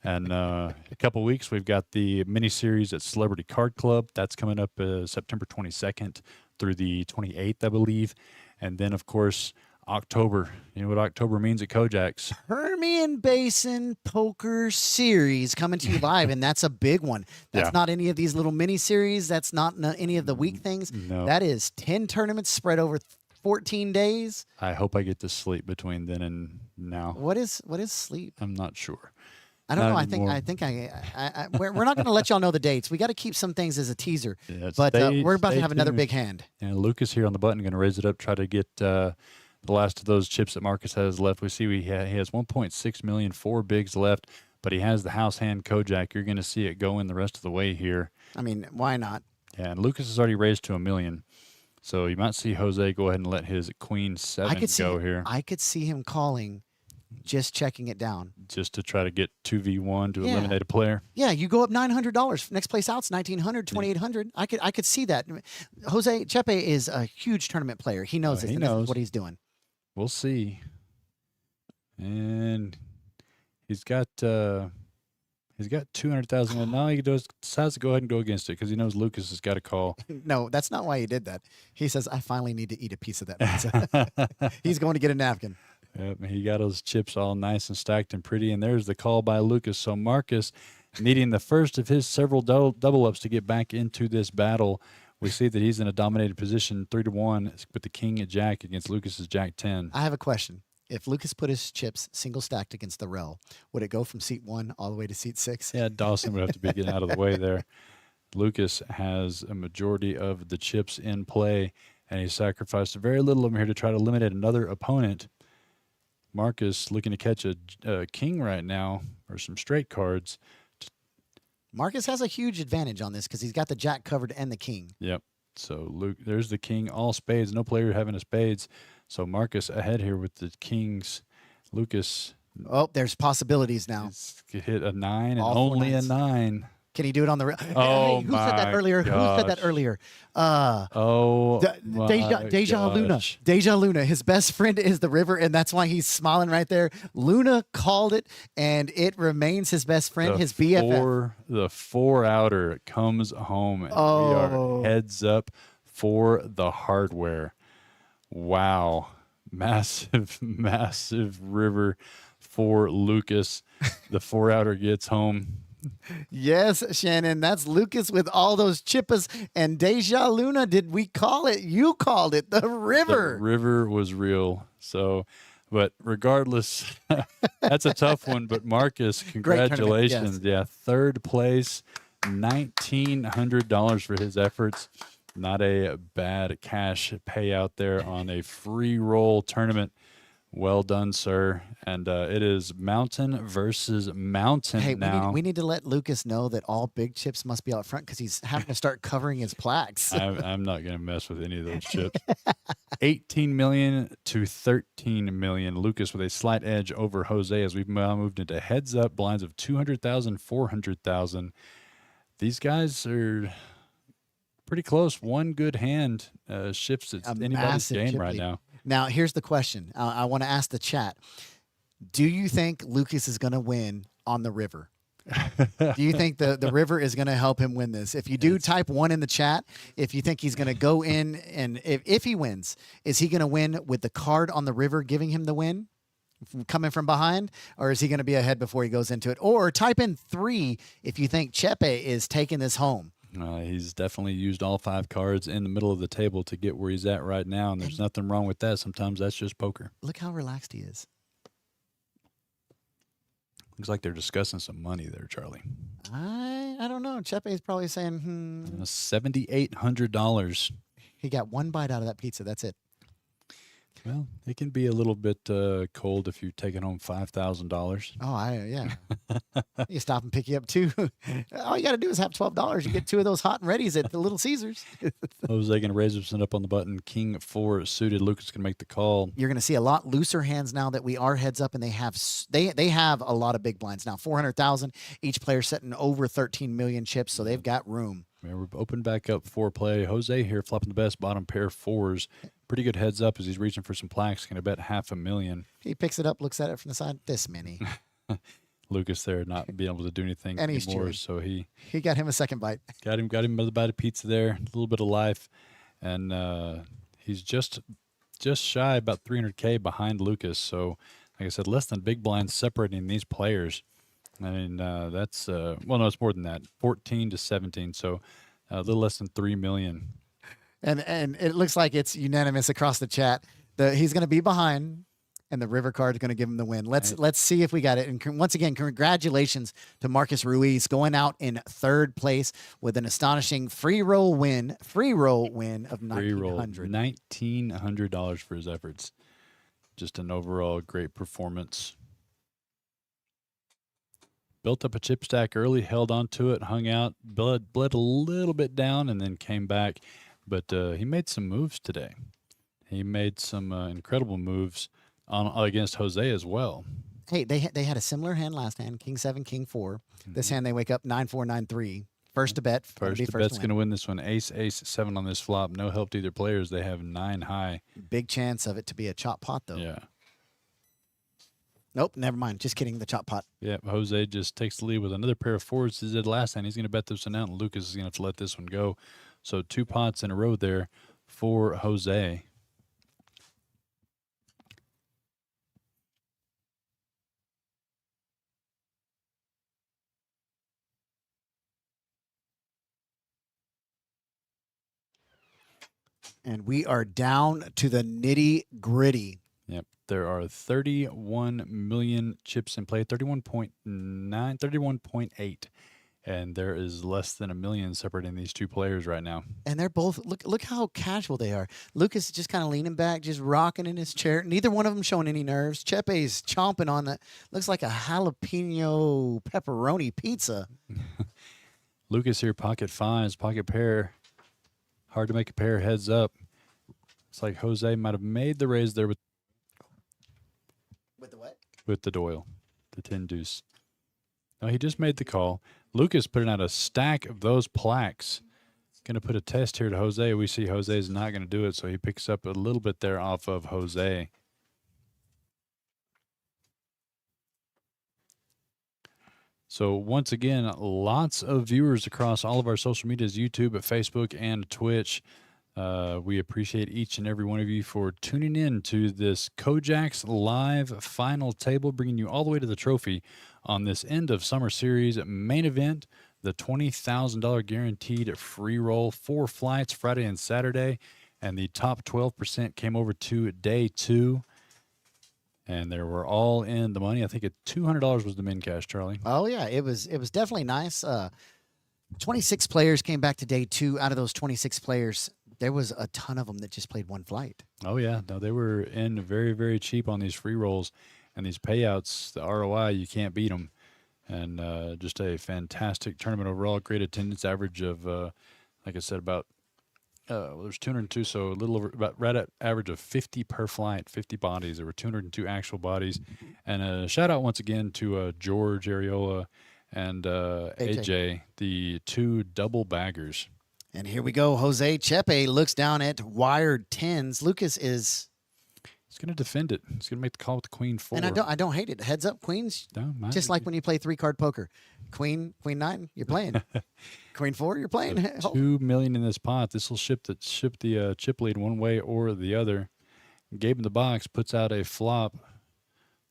And a couple weeks, we've got the mini series at Celebrity Card Club. That's coming up September 22nd through the 28th, I believe. And then, of course, October. You know what October means at KoJack's? Permian Basin Poker Series coming to you live, and that's a big one. That's not any of these little mini series. That's not any of the week things. No. That is 10 tournaments spread over 14 days. I hope I get to sleep between then and now. What is sleep? I'm not sure. I don't know. Not anymore. I think we're not going to let y'all know the dates. We got to keep some things as a teaser. Yeah, But we're about stay to have another tuned. big hand. And Lucas here on the button going to raise it up, try to get the last of those chips that Marcus has left. We see he has 1.6 million, 4 bigs left, but he has the house hand KoJack. You're going to see it go in the rest of the way here. I mean, why not? Yeah, and Lucas has already raised to $1 million. So you might see Jose go ahead and let his queen 7 go here. I could see him calling, just checking it down. Just to try to get 2v1 to eliminate a player. Yeah, you go up $900. Next place out's $1,900, $2,800. I could see that. Jose Chepe is a huge tournament player. He knows this. He and this is knows. what he's doing. We'll see. And he's got 200,000. And now he decides to go ahead and go against it because he knows Lucas has got a call. No, that's not why he did that. He says, I finally need to eat a piece of that pizza. He's going to get a napkin. Yep, he got those chips all nice and stacked and pretty. And there's the call by Lucas. So Marcus, needing the first of his several double ups to get back into this battle. We see that he's in a dominated position, 3-1 with the king at jack against Lucas's jack 10. I have a question. If Lucas put his chips single stacked against the rail, would it go from seat 1 all the way to seat 6? Yeah, Dawson would have to be getting out of the way there. Lucas has a majority of the chips in play, and he sacrificed very little of them here to try to eliminate another opponent. Marcus looking to catch a king right now, or some straight cards. Marcus has a huge advantage on this because he's got the jack covered and the king. Yep. So Luke, there's the king, all spades. No player having a spades. So Marcus ahead here with the kings. Lucas Oh, there's possibilities now. hit a 9 and All four only nines. a 9. Can he do it on the rail? Oh, Who said that my earlier? Who said that gosh. earlier? Oh, my Deja Luna. gosh. Deja Luna. His best friend is the river, and that's why he's smiling right there. Luna called it, and it remains his best friend, his BFF. The 4 outer comes home. And we Oh. are heads up for the hardware. Wow. Massive, massive river for Lucas. The 4 outer gets home. Yes, Shannon, that's Lucas with all those chippas. And Deja Luna, did we call it? You called it the river. The river was real. So, but regardless, that's a tough one. But Marcus, tournament, congratulations. Yeah, 3rd place, $1,900 for his efforts. Not a bad cash payout there on a free roll tournament. Well done, sir. And it is mountain versus mountain Hey, now. we need to let Lucas know that all big chips must be out front because he's having to start covering his plaques. I'm not going to mess with any of those chips. 18 million to 13 million. Lucas with a slight edge over Jose as we've now moved into heads up blinds of 200,000, 400,000. These guys are pretty close. One good hand shifts at anybody's massive game chip right lead. now. Now, here's the question. I want to ask the chat. Do you think Lucas is going to win on the river? Do you think the river is going to help him win this? If you do, type 1 in the chat. If you think he's going to go in, and if he wins, is he going to win with the card on the river giving him the win? Coming from behind, or is he going to be ahead before he goes into it? Or type in 3 if you think Chepe is taking this home. He's definitely used all 5 cards in the middle of the table to get where he's at right now, and there's nothing wrong with that. Sometimes that's just poker. Look how relaxed he is. Looks like they're discussing some money there, Charlie. I don't know. Chepe's probably saying, $7,800. he got one bite out of that pizza. That's it. Well, it can be a little bit cold if you're taking home $5,000. Oh, yeah. You stop and pick you up 2. All you got to do is have $12. You get 2 of those hot and readies at the Little Caesars. Jose going to raise us up on the button. King 4 suited. Lucas going to make the call. You're going to see a lot looser hands now that we are heads up, and they have a lot of big blinds now. 400,000. Each player setting over 13 million chips, so they've got room. Man, we're open back up for play. Jose here flopping the best bottom pair 4s. Pretty good heads up as he's reaching for some plaques. Going to bet $500,000. He picks it up, looks at it from the side. This many. Lucas there not being able to do anything And he's anymore, chewing. so he Got him a second bite. got him by the bite of pizza there. A little bit of life, and he's just shy about 300K behind Lucas. So, like I said, less than big blinds separating these players. I mean, that's well, no, it's more than that. 14 to 17, so a little less than 3 million. And it looks like it's unanimous across the chat. He's going to be behind, and the river card is going to give him the win. Let's see if we got it. And once again, congratulations to Marcus Ruiz going out in 3rd place with an astonishing free roll win of $1,900. $1,900 for his efforts. Just an overall great performance. Built up a chip stack early, held on to it, hung out, bled a little bit down, and then came back. But he made some moves today. He made some incredible moves against Jose as well. Hey, they had a similar hand last hand, King 7, King 4. This hand they wake up 9-4, 9-3. First to bet. First to bet's going to win this one. Ace, 7 on this flop. No help to either players. They have 9 high. Big chance of it to be a chop pot, though. Yeah. Nope, never mind. Just kidding. The chop pot. Yeah, Jose just takes the lead with another pair of 4s as he did last time. He's going to bet this one out, and Lucas is going to have to let this one go. So 2 pots in a row there for Jose. And we are down to the nitty gritty. Yep. There are 31 million chips in play, 31.9, 31.8. And there is less than a million separating these two players right now. And they're both, look how casual they are. Lucas is just kind of leaning back, just rocking in his chair. Neither one of them showing any nerves. Chepe's chomping on the, looks like a jalapeno pepperoni pizza. Lucas here, pocket 5s, pocket pair. Hard to make a pair heads up. It's like Jose might have made the raise there with the what? With the Doyle, the 10 deuce. No, he just made the call. Lucas putting out a stack of those plaques. Going to put a test here to Jose. We see Jose's not going to do it, so he picks up a little bit there off of Jose. So once again, lots of viewers across all of our social medias, YouTube, Facebook, and Twitch. We appreciate each and every one of you for tuning in to this KoJack's live final table, bringing you all the way to the trophy on this end of summer series main event, the $20,000 guaranteed free roll, 4 flights Friday and Saturday, and the top 12% came over to day 2. And they were all in the money. I think $200 was the min cash, Charlie. Oh yeah, it was definitely nice. 26 players came back to day 2. Out of those 26 players, there was a ton of them that just played one flight. Oh yeah, no, they were in very, very cheap on these free rolls and these payouts. The ROI, you can't beat them. And just a fantastic tournament overall. Great attendance average of, like I said, about there's 202, so a little over, about right at average of 50 per flight, 50 bodies. There were 202 actual bodies. And a shout out once again to George Areola and AJ, the 2 double baggers. And here we go. Jose Chepe looks down at wired 10s. Lucas is... He's going to defend it. He's going to make the call with the queen 4. And I don't hate it. Heads up, queens. No, just like when you play 3-card poker. Queen 9, you're playing. Queen 4, you're playing. So $2 million in this pot. This will ship the chip lead one way or the other. Gabe in the box puts out a flop.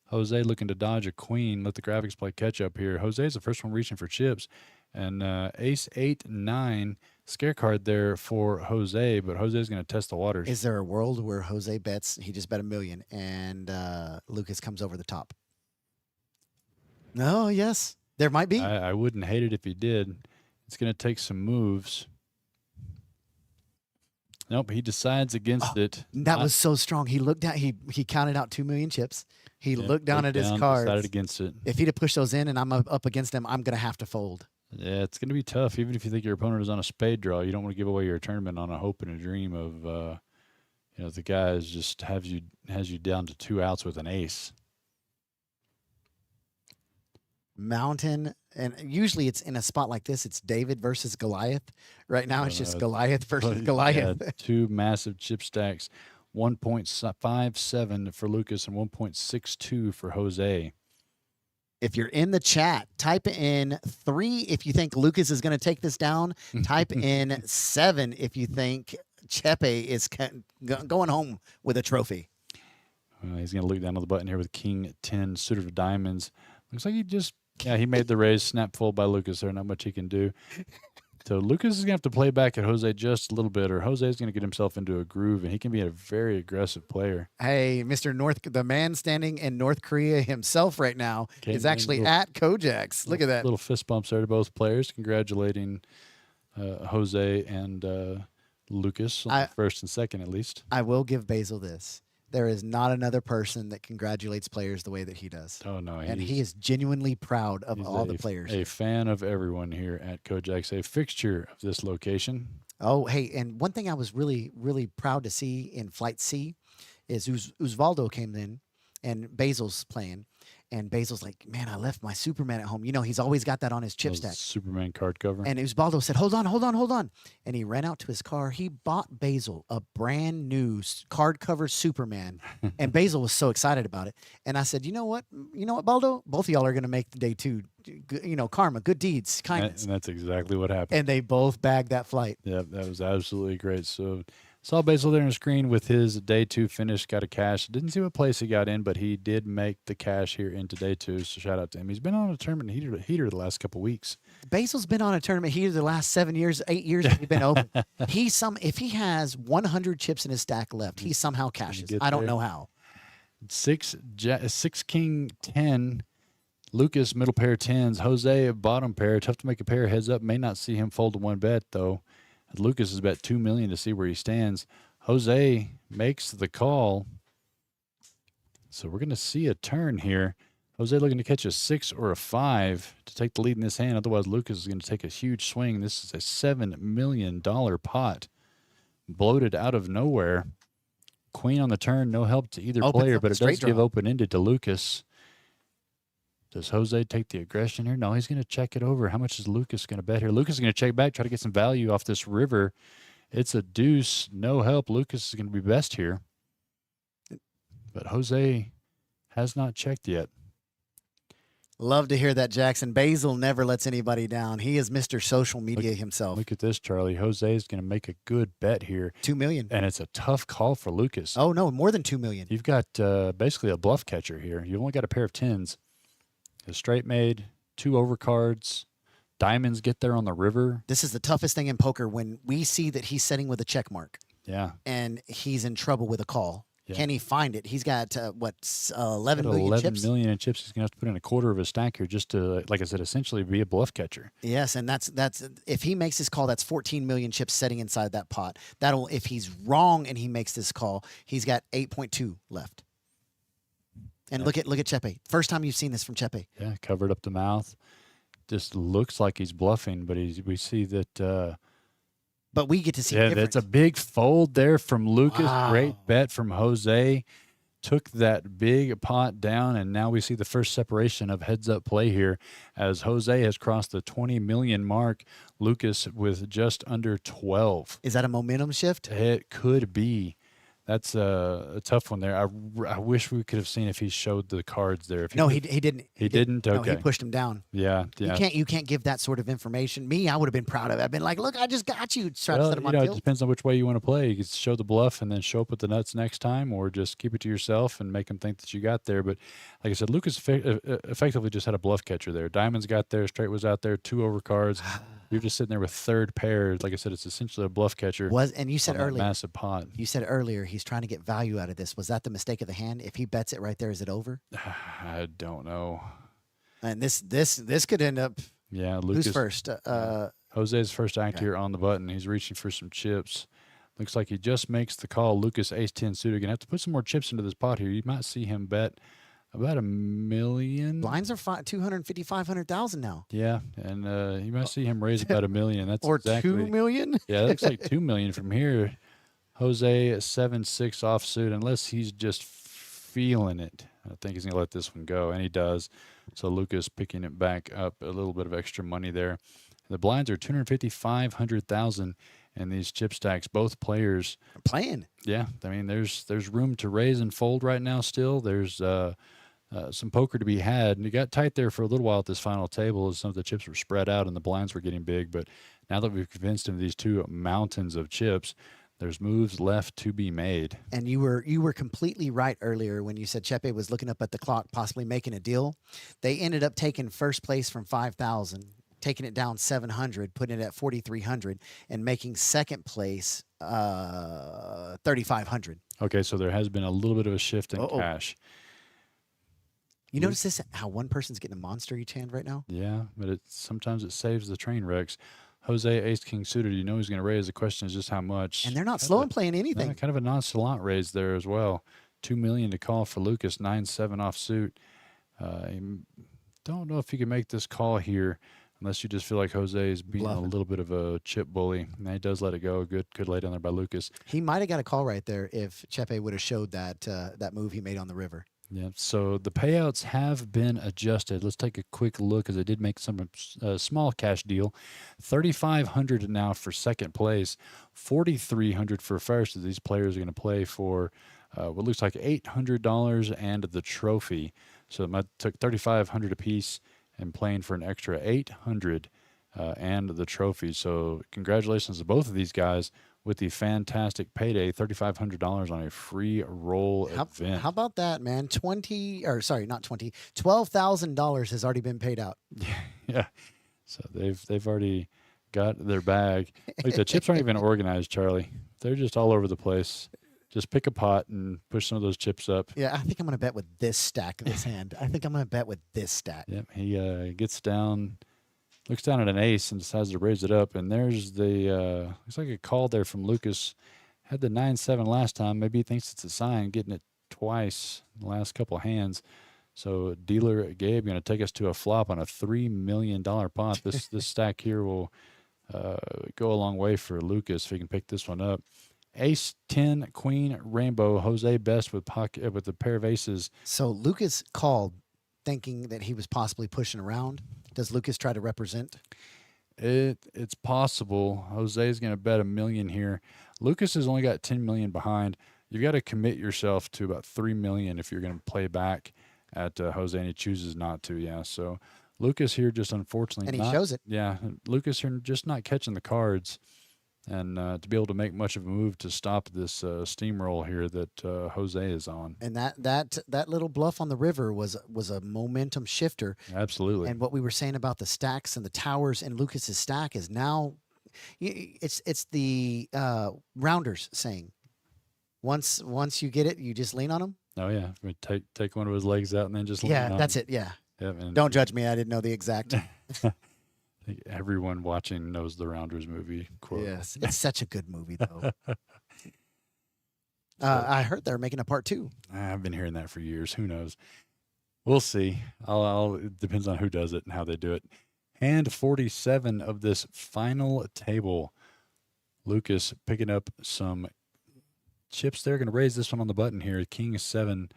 Jose looking to dodge a queen. Let the graphics play catch up here. Jose's the first one reaching for chips. And ace 8, 9, scare card there for Jose, but Jose's going to test the waters. Is there a world where Jose bets, he just bet $1 million, and Lucas comes over the top? No, yes. There might be. I wouldn't hate it if he did. It's going to take some moves. Nope, he decides against it. That was so strong. He looked down. He counted out 2 million chips. He looked down at his cards. Decided against it. If he'd have pushed those in and I'm up against him, I'm going to have to fold. Yeah, it's going to be tough. Even if you think your opponent is on a spade draw, you don't want to give away your tournament on a hope and a dream of, the guy just has you down to 2 outs with an ace. Mountain, and usually it's in a spot like this, it's David versus Goliath. Right now it's just Goliath versus Goliath. Yeah, 2 massive chip stacks, 1.57 for Lucas and 1.62 for Jose. If you're in the chat, type in 3 if you think Lucas is going to take this down. Type in 7 if you think Chepe is going home with a trophy. He's going to look down on the button here with King 10 suited of diamonds. Looks like he made the raise, snap fold by Lucas there. Not much he can do. So Lucas is going to have to play back at Jose just a little bit, or Jose is going to get himself into a groove, and he can be a very aggressive player. Hey, the man standing in North Korea himself right now is actually at KoJack's. Look at that. Little fist bumps there to both players, congratulating Jose and Lucas on the first and second at least. I will give Basil this. There is not another person that congratulates players the way that he does. Oh, no. And he is genuinely proud of all the players. A fan of everyone here at KoJack's, a fixture of this location. Oh, hey, and one thing I was really, really proud to see in Flight C is Osvaldo came in and Basil's playing. And Basil's like, man, I left my Superman at home. He's always got that on his chip stack. Superman card cover. And Osvaldo said, hold on. And he ran out to his car. He bought Basil a brand new card cover Superman. And Basil was so excited about it. And I said, you know what, Baldo? Both of y'all are going to make the day 2. Karma, good deeds, kindness. And that's exactly what happened. And they both bagged that flight. Yeah, that was absolutely great. So saw Basil there on the screen with his day 2 finish, got a cash. Didn't see what place he got in, but he did make the cash here into day 2. So shout out to him. He's been on a tournament heater the last couple weeks. Basil's been on a tournament heater the last 7 years, 8 years that we've been open. If he has 100 chips in his stack left, he somehow cashes. I don't know how. 6 King 10. Lucas middle pair 10s. Jose bottom pair. Tough to make a pair heads up. May not see him fold to 1 bet though. Lucas has bet $2 million to see where he stands. Jose makes the call. So we're going to see a turn here. Jose looking to catch a 6 or a 5 to take the lead in this hand. Otherwise, Lucas is going to take a huge swing. This is a $7 million pot. Bloated out of nowhere. Queen on the turn. No help to either player, but it does give open-ended to Lucas. Does Jose take the aggression here? No, he's going to check it over. How much is Lucas going to bet here? Lucas is going to check back, try to get some value off this river. It's a deuce. No help. Lucas is going to be best here. But Jose has not checked yet. Love to hear that, Jackson. Basil never lets anybody down. He is Mr. Social Media himself. Look at this, Charlie. Jose is going to make a good bet here. $2 million. And it's a tough call for Lucas. Oh, no, more than $2 million. You've got basically a bluff catcher here. You've only got a pair of 10s. A straight made, 2 overcards, diamonds get there on the river. This is the toughest thing in poker when we see that he's setting with a check mark. Yeah. And he's in trouble with a call. Yeah. Can he find it? He's got, 11 million 11 chips? 11 million in chips. He's going to have to put in a quarter of a stack here just to, like I said, essentially be a bluff catcher. Yes, and that's if he makes this call, that's 14 million chips sitting inside that pot. That'll, if he's wrong and he makes this call, he's got 8.2 left. And look at Chepe. First time you've seen this from Chepe. Yeah, covered up the mouth. Just looks like he's bluffing, but we see that. But we get to see. Yeah, that's a big fold there from Lucas. Wow. Great bet from Jose. Took that big pot down, and now we see the first separation of heads-up play here as Jose has crossed the 20 million mark. Lucas with just under 12. Is that a momentum shift? It could be. That's a tough one there. I wish we could have seen if he showed the cards there. If No, he didn't. He didn't? No, he Okay. pushed him down. Yeah, yeah. You can't give that sort of information. Me, I would have been proud of it. I've been like, look, I just got you. Try to Well, set him you on know, it tilt. depends on which way you want to play. You can show the bluff and then show up with the nuts next time, or just keep it to yourself and make them think that you got there. But like I said, Lucas effectively just had a bluff catcher there. Diamonds got there, straight was out there, 2 overcards. You're just sitting there with third pairs. Like I said, it's essentially a bluff catcher. And you said on that earlier, massive pot. you said earlier he's trying to get value out of this. Was that the mistake of the hand? If he bets it right there, is it over? I don't know. And this could end up. Yeah, Lucas. Who's first? Jose's first act here on the button. He's reaching for some chips. Looks like he just makes the call. Lucas ace-10 suited. Gonna have to put some more chips into this pot here. You might see him bet about $1 million. Blinds are 250, 500,000 now. Yeah, and you might see him raise about $1 million. That's Or exactly, 2 million. Yeah, that looks like $2 million from here. Jose 7-6 offsuit, unless he's just feeling it. I think he's gonna let this one go, and he does. So Lucas picking it back up, a little bit of extra money there. The blinds are 250, 500,000, and these chip stacks, both players Playing. Yeah, I mean, there's room to raise and fold right now. Still, there's some poker to be had, and it got tight there for a little while at this final table as some of the chips were spread out and the blinds were getting big. But now that we've convinced him of these 2 mountains of chips, there's moves left to be made. And you were completely right earlier when you said Chepe was looking up at the clock, possibly making a deal. They ended up taking first place from 5,000, taking it down 700, putting it at 4,300, and making second place 3,500. Okay, so there has been a little bit of a shift in Uh-oh. cash. You notice this? How one person's getting a monster each hand right now? Yeah, but sometimes it saves the train wrecks. Jose ace king suited. You know he's going to raise. The question is just how much. And they're not slow in playing anything. Kind of a nonchalant raise there as well. $2 million to call for Lucas. 9-7 offsuit. Don't know if you can make this call here unless you just feel like Jose is being Bluffing. a little bit of a chip bully. And he does let it go. Good lay down there by Lucas. He might have got a call right there if Chepe would have showed that move he made on the river. Yeah. So the payouts have been adjusted. Let's take a quick look as I did make some small cash deal. $3,500 now for second place. $4,300 for first. As these players are going to play for what looks like $800 and the trophy. So it took $3,500 apiece and playing for an extra $800 and the trophy. So congratulations to both of these guys with the fantastic payday, $3,500 on a free roll event. How about that, man? $12,000 has already been paid out. Yeah. So they've already got their bag. Like the chips aren't even organized, Charlie. They're just all over the place. Just pick a pot and push some of those chips up. Yeah, I think I'm going to bet with this stack of this hand. I think I'm going to bet with this stack. Yep. He gets down, looks down at an ace and decides to raise it up. And there's the looks like a call there from Lucas. Had the 9-7 last time. Maybe he thinks it's a sign, getting it twice in the last couple of hands. So dealer Gabe going to take us to a flop on a $3 million pot. This stack here will go a long way for Lucas if he can pick this one up. Ace 10 Queen Rainbow. Jose best with the pair of aces. So Lucas called thinking that he was possibly pushing around. Does Lucas try to represent? It's possible. Jose's going to bet $1 million here. Lucas has only got $10 million behind. You've got to commit yourself to about $3 million if you're going to play back at Jose, and he chooses not to. Yeah, so Lucas here just unfortunately, And he shows it. Yeah, Lucas here just not catching the cards, and to be able to make much of a move to stop this steamroll here that Jose is on. And that little bluff on the river was a momentum shifter. Absolutely. And what we were saying about the stacks and the towers in Lucas's stack is now, it's the rounders saying, once you get it, you just lean on them. Oh yeah, we take one of his legs out and then just lean on That's him. it. Yeah. Yep, and Don't judge me. I didn't know the exact. I think everyone watching knows the Rounders movie quote. Yes, it's such a good movie though. I heard they're making a part 2. I've been hearing that for years. Who knows? We'll see. It depends on who does it and how they do it. Hand 47 of this final table. Lucas picking up some chips there. Going to raise this one on the button here. King 7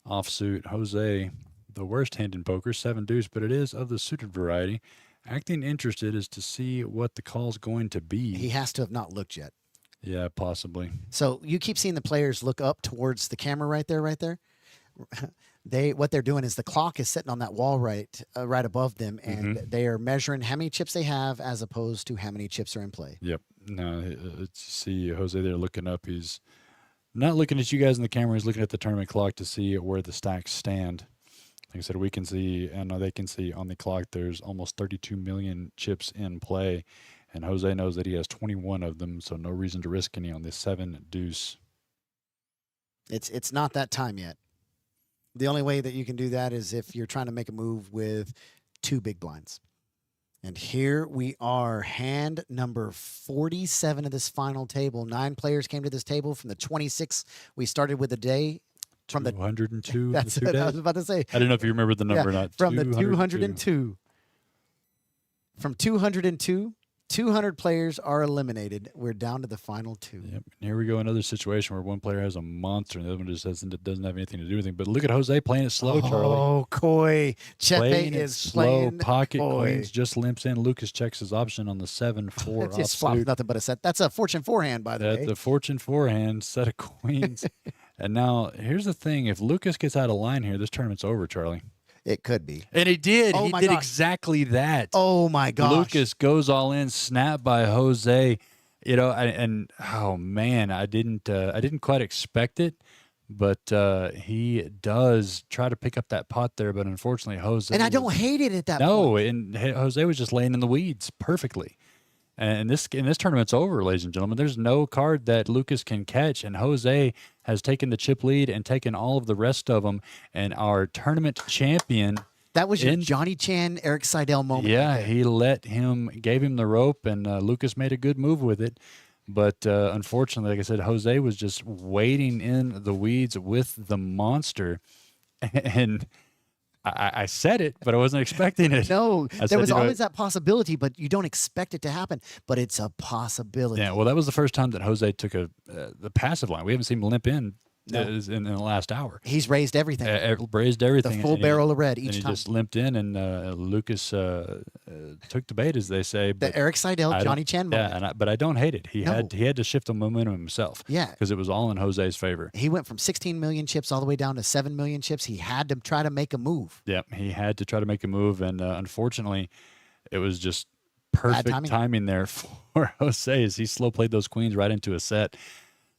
offsuit. Jose, the worst hand in poker, 7 deuce, but it is of the suited variety. Acting interested as to see what the call's going to be. He has to have not looked yet. Yeah, possibly. So you keep seeing the players look up towards the camera right there. What they're doing is the clock is sitting on that wall right above them, and they are measuring how many chips they have as opposed to how many chips are in play. Yep. No, see Jose there looking up. He's not looking at you guys in the camera. He's looking at the tournament clock to see where the stacks stand. Like I said, we can see, and they can see on the clock, there's almost 32 million chips in play. And Jose knows that he has 21 of them, so no reason to risk any on this 7 deuce. It's not that time yet. The only way that you can do that is if you're trying to make a move with 2 big blinds. And here we are, hand number 47 of this final table. 9 players came to this table from the 26 we started with the day. From the 202. That's what I was about to say. I don't know if you remember the number or not. From the 202. From 202, 200 players are eliminated. We're down to the final 2. Yep. And here we go, another situation where one player has a monster and the other one just doesn't have anything to do with it. But look at Jose playing it slow, Charlie. Oh, Koi. Playing Chepe it is slow. playing Pocket Koi. queens just limps in. Lucas checks his option on the 7-4 It just flops offsuit. nothing but a set. That's a fortune forehand, by the way. The fortune forehand, set of queens. And now, here's the thing. If Lucas gets out of line here, this tournament's over, Charlie. It could be. And he did. Oh He my did gosh. exactly that. Oh, my gosh. Lucas goes all in, snap by Jose. You know, and oh man, I didn't quite expect it, but he does try to pick up that pot there, but unfortunately, Jose. And I don't hate it at that No, point. and Jose was just laying in the weeds perfectly. And this tournament's over, ladies and gentlemen. There's no card that Lucas can catch, and Jose has taken the chip lead and taken all of the rest of them. And our tournament champion. That was your Johnny Chan, Eric Seidel moment. Yeah, he gave him the rope, and Lucas made a good move with it. But unfortunately, like I said, Jose was just waiting in the weeds with the monster. And I said it, but I wasn't expecting it. No, I there said, was always that possibility, but you don't expect it to happen. But it's a possibility. Yeah, well, that was the first time that Jose took the passive line. We haven't seen him limp in in the last hour. He's raised everything. Raised everything. The full barrel of red and each he time. just limped in, and Lucas took the bait, as they say. The Eric Seidel, Johnny Chan moment. Yeah, but I don't hate it. He had to shift the momentum himself. Yeah. Because it was all in Jose's favor. He went from 16 million chips all the way down to 7 million chips. He had to try to make a move. Yeah, he had to try to make a move, and unfortunately, it was just perfect timing there for Jose as he slow played those queens right into a set.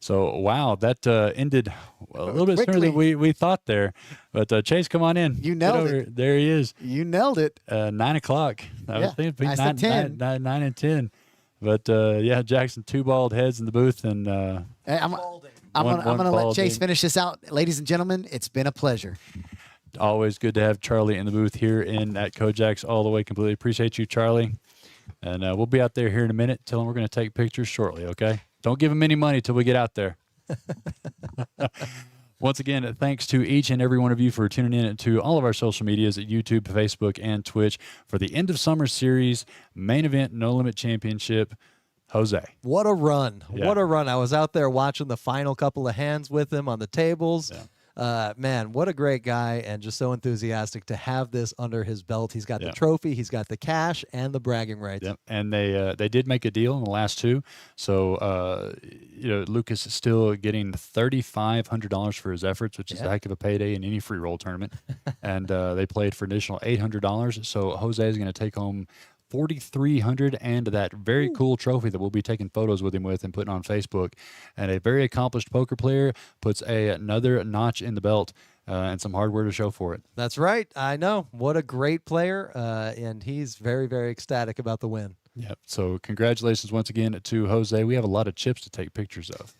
So, wow, that ended a little bit sooner than we thought there. But, Chase, come on in. You nailed it. There he is. You nailed it. 9 o'clock. I was thinking between I said 10. 9 and 10. But, yeah, Jackson, 2 bald heads in the booth. And I'm going to let Chase finish this out. Ladies and gentlemen, it's been a pleasure. Always good to have Charlie in the booth here at KoJack's All the Way. Completely appreciate you, Charlie. And we'll be out there here in a minute. Tell him we're going to take pictures shortly, okay? Don't give him any money till we get out there. Once again, thanks to each and every one of you for tuning in to all of our social medias at YouTube, Facebook, and Twitch for the end of summer series, main event, No Limit Championship. Jose. What a run. Yeah. What a run. I was out there watching the final couple of hands with him on the tables. Yeah. Man, what a great guy, and just so enthusiastic to have this under his belt. He's got the trophy, he's got the cash, and the bragging rights. Yep. And they did make a deal in the last 2. So, Lucas is still getting $3,500 for his efforts, which is a heck of a payday in any free roll tournament. And they played for an additional $800. So Jose is going to take home $4,300 and that very cool trophy that we'll be taking photos with him with and putting on Facebook. And a very accomplished poker player puts another notch in the belt and some hardware to show for it. That's right. I know. What a great player. And he's very, very ecstatic about the win. Yep. So congratulations once again to Jose. We have a lot of chips to take pictures of.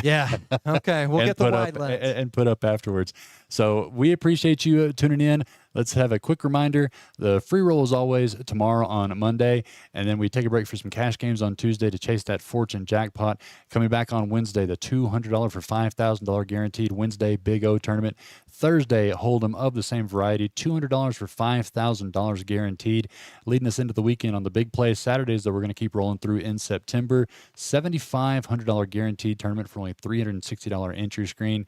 Yeah. Okay. We'll get the wide lens. And put up afterwards. So we appreciate you tuning in. Let's have a quick reminder. The free roll is always tomorrow on Monday. And then we take a break for some cash games on Tuesday to chase that fortune jackpot. Coming back on Wednesday, the $200 for $5,000 guaranteed Wednesday Big O tournament. Thursday, Hold'em of the same variety, $200 for $5,000 guaranteed. Leading us into the weekend on the big play Saturdays that we're going to keep rolling through in September. $7,500 guaranteed tournament for only $360 entry screen.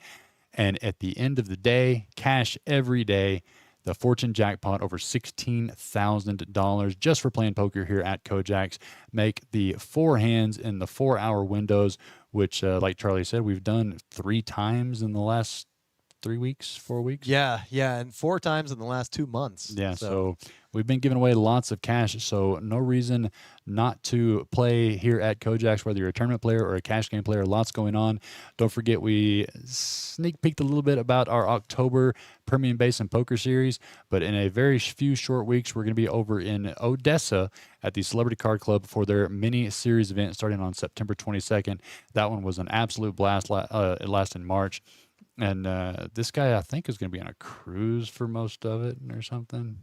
And at the end of the day, cash every day. the fortune jackpot over $16,000 just for playing poker here at KoJack's. Make the 4 hands in the 4-hour windows, which, like Charlie said, we've done 3 times in the last 3 weeks, 4 weeks. Yeah, and 4 times in the last 2 months. Yeah, so we've been giving away lots of cash, so no reason not to play here at KoJack's, whether you're a tournament player or a cash game player. Lots going on. Don't forget, we sneak peeked a little bit about our October Permian Basin Poker Series, but in a very few short weeks, we're going to be over in Odessa at the Celebrity Card Club for their mini series event starting on September 22nd. That one was an absolute blast. It lasted in March. And this guy, I think, is going to be on a cruise for most of it or something.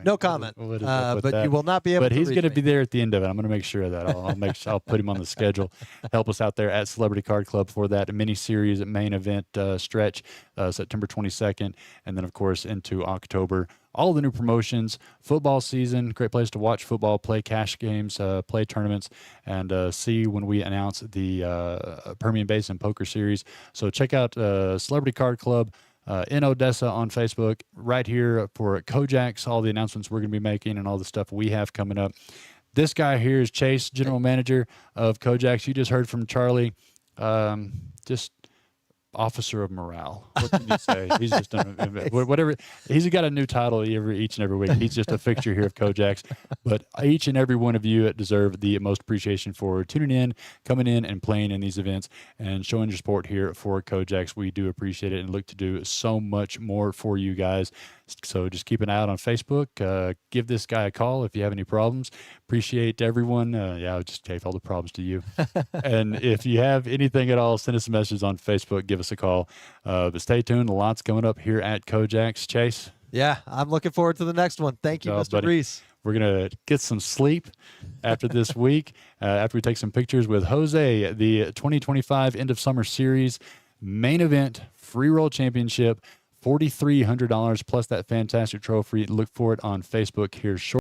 No comment. But you will not be able But to he's reach going to me. be there at the end of it. I'm going to make sure of that. I'll put him on the schedule. Help us out there at Celebrity Card Club for that mini series main event stretch, September 22nd, and then of course into October. All the new promotions, football season, great place to watch football, play cash games, play tournaments, and see when we announce the Permian Basin Poker Series. So check out Celebrity Card Club in Odessa on Facebook, right here for KoJack's, all the announcements we're going to be making and all the stuff we have coming up. This guy here is Chase, general manager of KoJack's. You just heard from Charlie. Just officer of morale. What can you say? He's just whatever. He's got a new title each and every week. He's just a fixture here of KoJack's. But each and every one of you deserve the most appreciation for tuning in, coming in, and playing in these events and showing your support here for KoJack's. We do appreciate it and look to do so much more for you guys. So just keep an eye out on Facebook. Give this guy a call if you have any problems. Appreciate everyone. I'll just take all the problems to you. And if you have anything at all, send us a message on Facebook. Give us a call. But stay tuned. A lot's coming up here at KoJack's. Chase? Yeah, I'm looking forward to the next one. Thank you, Mr. Buddy. Reese. We're going to get some sleep after this week, after we take some pictures with Jose, the 2025 End of Summer Series main event, free roll championship, $4,300 plus that fantastic trophy. Look for it on Facebook here shortly.